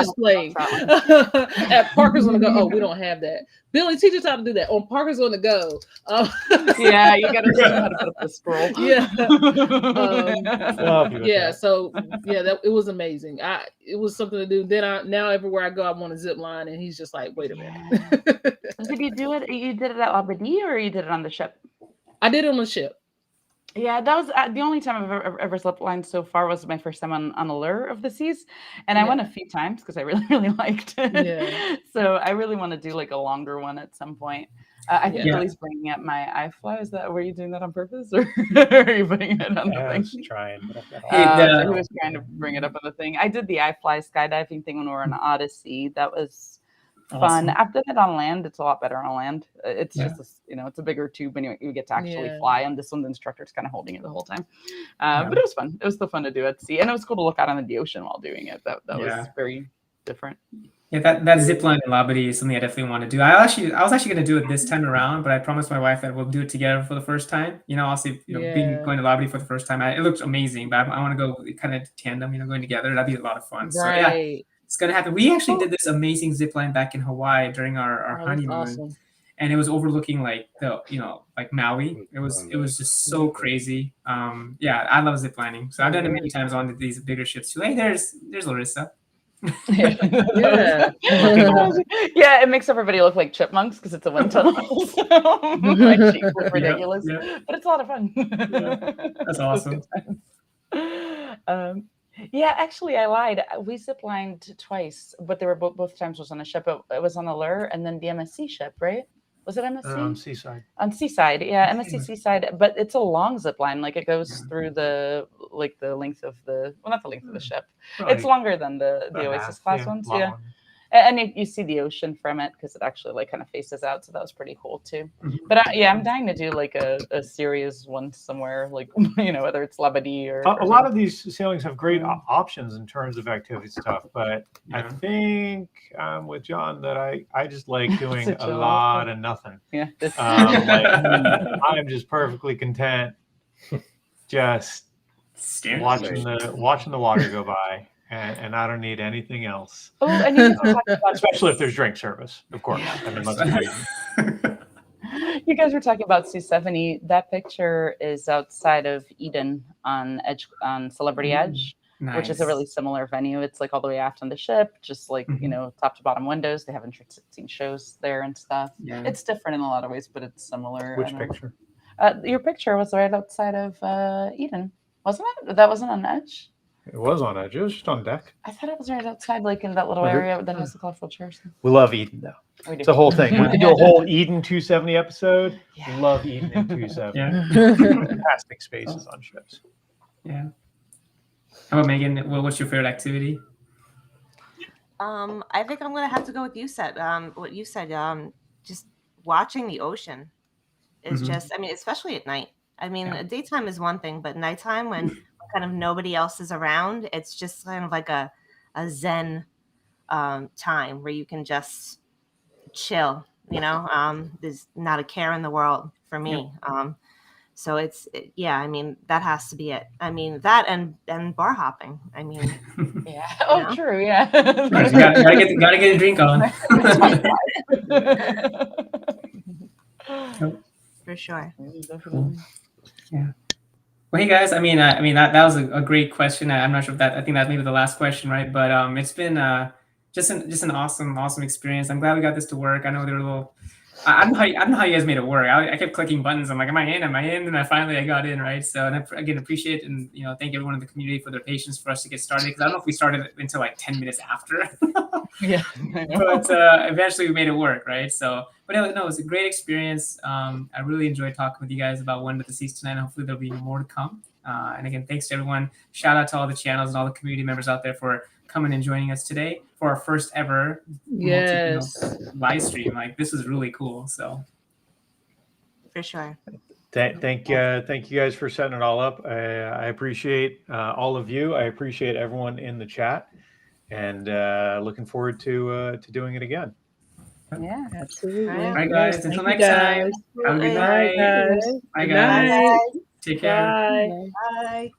explain. At Parker's on the Go. Oh, we don't have that. Billy, teach us how to do that. On Parker's on the Go.
Yeah, you gotta know how to put up the scroll.
Yeah.
We'll help you with
Yeah.
that.
So yeah, it was amazing. It was something to do. Then now everywhere I go, I want to zip line, and he's just like, wait a minute.
Did you do it? You did it at Labadee or you did it on the ship?
I did it on the ship.
Yeah, that was the only time I've ever zip lined so far was my first time on Allure of the Seas, and I
Yeah.
went a few times because I really really liked it.
Yeah.
So I really want to do like a longer one at some point. I think
Yeah.
Billy's bringing up my iFly. Is that were you doing that on purpose, or are you putting it on the
I
thing?
was trying, but I've got all-
Hey,
So he was trying to bring it up on the thing. I did the iFly skydiving thing when we were on Odyssey. That was fun.
Awesome.
I've done it on land. It's a lot better on land. It's
Yeah.
just it's a bigger tube and you get to actually
Yeah.
fly. And this one, the instructor's kind of holding it the whole time. But it was fun. It was still fun to do at sea, and it was cool to look out on the ocean while doing it. That was
Yeah.
very different.
Yeah, that zip line in Labadee is something I definitely want to do. I was actually going to do it this time around, but I promised my wife that we'll do it together for the first time. Also,
Yeah.
going to Labadee for the first time, it looks amazing. But I want to go kind of tandem, going together. That'd be a lot of fun. So yeah,
Right.
it's gonna happen. We actually did this amazing zip line back in Hawaii during our
Oh, that's
honeymoon,
awesome.
and it was overlooking like like Maui. It was just so crazy. Yeah, I love zip lining. So I've done it many times on these bigger ships too. Hey, there's Larissa.
Yeah. Yeah, it makes everybody look like chipmunks because it's a wind tunnel. So, like, sheep look ridiculous,
Yeah.
but it's a lot of fun.
That's awesome.
Yeah, actually, I lied. We zip lined twice, but they were both times was on a ship. It was on Allure and then the MSC ship, right? Was it MSC?
Seaside.
On Seaside, yeah, MSC Seaside. But it's a long zip line. Like it goes through the length of not the length of the ship. It's longer than the Oasis class ones, yeah. And you see the ocean from it because it actually like kind of faces out, so that was pretty cool too. But I'm dying to do like a series one somewhere, like whether it's Labadee or
A lot of these sailings have great options in terms of activity stuff, but I think I'm with John that I just like doing a lot of nothing.
Yeah,
I'm just perfectly content, just watching the water go by. And I don't need anything else.
Oh, and you guys were talking about
especially if there's drink service, of course. I mean, let's be
you guys were talking about C70. That picture is outside of Eden on Celebrity Edge, which is a really similar venue. It's like all the way aft on the ship, just like top to bottom windows. They have interesting shows there and stuff. Yeah. It's different in a lot of ways, but it's similar.
Which picture?
Your picture was right outside of Eden, wasn't it? That wasn't on Edge.
It was on Edge. It was just on deck.
I thought it was right outside, like in that little area that has the colorful chairs.
We love Eden, though. It's a whole thing. We could do a whole Eden 270 episode. Yeah. We love Eden in 270. Yeah. Fantastic spaces on ships.
Yeah. How about Megan? What's your favorite activity?
I think I'm gonna have to go with you said. What you said. Just watching the ocean is just. I mean, especially at night. I mean, daytime is one thing, but nighttime when kind of nobody else is around, it's just kind of like a zen time where you can just chill. There's not a care in the world for me. So I mean, that has to be it. I mean, that and bar hopping. I mean,
yeah. Oh, true. Yeah.
gotta get a drink on.
For sure.
Yeah. Well, hey guys. I mean that was a great question. I'm not sure if I think that's maybe the last question, right? But it's been just an awesome experience. I'm glad we got this to work. I know they were a little. I don't know how you guys made it work. I kept clicking buttons. I'm like, am I in? And I got in, right? So, and I, again, appreciate and thank everyone in the community for their patience for us to get started. Because I don't know if we started until like 10 minutes after.
Yeah.
But eventually we made it work, right? So, but no, it was a great experience. I really enjoyed talking with you guys about One with the Seas tonight. Hopefully there'll be more to come. And again, thanks to everyone. Shout out to all the channels and all the community members out there for coming and joining us today for our first ever
live stream.
Like, this is really cool. So
for sure.
Thank you guys for setting it all up. I appreciate all of you. I appreciate everyone in the chat, and looking forward to doing it again.
Yeah.
Absolutely.
All
All right,
Yes,
guys. Until
thank
next
you,
time.
guys.
Have a good
Absolutely.
All right,
night.
guys.
Bye,
Good
guys.
night.
Take care.
Bye.
Bye.